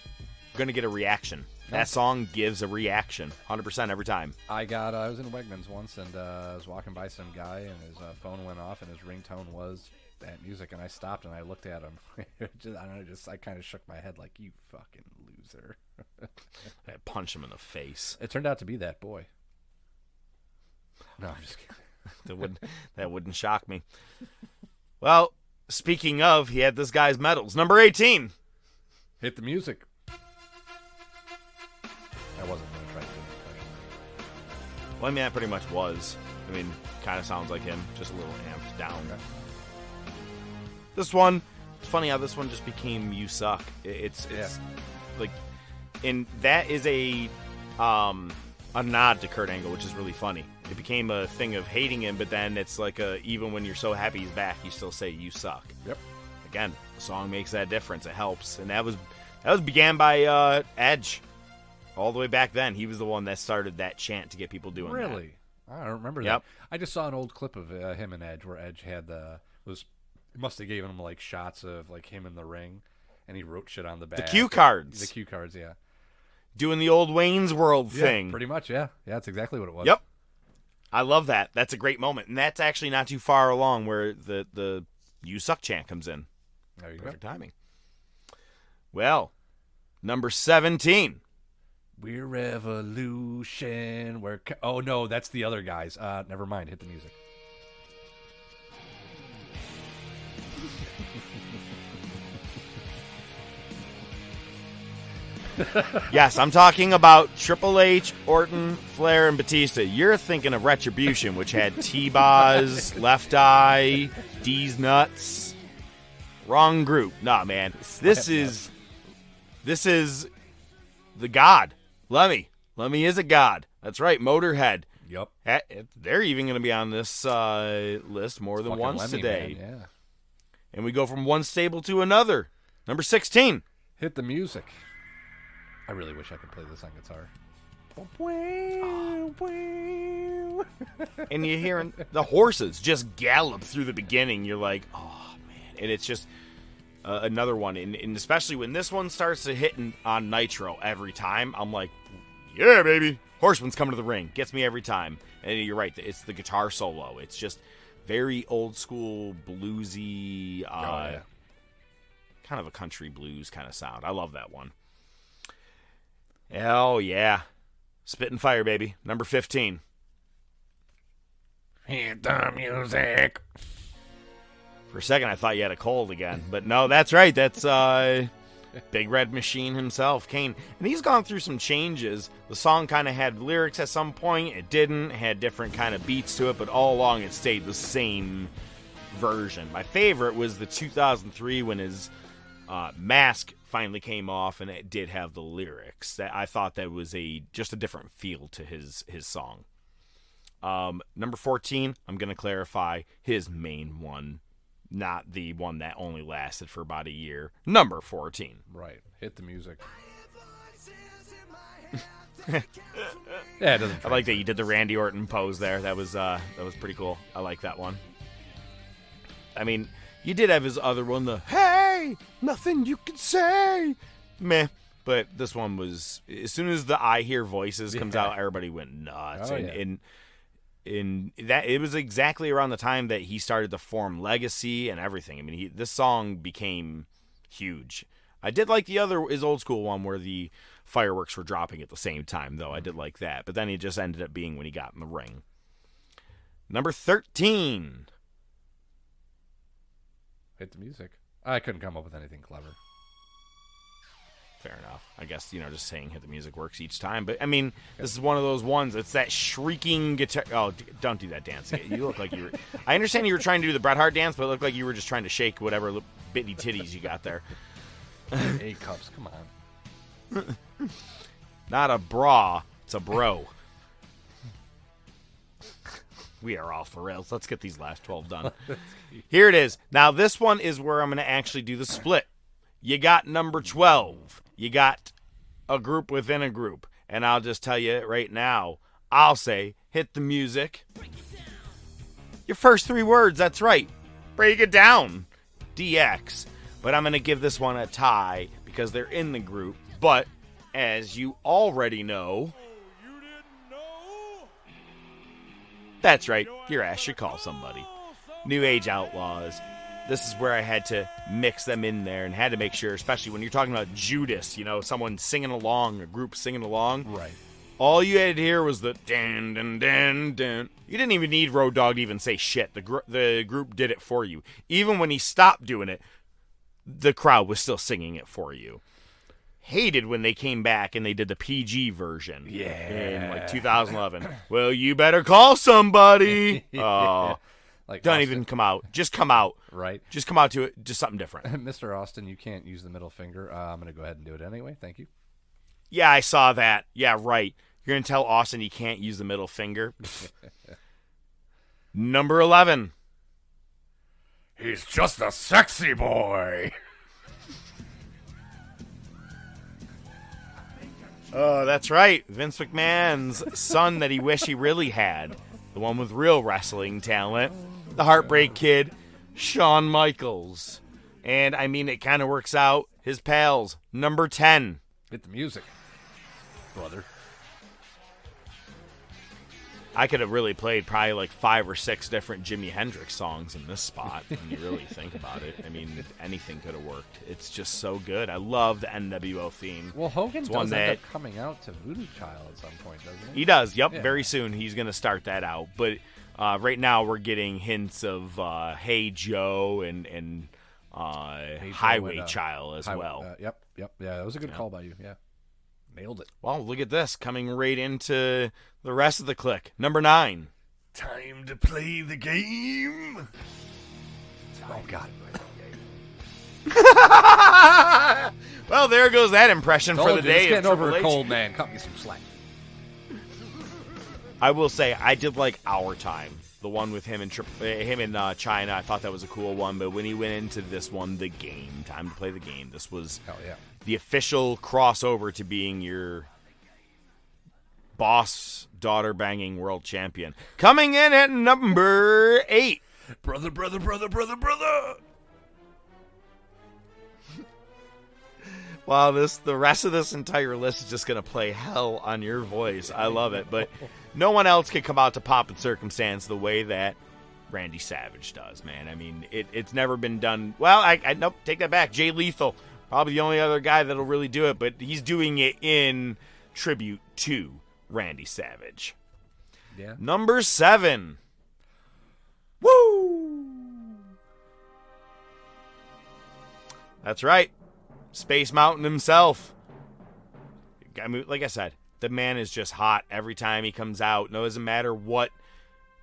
you're going to get a reaction. That song gives a reaction, 100% every time. I was in Wegmans once, and I was walking by some guy, and his phone went off, and his ringtone was that music, and I stopped, and I looked at him. I kind of shook my head like, you fucking loser. I punched him in the face. It turned out to be that boy. No, I'm just kidding. That wouldn't shock me. Well, speaking of, he had this guy's medals. Number 18. Hit the music. I wasn't going to try to do an impression. Well, I mean, that pretty much was. I mean, kind of sounds like him, just a little amped down. Okay. This one, it's funny how this one just became You Suck. It's like, and that is a nod to Kurt Angle, which is really funny. It became a thing of hating him, but then it's like even when you're so happy he's back, you still say You Suck. Yep. Again, the song makes that difference. It helps, and that was began by Edge. All the way back then, he was the one that started that chant to get people doing that. Really? I don't remember that. I just saw an old clip of him and Edge where Edge had must have given him like shots of like him in the ring, and he wrote shit on the back. The cue cards. The cue cards, yeah. Doing the old Wayne's World thing. Pretty much, yeah. Yeah, that's exactly what it was. Yep. I love that. That's a great moment. And that's actually not too far along where the You Suck chant comes in. There you Perfect go. timing. Well, number 17. We're Revolution. Oh, no, that's the other guys. Never mind. Hit the music. Yes, I'm talking about Triple H, Orton, Flair, and Batista. You're thinking of Retribution, which had T-Boz, Left Eye, D's Nuts. Wrong group. Nah, man. This is the God. Lemmy. Lemmy is a god. That's right, Motorhead. Yep. They're even going to be on this list more than once Lemmy, today. Man, yeah. And we go from one stable to another. Number 16. Hit the music. I really wish I could play this on guitar. And you're hearing the horses just gallop through the beginning. You're like, oh, man. And it's just another one. And especially when this one starts to hit on Nitro every time, I'm like, yeah, baby. Horseman's coming to the ring. Gets me every time. And you're right. It's the guitar solo. It's just very old school, bluesy, kind of a country blues kind of sound. I love that one. Oh, yeah. Spittin' Fire, baby. Number 15. Hit the music. For a second, I thought you had a cold again. But no, that's right. That's Big Red Machine himself, Kane. And he's gone through some changes. The song kind of had lyrics at some point. It didn't. It had different kind of beats to it. But all along, it stayed the same version. My favorite was the 2003 when his mask finally came off, and it did have the lyrics. That I thought that was just a different feel to his song. Number 14, I'm going to clarify his main one, not the one that only lasted for about a year. Number 14. Right. Hit the music. Yeah, it doesn't. I like that you did the Randy Orton pose there. That was pretty cool. I like that one. I mean, you did have his other one, the "Hey, nothing you can say." Meh. But this one was, as soon as the "I Hear Voices" comes out, everybody went nuts. Oh, and that it was exactly around the time that he started to form Legacy and everything. I mean, this song became huge. I did like his old school one where the fireworks were dropping at the same time, though. I did like that. But then he just ended up being when he got in the ring. Number 13. Hit the music. I couldn't come up with anything clever. Fair enough. I guess, just saying hit the music works each time. But, I mean, this is one of those ones. It's that shrieking guitar. Oh, don't do that dance. You look like you were. I understand you were trying to do the Bret Hart dance, but it looked like you were just trying to shake whatever bitty titties you got there. A cups, come on. Not a bra. It's a bro. We are off the rails. Let's get these last 12 done. Here it is. Now, this one is where I'm going to actually do the split. You got number 12. You got a group within a group. And I'll just tell you right now, I'll say, hit the music. Your first 3 words, that's right. Break it down. DX. But I'm going to give this one a tie because they're in the group. But, as you already know... That's right, your ass should call somebody. New Age Outlaws. This is where I had to mix them in there and had to make sure, especially when you're talking about Judas, you know, someone singing along, a group singing along. Right. All you had to hear was the dun dun dun dun. You didn't even need Road Dogg to even say shit. The group did it for you. Even when he stopped doing it, the crowd was still singing it for you. Hated when they came back and they did the PG version. Yeah. In like 2011. Well, you better call somebody. Oh. Like don't Austin. even come out. Just come out. Right. Just come out to it. Just something different. Mr. Austin, you can't use the middle finger. I'm going to go ahead and do it anyway. Thank you. Yeah, I saw that. Yeah, right. You're going to tell Austin he can't use the middle finger? Number 11. He's just a sexy boy. Oh, that's right. Vince McMahon's son that he wished he really had. The one with real wrestling talent. The Heartbreak Kid, Shawn Michaels. And, I mean, it kind of works out. His pals, number 10. Hit the music, brother. I could have really played probably like 5 or 6 different Jimi Hendrix songs in this spot when you really think about it. I mean, anything could have worked. It's just so good. I love the NWO theme. Well, Hogan does end up coming out to Voodoo Child at some point, doesn't he? He does, yep. Yeah. Very soon he's going to start that out. But right now we're getting hints of Hey Joe and Hey Joe Highway and, Child as well. Yep. Yeah, that was a good call by you. Yeah. Nailed it. Well, look at this. Coming right into the rest of the clique. Number 9. Time to play the game. Oh, God. Well, there goes that impression for the day. It's getting over a cold, man. Cut me some slack. I will say, I did like Our Time. The one with him in China. I thought that was a cool one. But when he went into this one, The Game, Time to Play the Game, this was the official crossover to being your boss daughter banging world champion. Coming in at number 8. Brother. Wow, the rest of this entire list is just going to play hell on your voice. I love it. But no one else can come out to Pomp and Circumstance the way that Randy Savage does, man. I mean, it's never been done. Well, nope, take that back. Jay Lethal, probably the only other guy that'll really do it, but he's doing it in tribute to Randy Savage. Yeah. Number 7. Woo! That's right. Space Mountain himself. I mean, like I said, the man is just hot every time he comes out. No, it doesn't matter what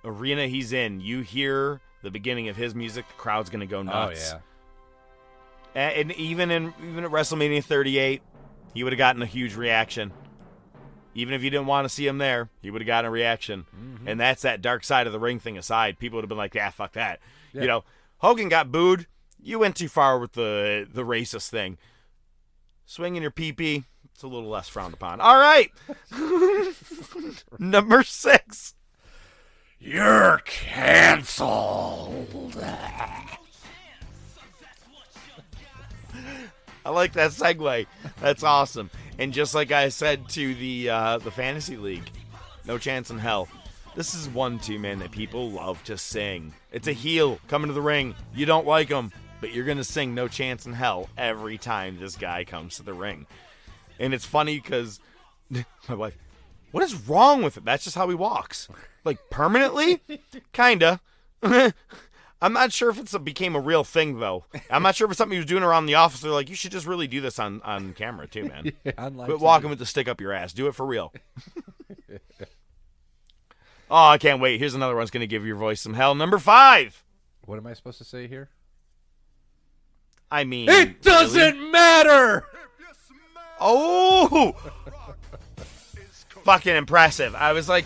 arena he's in. You hear the beginning of his music, the crowd's going to go nuts. Oh, yeah. And even at WrestleMania 38, he would have gotten a huge reaction. Even if you didn't want to see him there, he would have gotten a reaction. Mm-hmm. And that's that dark side of the ring thing aside. People would have been like, yeah, fuck that. Yeah. You know, Hogan got booed. You went too far with the racist thing. Swinging your pee-pee, it's a little less frowned upon. All right. Number 6. You're canceled. I like that segue. That's awesome. And just like I said to the Fantasy League, no chance in hell. This is one, too, man, that people love to sing. It's a heel coming to the ring. You don't like him, but you're going to sing No Chance in Hell every time this guy comes to the ring. And it's funny because my wife, what is wrong with him? That's just how he walks. Like, permanently? Kinda. I'm not sure if it became a real thing, though. I'm not sure if it's something he was doing around the office. They're like, you should just really do this on camera, too, man. Quit walking with the stick up your ass. Do it for real. Oh, I can't wait. Here's another one that's going to give your voice some hell. Number 5. What am I supposed to say here? I mean, it doesn't matter. Oh, fucking impressive. I was like,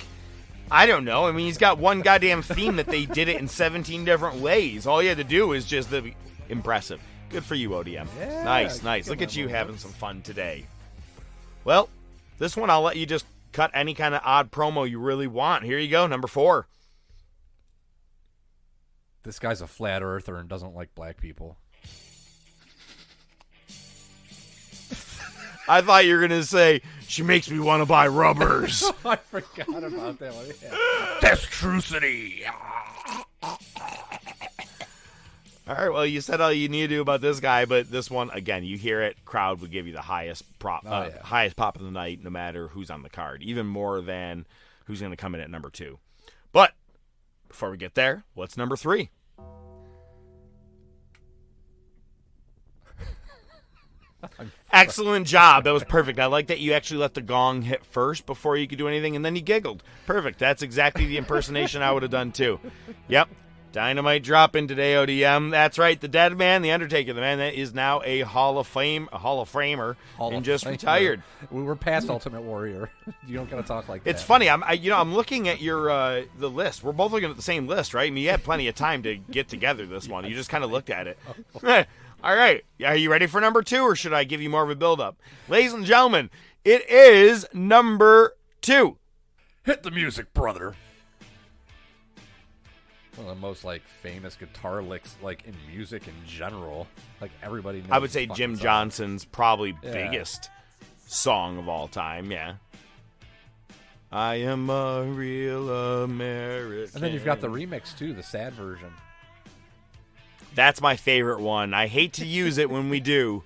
I don't know. I mean, he's got one goddamn theme that they did it in 17 different ways. All you had to do is just impressive. Good for you, ODM. Yeah, nice. Look at you having some fun today. Well, this one I'll let you just cut any kind of odd promo you really want. Here you go, number 4. This guy's a flat earther and doesn't like black people. I thought you were going to say, she makes me want to buy rubbers. I forgot about that one. Yeah. Destrucity. All right, well, you said all you need to do about this guy, but this one, again, you hear it, crowd would give you the highest highest pop of the night, no matter who's on the card, even more than who's going to come in at number 2. But before we get there, what's number 3? Excellent job. That was perfect. I like that you actually let the gong hit first before you could do anything, and then you giggled. Perfect. That's exactly the impersonation I would have done, too. Yep. Dynamite dropping today, ODM. That's right. The dead man, the Undertaker, the man that is now a Hall of Famer, and just retired. We were past Ultimate Warrior. You don't got to talk like that. It's funny. I'm looking at your the list. We're both looking at the same list, right? I mean, you had plenty of time to get together this one. You just kind of looked at it. All right. Are you ready for number 2, or should I give you more of a build-up? Ladies and gentlemen, it is number 2. Hit the music, brother. One of the most famous guitar licks in music in general. Everybody knows. I would say Jim Johnson's probably biggest song of all time. Yeah. I am a real American. And then you've got the remix too, the sad version. That's my favorite one. I hate to use it when we do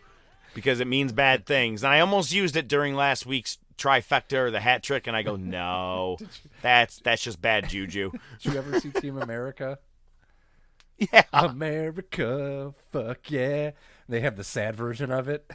because it means bad things. And I almost used it during last week's trifecta or the hat trick, and I go, no, that's just bad juju. Did you ever see Team America? Yeah. America, fuck yeah. They have the sad version of it.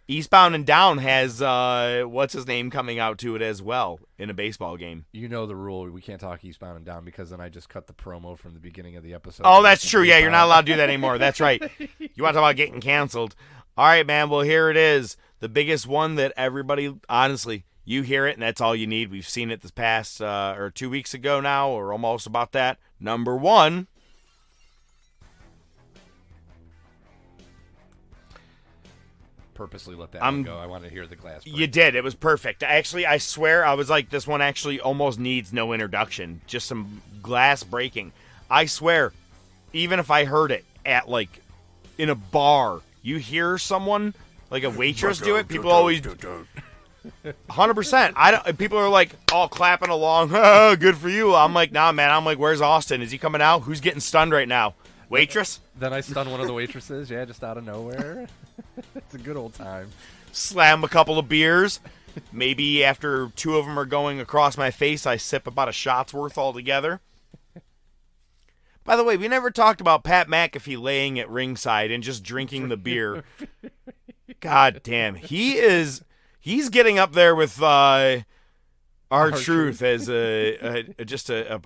Eastbound and Down has, what's his name coming out to it as well in a baseball game. You know the rule. We can't talk Eastbound and Down because then I just cut the promo from the beginning of the episode. Oh, that's true. Yeah, you're not allowed to do that anymore. That's right. You want to talk about getting canceled. All right, man. Well, here it is. The biggest one that everybody, honestly, you hear it, and that's all you need. We've seen it this past, or 2 weeks ago now, or almost about that. Number 1. Purposely let that one go. I want to hear the glass break. You did. It was perfect. Actually, I swear, I was like, this one actually almost needs no introduction. Just some glass breaking. I swear, even if I heard it at, in a bar, you hear someone, a waitress do it, people always... 100%. People are all clapping along. Oh, good for you. I'm like, nah, man. I'm like, where's Austin? Is he coming out? Who's getting stunned right now? Waitress? Then I stun one of the waitresses. Yeah, just out of nowhere. It's a good old time. Slam a couple of beers. Maybe after 2 of them are going across my face, I sip about a shot's worth altogether. By the way, we never talked about Pat McAfee laying at ringside and just drinking the beer. God damn. He's getting up there with R-Truth as just a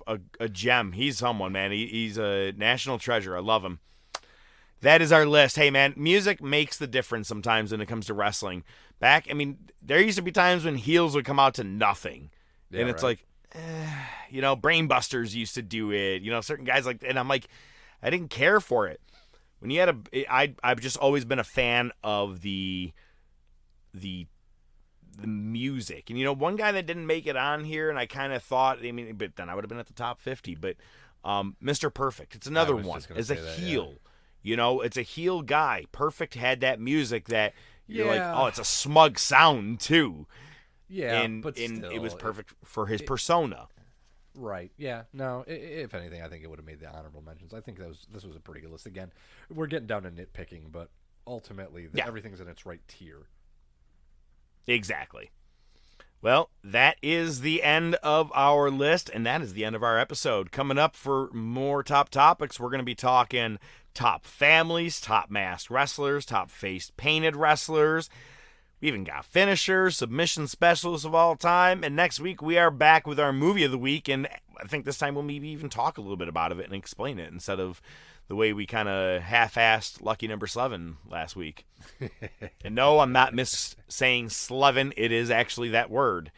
gem. He's someone, man. He's a national treasure. I love him. That is our list. Hey, man, music makes the difference sometimes when it comes to wrestling. There used to be times when heels would come out to nothing. Yeah, and it's right. Brainbusters used to do it. Certain guys and I'm like, I didn't care for it. When you had I've just always been a fan of the music. And, one guy that didn't make it on here, and I kind of thought, but then I would have been at the top 50. But Mr. Perfect, it's another one as a heel. Yeah. It's a heel guy. Perfect had that music that you're like, oh, it's a smug sound too. Yeah, but it was perfect for his persona. Right. Yeah. No. If anything, I think it would have made the honorable mentions. I think this was a pretty good list. Again, we're getting down to nitpicking, but ultimately, everything's in its right tier. Exactly. Well, that is the end of our list, and that is the end of our episode. Coming up for more top topics, we're going to be talking top families, top masked wrestlers, top face painted wrestlers. We even got finishers, submission specialists of all time, and next week we are back with our movie of the week, and I think this time we'll maybe even talk a little bit about it and explain it instead of the way we kind of half-assed Lucky Number 7 last week. And no, I'm not saying Slevin. It is actually that word.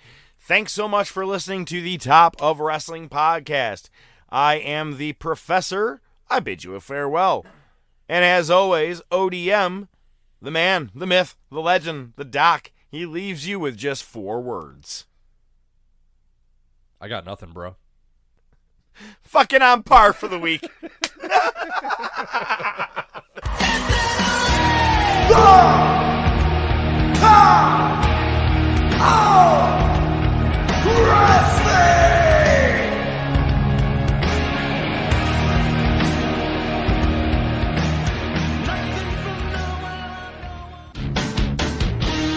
Thanks so much for listening to the Top of Wrestling podcast. I am the Professor. I bid you a farewell. And as always, ODM, the man, the myth, the legend, the doc, he leaves you with just 4 words. I got nothing, bro. Fucking on par for the week.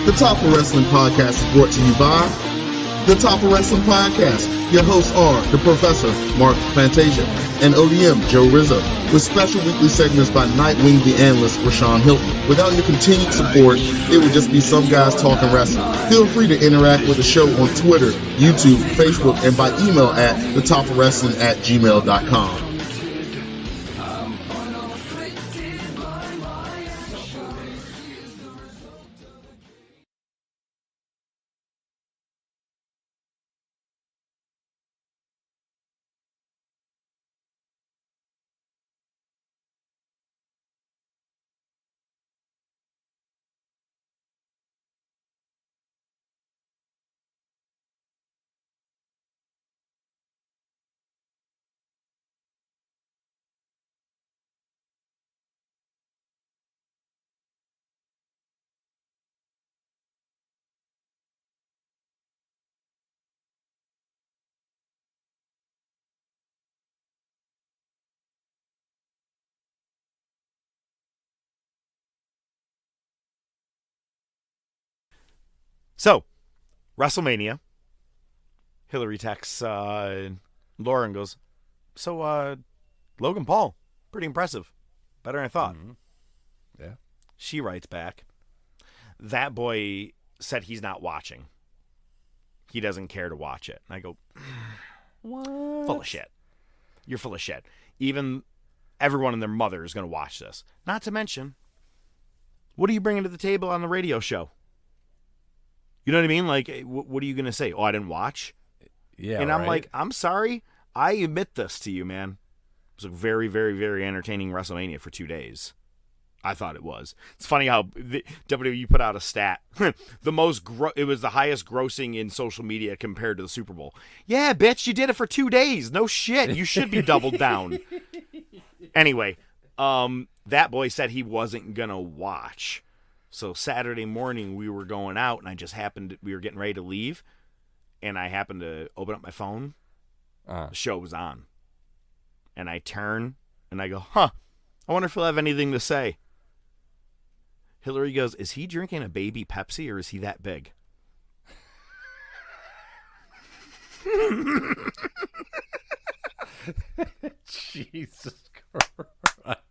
The Top of Wrestling Podcast is brought to you by The Top of Wrestling Podcast. Your hosts are the Professor, Mark Fantasia, and ODM, Joe Rizzo, with special weekly segments by Nightwing the Analyst, Rashawn Hilton. Without your continued support, it would just be some guys talking wrestling. Feel free to interact with the show on Twitter, YouTube, Facebook, and by email at thetopofwrestling@gmail.com. So, WrestleMania. Hillary texts Laura and goes, so, Logan Paul, pretty impressive. Better than I thought. Mm-hmm. Yeah. She writes back, that boy said he's not watching. He doesn't care to watch it. And I go, what? Full of shit. You're full of shit. Even everyone and their mother is going to watch this. Not to mention, what are you bringing to the table on the radio show? You know what I mean? Like, what are you going to say? Oh, I didn't watch? Yeah, and I'm right? like, I'm sorry. I admit this to you, man. It was a very, very, very entertaining WrestleMania for 2 days. I thought it was. It's funny how the WWE put out a stat. It was the highest grossing in social media compared to the Super Bowl. Yeah, bitch, you did it for 2 days. No shit. You should be doubled down. Anyway, that boy said he wasn't going to watch. So Saturday morning we were going out, and we were getting ready to leave, and I happened to open up my phone. The show was on. And I turn, and I go, I wonder if he'll have anything to say. Hillary goes, is he drinking a baby Pepsi, or is he that big? Jesus Christ.